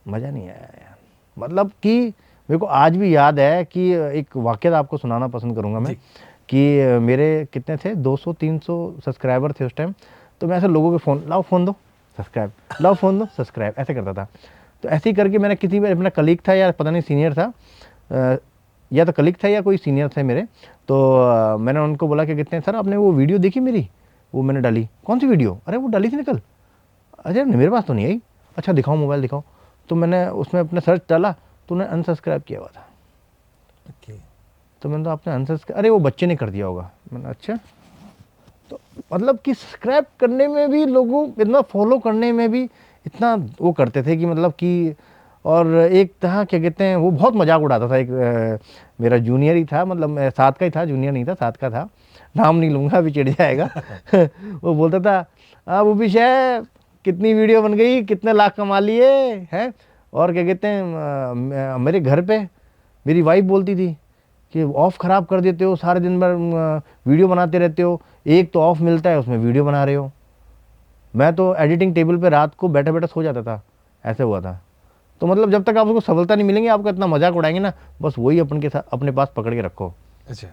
मज़ा नहीं आया यार, मतलब कि मेरे को आज भी याद है कि एक वाक़या आपको सुनाना पसंद करूँगा मैं, कि मेरे कितने थे, 200-300 सब्सक्राइबर थे उस टाइम। तो मैं ऐसे लोगों के फ़ोन, लाओ फ़ोन दो सब्सक्राइब, लाओ फ़ोन दो सब्सक्राइब, ऐसे करता था। तो ऐसे ही करके मैंने किसी भी, अपना कलीग था या पता नहीं सीनियर था, या तो कलीग था या कोई सीनियर थे मेरे, तो मैंने उनको बोला कि कहते हैं सर आपने वो वीडियो देखी मेरी? वो मैंने डाली। कौन सी वीडियो? अरे वो डाली थी ना कल। अरे मेरे पास तो नहीं आई। अच्छा दिखाओ मोबाइल दिखाओ। तो मैंने उसमें अपना सर्च डाला, तो उन्हें अनसब्सक्राइब किया हुआ था। ओके। तो मैंने तो आपने आंसर, अरे वो बच्चे ने कर दिया होगा। मैंने अच्छा, तो मतलब कि सब्सक्राइब करने में भी लोगों, इतना फॉलो करने में भी इतना वो करते थे कि मतलब कि, और एक था क्या कहते हैं, वो बहुत मजाक उड़ाता था। एक मेरा जूनियर ही था, मतलब साथ का ही था, जूनियर नहीं था, साथ का था, नाम नहीं लूँगा अभी चिढ़ जाएगा। वो बोलता था, हाँ वो भी है, कितनी वीडियो बन गई, कितने लाख कमा लिए हैं। और क्या कहते हैं, मेरे घर पे मेरी वाइफ बोलती थी कि ऑफ ख़राब कर देते हो, सारे दिन भर वीडियो बनाते रहते हो, एक तो ऑफ मिलता है उसमें वीडियो बना रहे हो। मैं तो एडिटिंग टेबल पे रात को बैठे बैठे सो जाता था, ऐसे हुआ था। तो मतलब जब तक आपको सफलता नहीं मिलेंगी, आपका इतना मजाक उड़ाएंगे ना, बस वही अपन के साथ अपने पास पकड़ के रखो। अच्छा।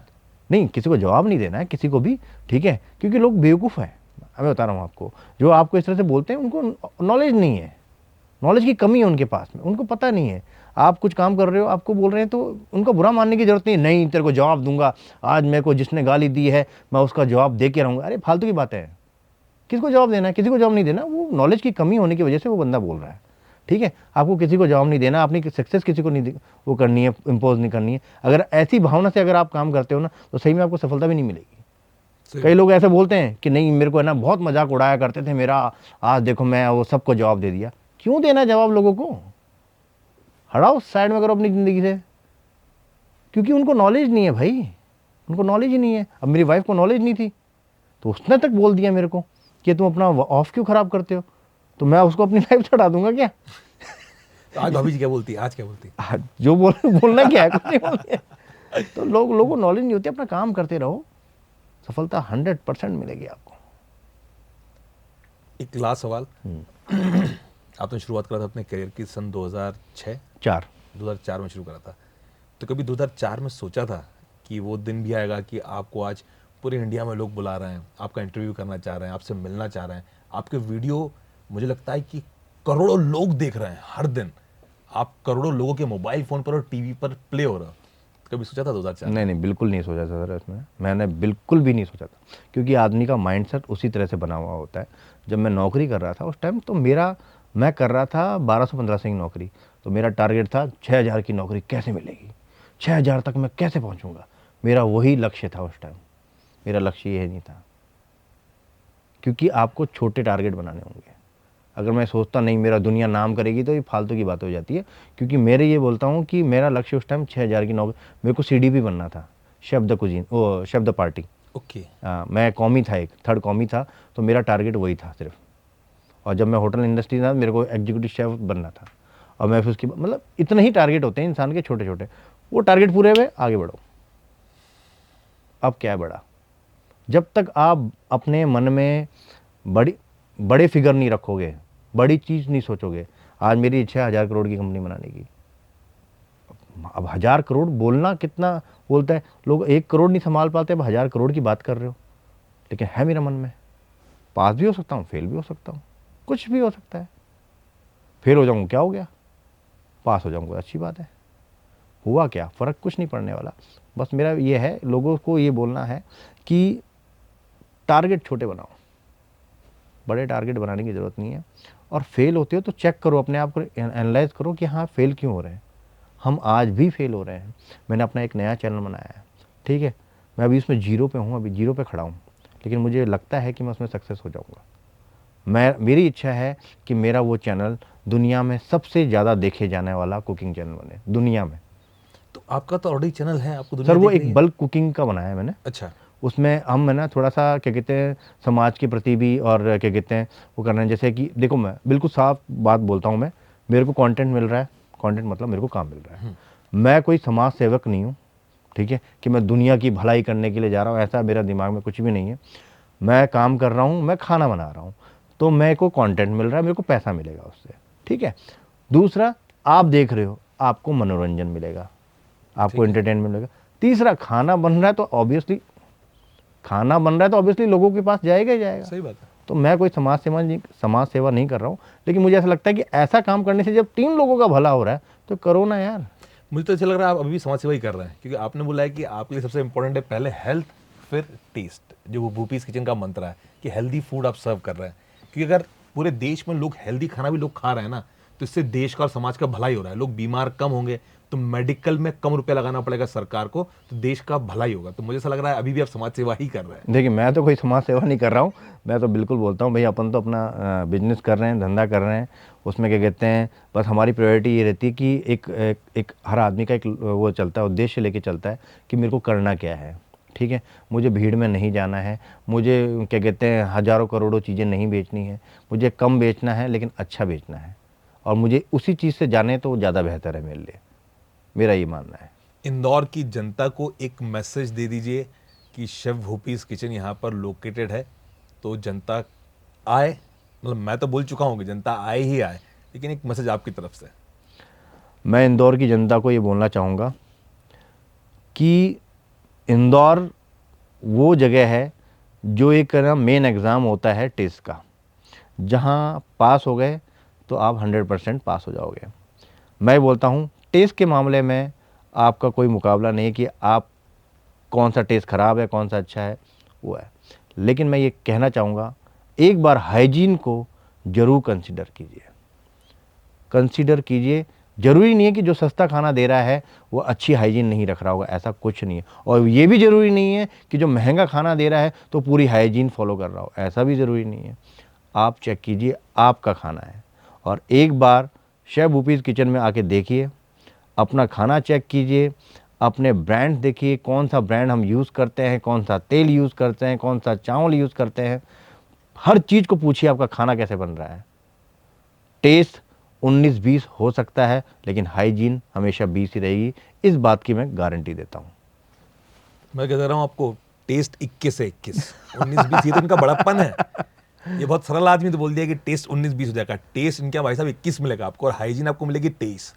नहीं, किसी को जवाब नहीं देना है, किसी को भी, ठीक है, क्योंकि लोग बेवकूफ़ हैं। मैं बता रहा हूँ आपको, जो आपको इस तरह से बोलते हैं उनको नॉलेज नहीं है, नॉलेज की कमी है उनके पास में, उनको पता नहीं है। आप कुछ काम कर रहे हो, आपको बोल रहे हैं, तो उनका बुरा मानने की जरूरत नहीं। नहीं, तेरे को जवाब दूंगा, आज मेरे को जिसने गाली दी है मैं उसका जवाब दे के रहूँगा। अरे फालतू की बातें हैं, किसको जवाब देना है, किसी को जवाब नहीं देना। वो नॉलेज की कमी होने की वजह से वो बंदा बोल रहा है, ठीक है। आपको किसी को जवाब नहीं देना, अपनी सक्सेस किसी को नहीं वो करनी है, इम्पोज नहीं करनी है। अगर ऐसी भावना से अगर आप काम करते हो ना, तो सही में आपको सफलता भी नहीं मिलेगी। कई लोग ऐसे बोलते हैं कि नहीं, मेरे को है ना बहुत मजाक उड़ाया करते थे मेरा, आज देखो मैं वो सबको जवाब दे दिया। क्यों देना जवाब लोगों को, हटाओ, साइड में करो अपनी ज़िंदगी से, क्योंकि उनको नॉलेज नहीं है भाई, उनको नॉलेज ही नहीं है। अब मेरी वाइफ को नॉलेज नहीं थी, तो उसने तक बोल दिया मेरे को कि तुम अपना ऑफ क्यों ख़राब करते हो, तो मैं उसको अपनी लाइफ चढ़ा दूंगा क्या? तो आज भाभी जी क्या बोलती है, आज क्या बोलती है? जो बोलना क्या है, कुछ नहीं बोलती है। तो लोगों को नॉलेज नहीं होती, अपना काम करते रहो, सफलता 100% मिलेगी आपको। एक लास्ट सवाल, आपने शुरुआत करा था अपने करियर की सन 2006 2004 में शुरू करा था, तो कभी 2004 में सोचा था कि वो दिन भी आएगा कि आपको आज पूरे इंडिया में लोग बुला रहे हैं, आपका इंटरव्यू करना चाह रहे हैं, आपसे मिलना चाह रहे हैं, आपके वीडियो मुझे लगता है कि करोड़ों लोग देख रहे हैं हर दिन, आप करोड़ों लोगों के मोबाइल फ़ोन पर और टीवी पर प्ले हो रहा, कभी सोचा था 2004? नहीं, बिल्कुल नहीं सोचा था सर, इसमें मैंने बिल्कुल भी नहीं सोचा था, क्योंकि आदमी का माइंडसेट उसी तरह से बना हुआ होता है। जब मैं नौकरी कर रहा था उस टाइम, तो मैं कर रहा था 1215 की नौकरी, तो मेरा टारगेट था 6000 की नौकरी कैसे मिलेगी, 6000 तक मैं कैसे पहुंचूंगा, मेरा वही लक्ष्य था उस टाइम। मेरा लक्ष्य ये नहीं था, क्योंकि आपको छोटे टारगेट बनाने होंगे। अगर मैं सोचता नहीं मेरा दुनिया नाम करेगी, तो ये फालतू की बात हो जाती है। क्योंकि मेरे ये बोलता हूँ कि मेरा लक्ष्य उस टाइम 6000 की नौकरी, मेरे को CDP बनना था, शब्द कुजीन, वो शब्द पार्टी। ओके। मैं कॉमी था, एक थर्ड कॉमी था, तो मेरा टारगेट वही था सिर्फ। और जब मैं होटल इंडस्ट्री था, मेरे को एग्जीक्यूटिव शेफ बनना था। और मैं फिर उसकी, मतलब इतने ही टारगेट होते हैं इंसान के, छोटे छोटे। वो टारगेट पूरे हुए, आगे बढ़ो। अब क्या है बड़ा, जब तक आप अपने मन में बड़े फिगर नहीं रखोगे, बड़ी चीज़ नहीं सोचोगे। आज मेरी इच्छा है 1000 करोड़ की कंपनी बनाने की। अब 1000 करोड़ बोलना कितना बोलता है, लोग 1 करोड़ नहीं संभाल पाते, अब 1000 करोड़ की बात कर रहे हो। लेकिन है मेरा मन में, पास भी हो सकता हूँ, फेल भी हो सकता हूँ, कुछ भी हो सकता है। फेल हो जाऊँगा, क्या हो गया, पास हो जाऊँगा, अच्छी बात है। हुआ क्या, फ़र्क कुछ नहीं पड़ने वाला। बस मेरा ये है, लोगों को ये बोलना है कि टारगेट छोटे बनाओ, बड़े टारगेट बनाने की ज़रूरत नहीं है। और फेल होते हो तो चेक करो अपने आप को, एनालाइज करो कि हाँ फेल क्यों हो रहे हैं। हम आज भी फेल हो रहे हैं। मैंने अपना एक नया चैनल बनाया है, ठीक है, मैं अभी उसमें 0 पे हूँ, अभी 0 पे खड़ा हूँ, लेकिन मुझे लगता है कि मैं उसमें सक्सेस हो जाऊँगा। मेरी इच्छा है कि मेरा वो चैनल दुनिया में सबसे ज़्यादा देखे जाने वाला कुकिंग चैनल बने दुनिया में। तो आपका तो ऑलरेडी चैनल है, आपको दुनिया सर वो देख रही एक है। बल्क कुकिंग का बनाया है मैंने। अच्छा। उसमें हम है ना थोड़ा सा क्या कहते हैं, समाज के प्रति भी, और क्या कहते हैं वो करना है। जैसे कि देखो, मैं बिल्कुल साफ बात बोलता हूँ, मैं, मेरे को कंटेंट मिल रहा है, कंटेंट मतलब मेरे को काम मिल रहा है। मैं कोई समाज सेवक नहीं हूँ, ठीक है, कि मैं दुनिया की भलाई करने के लिए जा रहा हूँ, ऐसा मेरा दिमाग में कुछ भी नहीं है। मैं काम कर रहा हूँ, मैं खाना बना रहा हूँ, तो मेरे को कंटेंट मिल रहा है, मेरे को पैसा मिलेगा उससे, ठीक है। दूसरा, आप देख रहे हो, आपको मनोरंजन मिलेगा, आपको एंटरटेनमेंट मिलेगा। तीसरा, खाना बन रहा है तो ऑब्वियसली लोगों के पास जाएगा ही जाएगा। सही बात है। तो मैं कोई समाज सेवा नहीं कर रहा हूँ, लेकिन मुझे ऐसा लगता है कि ऐसा काम करने से जब 3 लोगों का भला हो रहा है, तो करो ना यार। मुझे तो ऐसा लग रहा है आप अभी भी समाज सेवा ही कर रहे हैं, क्योंकि आपने बोला है कि आपके लिए सबसे इंपॉर्टेंट है पहले हेल्थ, फिर टेस्ट, जो वो भूपीज किचन का मंत्र है कि हेल्दी फूड आप सर्व कर रहे हैं। क्योंकि अगर पूरे देश में लोग हेल्दी खाना भी लोग खा रहे हैं ना, तो इससे देश का और समाज का भला ही हो रहा है। लोग बीमार कम होंगे, तो मेडिकल में कम रुपया लगाना पड़ेगा सरकार को, तो देश का भला ही होगा। तो मुझे ऐसा लग रहा है अभी भी आप समाज सेवा ही कर रहे हैं। देखिए, मैं तो कोई समाज सेवा नहीं कर रहा हूँ, मैं तो बिल्कुल बोलता हूँ भाई अपन तो अपना बिजनेस कर रहे हैं, धंधा कर रहे हैं, उसमें क्या कहते हैं, बस हमारी प्रायोरिटी ये रहती है कि एक हर आदमी का एक वो चलता है, उद्देश्य लेके चलता है कि मेरे को करना क्या है। ठीक है, मुझे भीड़ में नहीं जाना है, मुझे क्या कहते हैं हज़ारों करोड़ों चीज़ें नहीं बेचनी है, मुझे कम बेचना है लेकिन अच्छा बेचना है, और मुझे उसी चीज़ से जाने तो ज़्यादा बेहतर है मेरे लिए, मेरा ये मानना है। इंदौर की जनता को एक मैसेज दे दीजिए कि शेफ भूपीज़ किचन यहाँ पर लोकेटेड है, तो जनता आए। मतलब मैं तो बोल चुका हूँ कि जनता आए ही आए, लेकिन एक मैसेज आपकी तरफ से। मैं इंदौर की जनता को ये बोलना चाहूँगा कि इंदौर वो जगह है जो एक ना मेन एग्ज़ाम होता है टेस्ट का, जहाँ पास हो गए तो आप 100% पास हो जाओगे। मैं बोलता हूँ टेस्ट के मामले में आपका कोई मुकाबला नहीं कि आप कौन सा टेस्ट ख़राब है कौन सा अच्छा है, वो है। लेकिन मैं ये कहना चाहूँगा एक बार हाइजीन को ज़रूर कंसीडर कीजिए। ज़रूरी नहीं है कि जो सस्ता खाना दे रहा है वो अच्छी हाइजीन नहीं रख रहा होगा, ऐसा कुछ नहीं है। और ये भी ज़रूरी नहीं है कि जो महंगा खाना दे रहा है तो पूरी हाइजीन फॉलो कर रहा हो, ऐसा भी ज़रूरी नहीं है। आप चेक कीजिए, आपका खाना है, और एक बार शेफ भूपीज़ किचन में आके देखिए, अपना खाना चेक कीजिए, अपने ब्रांड देखिए, कौन सा ब्रांड हम यूज़ करते हैं, कौन सा तेल यूज़ करते हैं, कौन सा चावल यूज़ करते हैं, हर चीज़ को पूछिए आपका खाना कैसे बन रहा है। टेस्ट 19-20 हो सकता है लेकिन हाइजीन हमेशा 20 ही रहेगी, इस बात की मैं गारंटी देता हूँ। मैं कह रहा हूँ आपको, टेस्ट 21 से 21, 19-20 ये तो इनका बड़प्पन है। ये बहुत सरल आदमी तो बोल दिया कि टेस्ट 19-20 हो जाएगा। टेस्ट इनका भाई साहब 21 मिलेगा आपको, और हाइजीन आपको मिलेगी 23।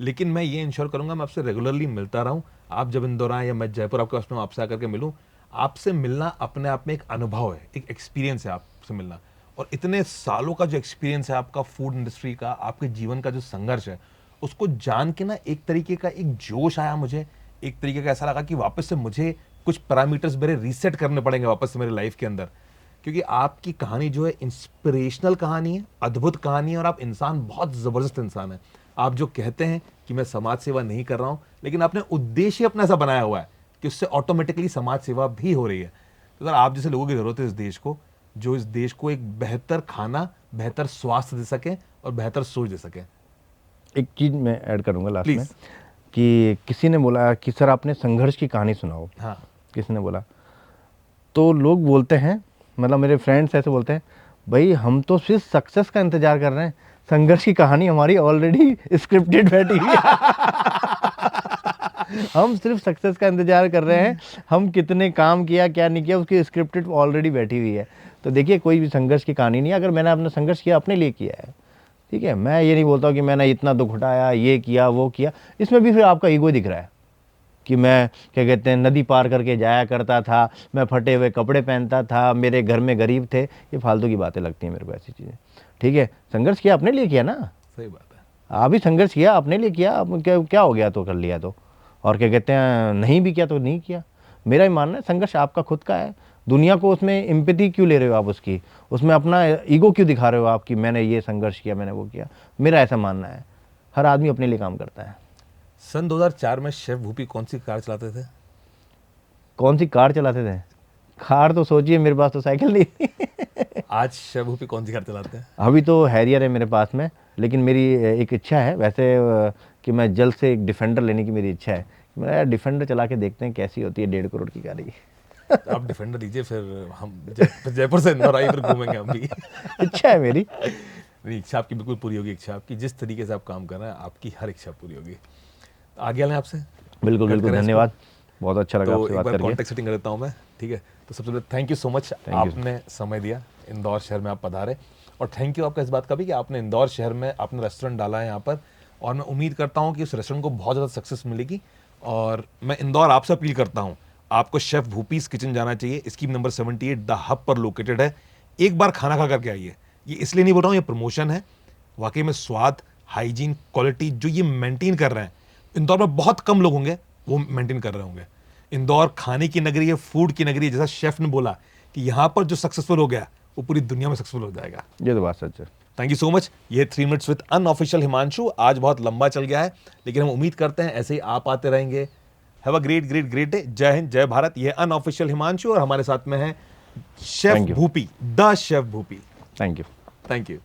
लेकिन मैं ये इंश्योर करूंगा मैं आपसे रेगुलरली मिलता रहूं। आप जब इंदौर आए या मैं जयपुर आपके पास में आपसे आकर के मिलूं, आपसे मिलना अपने आप में एक अनुभव है, एक एक्सपीरियंस है आपसे मिलना। और इतने सालों का जो एक्सपीरियंस है आपका फूड इंडस्ट्री का, आपके जीवन का जो संघर्ष है, उसको जान के ना एक तरीके का एक जोश आया मुझे। एक तरीके का ऐसा लगा कि वापस से मुझे कुछ पैरामीटर्स मेरे रीसेट करने पड़ेंगे वापस से मेरे लाइफ के अंदर, क्योंकि आपकी कहानी जो है इंस्पिरेशनल कहानी है, अद्भुत कहानी है, और आप इंसान बहुत ज़बरदस्त इंसान है। आप जो कहते हैं कि मैं समाज सेवा नहीं कर रहा हूं, लेकिन आपने उद्देश्य अपना ऐसा बनाया हुआ है कि उससे ऑटोमेटिकली समाज सेवा भी हो रही है। तो सर, आप जैसे लोगों की ज़रूरत है इस देश को, जो इस देश को एक बेहतर खाना, बेहतर स्वास्थ्य दे सके और बेहतर सोच दे सके। एक चीज़ मैं ऐड करूँगा लास्ट में, प्लीज। कि किसी ने बोला कि सर आपने संघर्ष की कहानी सुनाओ। हाँ, किसी ने बोला, तो लोग बोलते हैं, मतलब मेरे फ्रेंड्स ऐसे बोलते हैं, भाई हम तो सिर्फ सक्सेस का इंतजार कर रहे हैं, संघर्ष की कहानी हमारी ऑलरेडी स्क्रिप्टेड बैठी हुई है। हम सिर्फ सक्सेस का इंतजार कर रहे हैं, हम कितने काम किया क्या नहीं किया उसकी स्क्रिप्टेड ऑलरेडी बैठी हुई है। तो देखिए, कोई भी संघर्ष की कहानी नहीं है। अगर मैंने अपना संघर्ष किया, अपने लिए किया है, ठीक है, मैं ये नहीं बोलता हूँ कि मैंने इतना दुख उठाया, ये किया वो किया। इसमें भी फिर आपका ईगो दिख रहा है कि मैं क्या कहते हैं नदी पार करके जाया करता था, मैं फटे हुए कपड़े पहनता था, मेरे घर में गरीब थे। ये फालतू की बातें लगती हैं मेरे को ऐसी चीज़ें। ठीक है, संघर्ष किया अपने लिए किया ना, सही बात है। आप भी संघर्ष किया अपने लिए किया, अब क्या हो गया तो कर लिया तो, और क्या कहते हैं नहीं भी किया तो नहीं किया। मेरा ही मानना है संघर्ष आपका खुद का है। दुनिया को उसमें एम्पैथी क्यों ले रहे हो आप, उसकी उसमें अपना ईगो क्यों दिखा रहे हो आप कि मैंने ये संघर्ष किया, मैंने वो किया। मेरा ऐसा मानना है, हर आदमी अपने लिए काम करता है। सन 2004 में शेफ भूपी कौन सी कार चलाते थे? कौन सी कार चलाते थे? कार तो सोचिए, मेरे पास तो साइकिल नहीं थी। आज शेफ भूपी कौन सी कार चलाते हैं? अभी तो हैरियर है मेरे पास में, लेकिन मेरी एक इच्छा है वैसे कि मैं जल्द से एक डिफेंडर लेने की मेरी इच्छा है। मेरा यार डिफेंडर चला के देखते हैं कैसी होती है, 1.5 करोड़ की गाड़ी। आप डिफेंडर लीजिए, फिर हम जयपुर से इंदौर आइए, फिर घूमेंगे हम भी। इच्छा है मेरी। नहीं, इच्छा आपकी बिल्कुल पूरी होगी। इच्छा आपकी, जिस तरीके से आप काम कर रहे हैं, आपकी हर इच्छा पूरी होगी। आगे आए आपसे। बिल्कुल कट बिल्कुल, करें इसको। धन्यवाद, बहुत अच्छा लगा तो आपसे एक बात बार करके। कॉन्टेक्ट सेटिंग कर देता हूँ मैं, ठीक है। तो सबसे पहले thank you so much, you. आपने समय दिया, इंदौर शहर में आप पधारे। और थैंक यू आपका इस बात का भी कि आपने इंदौर शहर में अपना रेस्टोरेंट डाला है यहाँ पर, और मैं उम्मीद करता हूँ कि उस रेस्टोरेंट को बहुत ज़्यादा सक्सेस मिलेगी। और मैं इंदौर आपसे अपील करता हूँ, आपको शेफ भूपीज़ किचन जाना चाहिए। स्कीम नंबर 78 द हब पर लोकेटेड है। एक बार खाना खा करके आइए। ये इसलिए नहीं बोल रहा हूँ ये प्रमोशन है, वाकई में स्वाद, हाइजीन, क्वालिटी जो ये मेंटेन कर रहे हैं, इंदौर में बहुत कम लोग होंगे वो मेंटेन कर रहे होंगे। इंदौर खाने की नगरी है, फूड की नगरी है। जैसा शेफ ने बोला कि यहाँ पर जो सक्सेसफुल हो गया वो पूरी दुनिया में सक्सेसफुल हो जाएगा। ये तो बात सच है। Thank you so much. ये 3 मिनट्स विद अनऑफिशियल हिमांशु आज बहुत लंबा चल गया है, लेकिन हम उम्मीद करते हैं ऐसे ही आप आते रहेंगे। Have a great great great day. जय हिंद, जय भारत। ये अनऑफिशियल हिमांशु और हमारे साथ में है chef Thank you. Bhupi, the chef Bhupi. Thank you. Thank you.